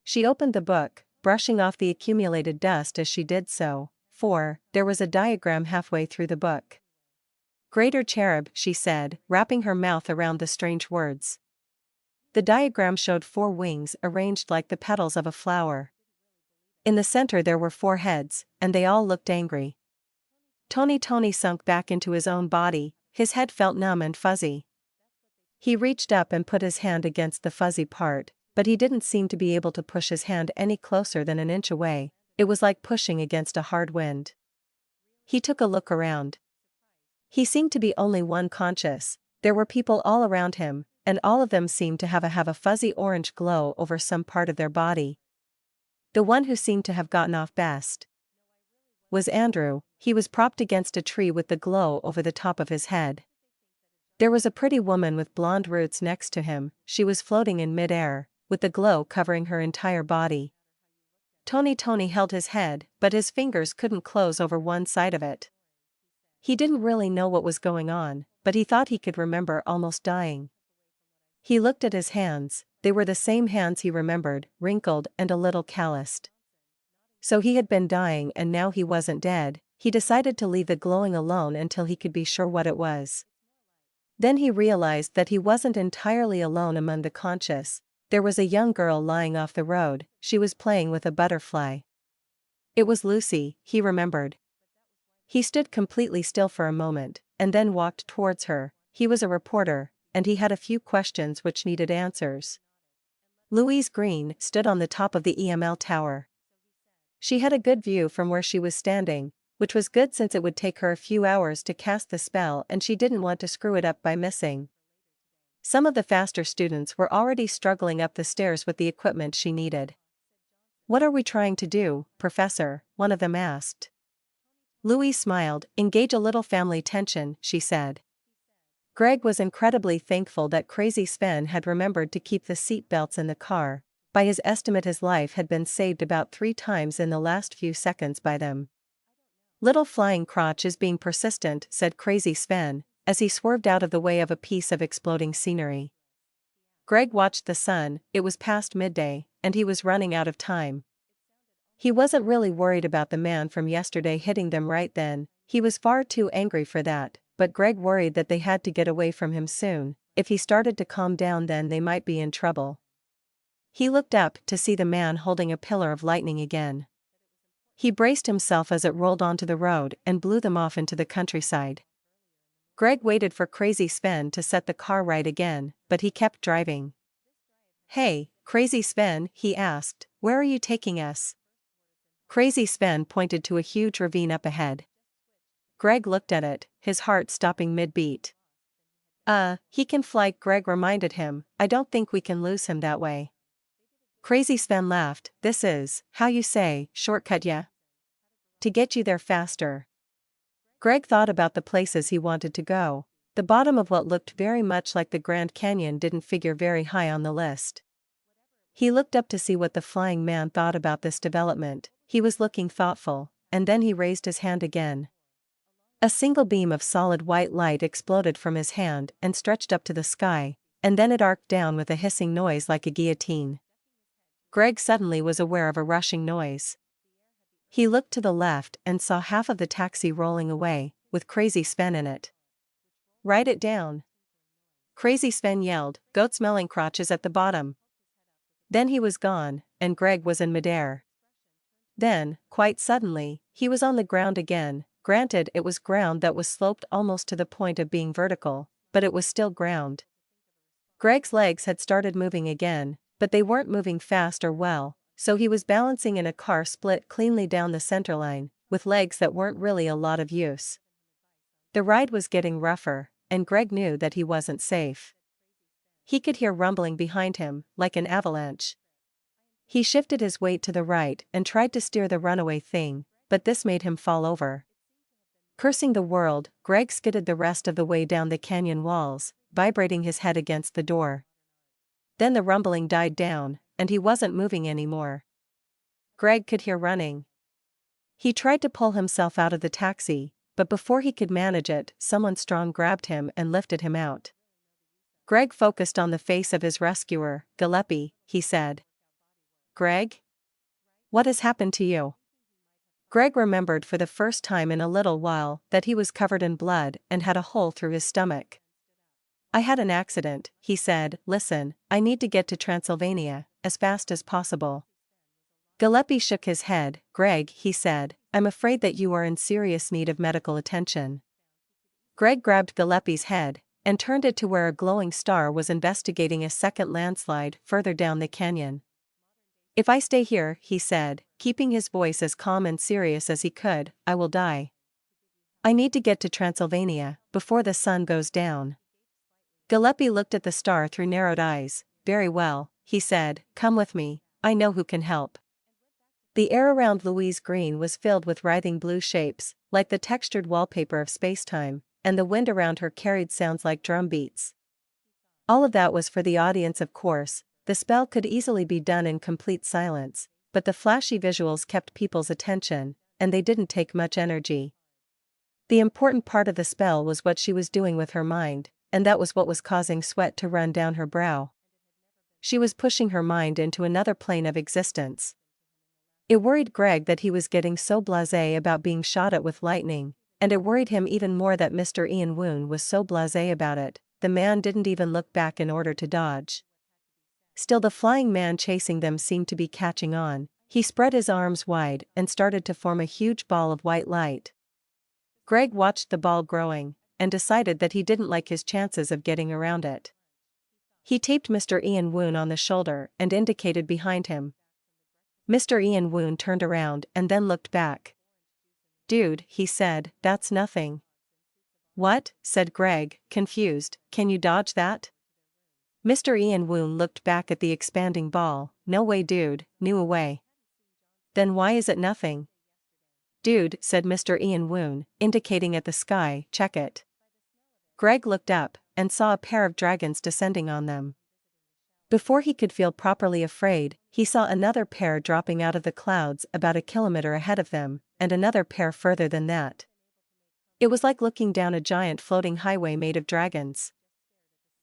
She opened the book, brushing off the accumulated dust as she did so, for there was a diagram halfway through the book. "Greater Cherub," she said, wrapping her mouth around the strange words. The diagram showed 4 wings arranged like the petals of a flower. In the center there were 4 heads, and they all looked angry. Tony sunk back into his own body, his head felt numb and fuzzy. He reached up and put his hand against the fuzzy part, but he didn't seem to be able to push his hand any closer than an inch away. It was like pushing against a hard wind. He took a look around. He seemed to be only one conscious. There were people all around him, and all of them seemed to have a fuzzy orange glow over some part of their body. The one who seemed to have gotten off best was Andrew. He was propped against a tree with the glow over the top of his head. There was a pretty woman with blonde roots next to him. She was floating in mid-air, with the glow covering her entire body. Tony held his head, but his fingers couldn't close over one side of it. He didn't really know what was going on, but he thought he could remember almost dying. He looked at his hands. They were the same hands he remembered, wrinkled and a little calloused. So he had been dying, and now he wasn't dead. He decided to leave the glowing alone until he could be sure what it was. Then he realized that he wasn't entirely alone among the conscious. There was a young girl lying off the road. She was playing with a butterfly. It was Lucy, he remembered. He stood completely still for a moment, and then walked towards her. He was a reporter, and he had a few questions which needed answers. Louise Green stood on the top of the EML tower. She had a good view from where she was standing, which was good since it would take her a few hours to cast the spell, and she didn't want to screw it up by missing. Some of the faster students were already struggling up the stairs with the equipment she needed. "What are we trying to do, Professor?" one of them asked. Louise smiled. "Engage a little family tension," she said. Greg was incredibly thankful that Crazy Sven had remembered to keep the seat belts in the car. By his estimate, his life had been saved about 3 times in the last few seconds by them. "Little flying crotch is being persistent," said Crazy Sven, as he swerved out of the way of a piece of exploding scenery. Greg watched the sun. It was past midday, and he was running out of time. He wasn't really worried about the man from yesterday hitting them right then. He was far too angry for that, but Greg worried that they had to get away from him soon. If he started to calm down, then they might be in trouble. He looked up to see the man holding a pillar of lightning again. He braced himself as it rolled onto the road and blew them off into the countryside. Greg waited for Crazy Sven to set the car right again, but he kept driving. "Hey, Crazy Sven," he asked, "where are you taking us?" Crazy Sven pointed to a huge ravine up ahead. Greg looked at it, his heart stopping mid-beat. He can fly," Greg reminded him. "I don't think we can lose him that way." Crazy Sven laughed. "This is, how you say, shortcut ya? To get you there faster." Greg thought about the places he wanted to go. The bottom of what looked very much like the Grand Canyon didn't figure very high on the list. He looked up to see what the flying man thought about this development. He was looking thoughtful, and then he raised his hand again. A single beam of solid white light exploded from his hand and stretched up to the sky, and then it arced down with a hissing noise like a guillotine. Greg suddenly was aware of a rushing noise. He looked to the left and saw half of the taxi rolling away. with Crazy Sven in it. Write it down. Crazy Sven yelled, goat-smelling crotches at the bottom. Then he was gone, and Greg was in midair. Then, quite suddenly, he was on the ground again. Granted, it was ground that was sloped almost to the point of being vertical, but it was still ground. Greg's legs had started moving again, but they weren't moving fast or well, so he was balancing in a car split cleanly down the centerline, with legs that weren't really a lot of use. The ride was getting rougher, and Greg knew that he wasn't safe. He could hear rumbling behind him, like an avalanche. He shifted his weight to the right and tried to steer the runaway thing, but this made him fall over. Cursing the world, Greg skidded the rest of the way down the canyon walls, vibrating his head against the door. Then the rumbling died down, and he wasn't moving anymore. Greg could hear running. He tried to pull himself out of the taxi, but before he could manage it, someone strong grabbed him and lifted him out. Greg focused on the face of his rescuer. Gillespie, he said. Greg? What has happened to you? Greg remembered for the first time in a little while that he was covered in blood and had a hole through his stomach. I had an accident, he said. Listen, I need to get to Transylvania, as fast as possible. Gillespie shook his head. Greg, he said, I'm afraid that you are in serious need of medical attention. Greg grabbed Gillespie's head and turned it to where a glowing star was investigating a second landslide further down the canyon. If I stay here, he said, keeping his voice as calm and serious as he could, I will die. I need to get to Transylvania before the sun goes down. Gillespie looked at the star through narrowed eyes. Very well, he said, come with me, I know who can help. The air around Louise Green was filled with writhing blue shapes, like the textured wallpaper of spacetime, and the wind around her carried sounds like drum beats. All of that was for the audience, of course. The spell could easily be done in complete silence, but the flashy visuals kept people's attention, and they didn't take much energy. The important part of the spell was what she was doing with her mind, and that was what was causing sweat to run down her brow. She was pushing her mind into another plane of existence. It worried Greg that he was getting so blasé about being shot at with lightning, and it worried him even more that Mr. Ian Woon was so blasé about it. The man didn't even look back in order to dodge. Still, the flying man chasing them seemed to be catching on. He spread his arms wide and started to form a huge ball of white light. Greg watched the ball growing, and decided that he didn't like his chances of getting around it. He taped Mr. Ian Woon on the shoulder and indicated behind him. Mr. Ian Woon turned around and then looked back. Dude, he said, that's nothing. What? Said Greg, confused, can you dodge that? Mr. Ian Woon looked back at the expanding ball. No way, dude, knew a way. Then why is it nothing? Dude, said Mr. Ian Woon, indicating at the sky, check it. Greg looked up and saw a pair of dragons descending on them. Before he could feel properly afraid, he saw another pair dropping out of the clouds about a kilometer ahead of them, and another pair further than that. It was like looking down a giant floating highway made of dragons.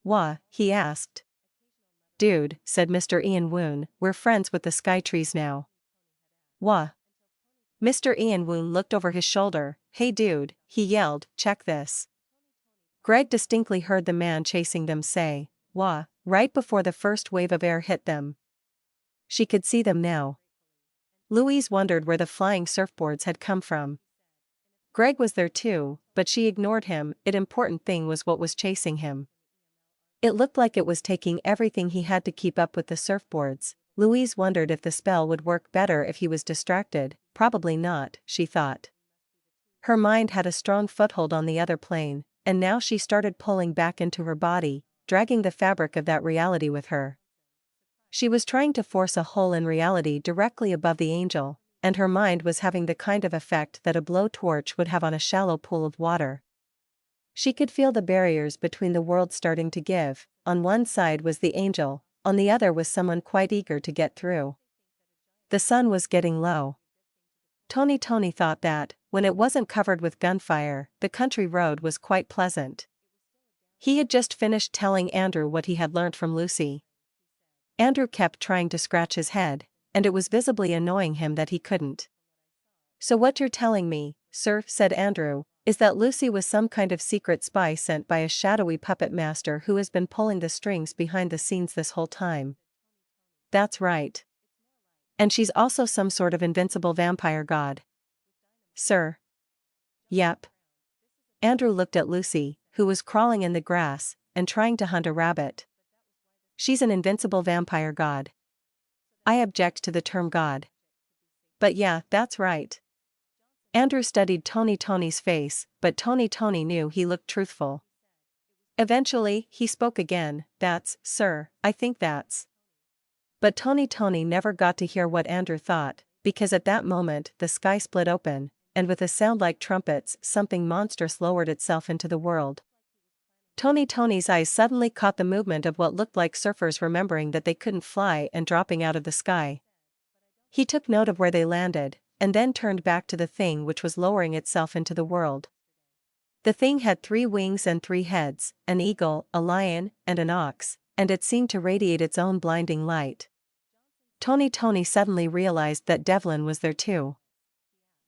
Wha? He asked. Dude, said Mr. Ian Woon, we're friends with the sky trees now. Wha? Mr. Ian Woon looked over his shoulder. Hey dude, he yelled, check this. Greg distinctly heard the man chasing them say, wha, right before the first wave of air hit them. She could see them now. Louise wondered where the flying surfboards had come from. Greg was there too, but she ignored him. The important thing was what was chasing him. It looked like it was taking everything he had to keep up with the surfboards. Louise wondered if the spell would work better if he was distracted. Probably not, she thought. Her mind had a strong foothold on the other plane, and now she started pulling back into her body, dragging the fabric of that reality with her. She was trying to force a hole in reality directly above the angel, and her mind was having the kind of effect that a blowtorch would have on a shallow pool of water. She could feel the barriers between the worlds starting to give. On one side was the angel, on the other was someone quite eager to get through. The sun was getting low. Tony thought that, when it wasn't covered with gunfire, the country road was quite pleasant. He had just finished telling Andrew what he had learnt from Lucy. Andrew kept trying to scratch his head, and it was visibly annoying him that he couldn't. So what you're telling me, sir, said Andrew, is that Lucy was some kind of secret spy sent by a shadowy puppet master who has been pulling the strings behind the scenes this whole time. That's right. And she's also some sort of invincible vampire god. Sir? Yep. Andrew looked at Lucy, who was crawling in the grass and trying to hunt a rabbit. She's an invincible vampire god. I object to the term god. But yeah, that's right. Andrew studied Tony's face, but Tony knew he looked truthful. Eventually, he spoke again. That's, sir, I think that's. But Tony never got to hear what Andrew thought, because at that moment the sky split open, and with a sound like trumpets, something monstrous lowered itself into the world. Tony's eyes suddenly caught the movement of what looked like surfers remembering that they couldn't fly and dropping out of the sky. He took note of where they landed, and then turned back to the thing which was lowering itself into the world. The thing had 3 wings and 3 heads, an eagle, a lion, and an ox, and it seemed to radiate its own blinding light. Tony suddenly realized that Devlin was there too.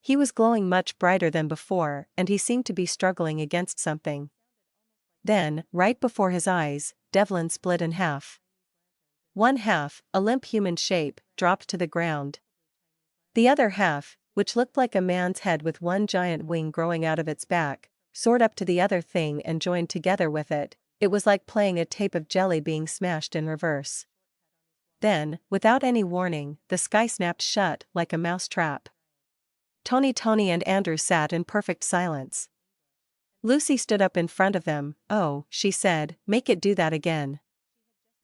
He was glowing much brighter than before, and he seemed to be struggling against something. Then, right before his eyes, Devlin split in half. One half, a limp human shape, dropped to the ground. The other half, which looked like a man's head with one giant wing growing out of its back, soared up to the other thing and joined together with it. It was like playing a tape of jelly being smashed in reverse. Then, without any warning, the sky snapped shut like a mouse trap. Tony and Andrew sat in perfect silence. Lucy stood up in front of them. Oh, she said, make it do that again.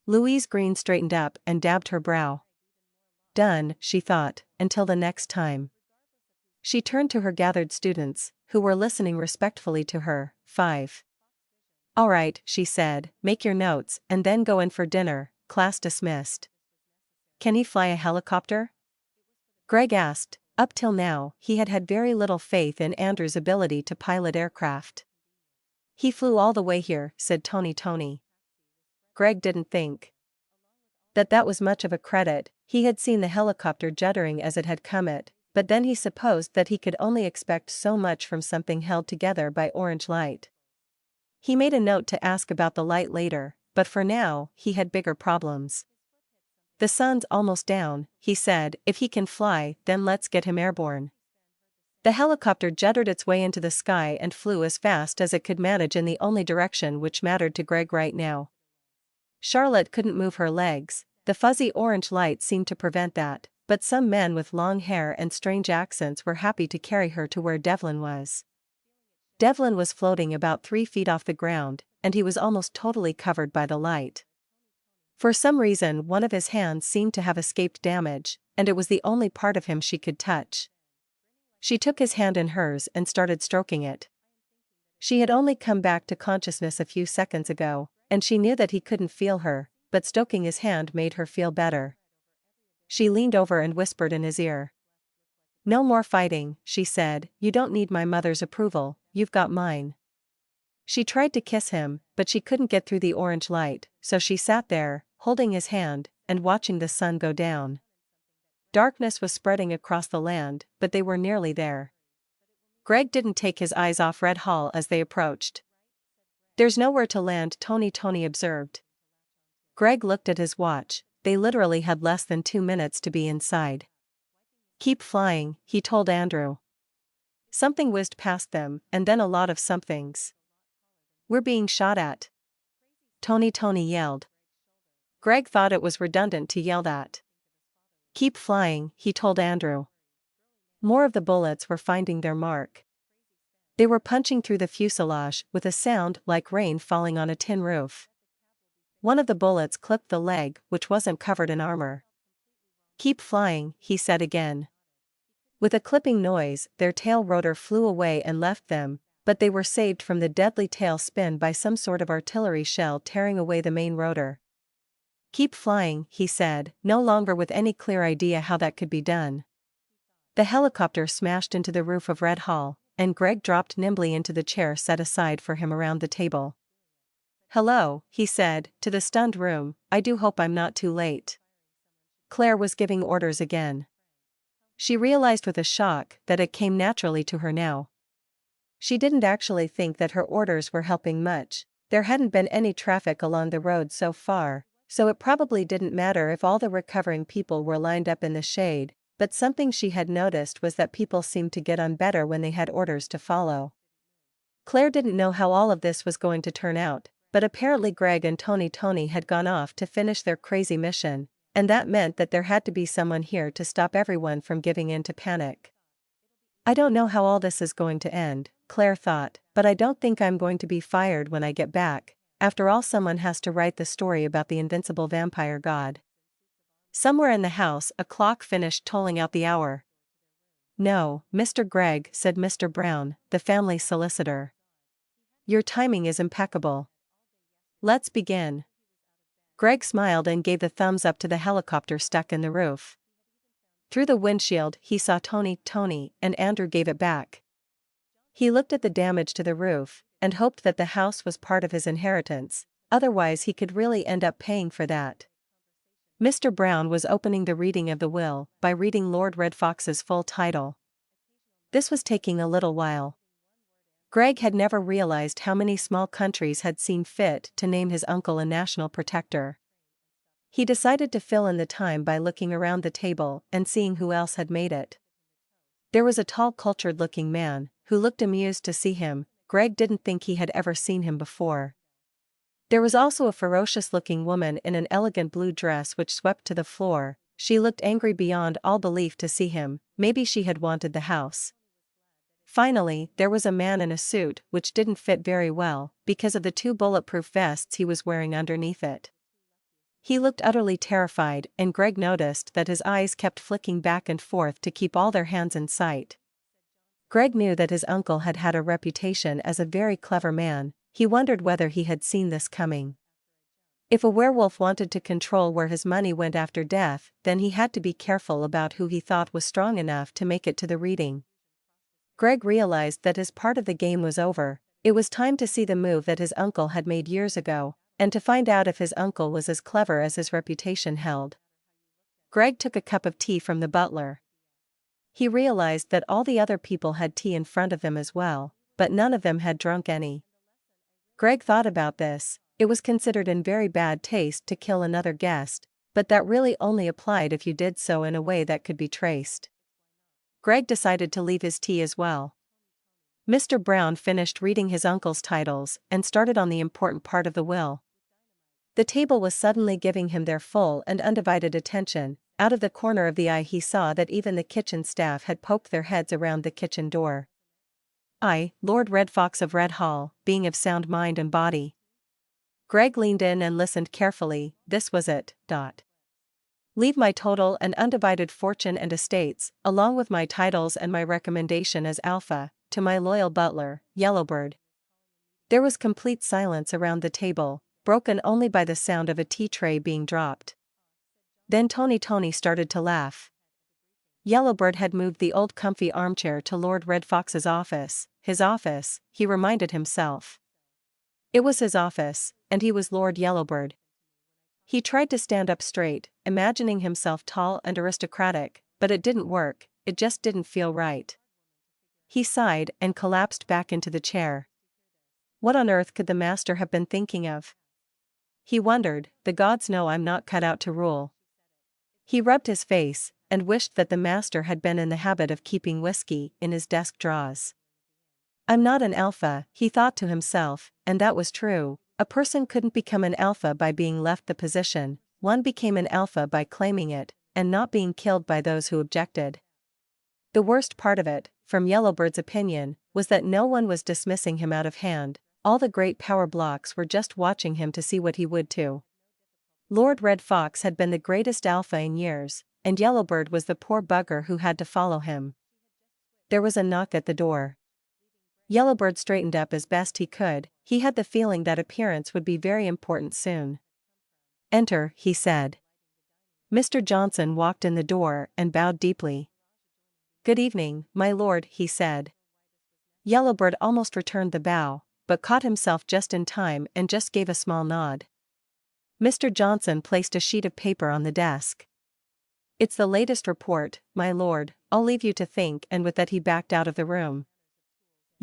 Louise Green straightened up and dabbed her brow. Done, she thought, until the next time. She turned to her gathered students, who were listening respectfully to her. 5. All right, she said, make your notes, and then go in for dinner. Class dismissed. Can he fly a helicopter? Greg asked. Up till now, he had had very little faith in Andrew's ability to pilot aircraft. He flew all the way here, said Tony. Greg didn't think that was much of a credit. He had seen the helicopter juddering as it had come it, but then he supposed that he could only expect so much from something held together by orange light. He made a note to ask about the light later, but for now, he had bigger problems. The sun's almost down, he said. If he can fly, then let's get him airborne. The helicopter juddered its way into the sky and flew as fast as it could manage in the only direction which mattered to Greg right now. Charlotte couldn't move her legs. The fuzzy orange light seemed to prevent that, but some men with long hair and strange accents were happy to carry her to where Devlin was. Devlin was floating about 3 feet off the ground, and he was almost totally covered by the light. For some reason, one of his hands seemed to have escaped damage, and it was the only part of him she could touch. She took his hand in hers and started stroking it. She had only come back to consciousness a few seconds ago, and she knew that he couldn't feel her, but stroking his hand made her feel better. She leaned over and whispered in his ear. No more fighting, she said. You don't need my mother's approval, you've got mine. She tried to kiss him, but she couldn't get through the orange light, so she sat there, holding his hand, and watching the sun go down. Darkness was spreading across the land, but they were nearly there. Greg didn't take his eyes off Red Hall as they approached. There's nowhere to land, Tony observed. Greg looked at his watch. They literally had less than 2 minutes to be inside. Keep flying, he told Andrew. Something whizzed past them, and then a lot of somethings. We're being shot at. Tony yelled. Greg thought it was redundant to yell that. Keep flying, he told Andrew. More of the bullets were finding their mark. They were punching through the fuselage with a sound like rain falling on a tin roof. One of the bullets clipped the leg, which wasn't covered in armor. Keep flying, he said again. With a clipping noise, their tail rotor flew away and left them, but they were saved from the deadly tail spin by some sort of artillery shell tearing away the main rotor. Keep flying, he said, no longer with any clear idea how that could be done. The helicopter smashed into the roof of Red Hall, and Greg dropped nimbly into the chair set aside for him around the table. Hello, he said, to the stunned room. I do hope I'm not too late. Claire was giving orders again. She realized with a shock that it came naturally to her now. She didn't actually think that her orders were helping much. There hadn't been any traffic along the road so far, so it probably didn't matter if all the recovering people were lined up in the shade, but something she had noticed was that people seemed to get on better when they had orders to follow. Claire didn't know how all of this was going to turn out, but apparently Greg and Tony had gone off to finish their crazy mission, and that meant that there had to be someone here to stop everyone from giving in to panic. I don't know how all this is going to end, Claire thought, but I don't think I'm going to be fired when I get back. After all, someone has to write the story about the invincible vampire god. Somewhere in the house, a clock finished tolling out the hour. "No, Mr. Gregg," said Mr. Brown, the family solicitor. "Your timing is impeccable. Let's begin." Greg smiled and gave the thumbs up to the helicopter stuck in the roof. Through the windshield, he saw Tony, and Andrew gave it back. He looked at the damage to the roof, and hoped that the house was part of his inheritance, otherwise he could really end up paying for that. Mr. Brown was opening the reading of the will by reading Lord Red Fox's full title. This was taking a little while. Greg had never realized how many small countries had seen fit to name his uncle a national protector. He decided to fill in the time by looking around the table and seeing who else had made it. There was a tall, cultured-looking man, who looked amused to see him. Greg didn't think he had ever seen him before. There was also a ferocious-looking woman in an elegant blue dress which swept to the floor. She looked angry beyond all belief to see him. Maybe she had wanted the house. Finally, there was a man in a suit which didn't fit very well, because of the 2 bulletproof vests he was wearing underneath it. He looked utterly terrified, and Greg noticed that his eyes kept flicking back and forth to keep all their hands in sight. Greg knew that his uncle had had a reputation as a very clever man. He wondered whether he had seen this coming. If a werewolf wanted to control where his money went after death, then he had to be careful about who he thought was strong enough to make it to the reading. Greg realized that his part of the game was over. It was time to see the move that his uncle had made years ago, and to find out if his uncle was as clever as his reputation held. Greg took a cup of tea from the butler. He realized that all the other people had tea in front of them as well, but none of them had drunk any. Greg thought about this. It was considered in very bad taste to kill another guest, but that really only applied if you did so in a way that could be traced. Greg decided to leave his tea as well. Mr. Brown finished reading his uncle's titles and started on the important part of the will. The table was suddenly giving him their full and undivided attention. Out of the corner of the eye he saw that even the kitchen staff had poked their heads around the kitchen door. "I, Lord Red Fox of Red Hall, being of sound mind and body." Greg leaned in and listened carefully. This was it. "Leave my total and undivided fortune and estates, along with my titles and my recommendation as Alpha, to my loyal butler, Yellowbird." There was complete silence around the table, broken only by the sound of a tea tray being dropped. Then Tony started to laugh. Yellowbird had moved the old comfy armchair to Lord Red Fox's office. His office, he reminded himself. It was his office, and he was Lord Yellowbird. He tried to stand up straight, imagining himself tall and aristocratic, but it didn't work. It just didn't feel right. He sighed and collapsed back into the chair. What on earth could the master have been thinking of? He wondered. The gods know I'm not cut out to rule. He rubbed his face, and wished that the master had been in the habit of keeping whiskey in his desk drawers. "I'm not an alpha," he thought to himself, and that was true. A person couldn't become an alpha by being left the position. One became an alpha by claiming it, and not being killed by those who objected. The worst part of it, from Yellowbird's opinion, was that no one was dismissing him out of hand. All the great power blocks were just watching him to see what he would do. Lord Red Fox had been the greatest alpha in years, and Yellowbird was the poor bugger who had to follow him. There was a knock at the door. Yellowbird straightened up as best he could. He had the feeling that appearance would be very important soon. "Enter," he said. Mr. Johnson walked in the door and bowed deeply. "Good evening, my lord," he said. Yellowbird almost returned the bow, but caught himself just in time and just gave a small nod. Mr. Johnson placed a sheet of paper on the desk. "It's the latest report, my lord. I'll leave you to think," and with that he backed out of the room.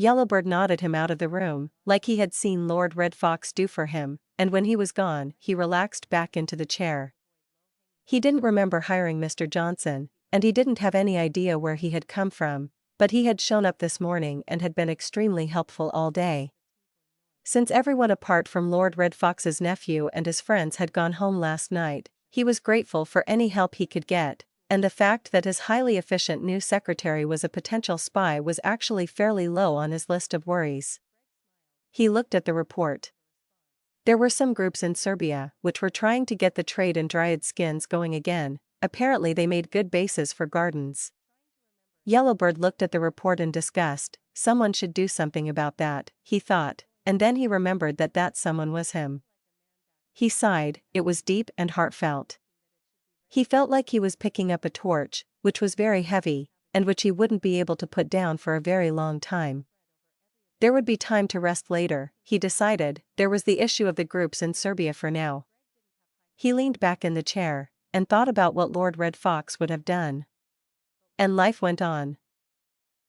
Yellowbird nodded him out of the room, like he had seen Lord Red Fox do for him, and when he was gone, he relaxed back into the chair. He didn't remember hiring Mr. Johnson, and he didn't have any idea where he had come from, but he had shown up this morning and had been extremely helpful all day. Since everyone apart from Lord Red Fox's nephew and his friends had gone home last night, he was grateful for any help he could get, and the fact that his highly efficient new secretary was a potential spy was actually fairly low on his list of worries. He looked at the report. There were some groups in Serbia which were trying to get the trade in dried skins going again. Apparently they made good bases for gardens. Yellowbird looked at the report in disgust. Someone should do something about that, he thought, and then he remembered that someone was him. He sighed. It was deep and heartfelt. He felt like he was picking up a torch, which was very heavy, and which he wouldn't be able to put down for a very long time. There would be time to rest later, he decided. There was the issue of the groups in Serbia for now. He leaned back in the chair and thought about what Lord Red Fox would have done. And life went on.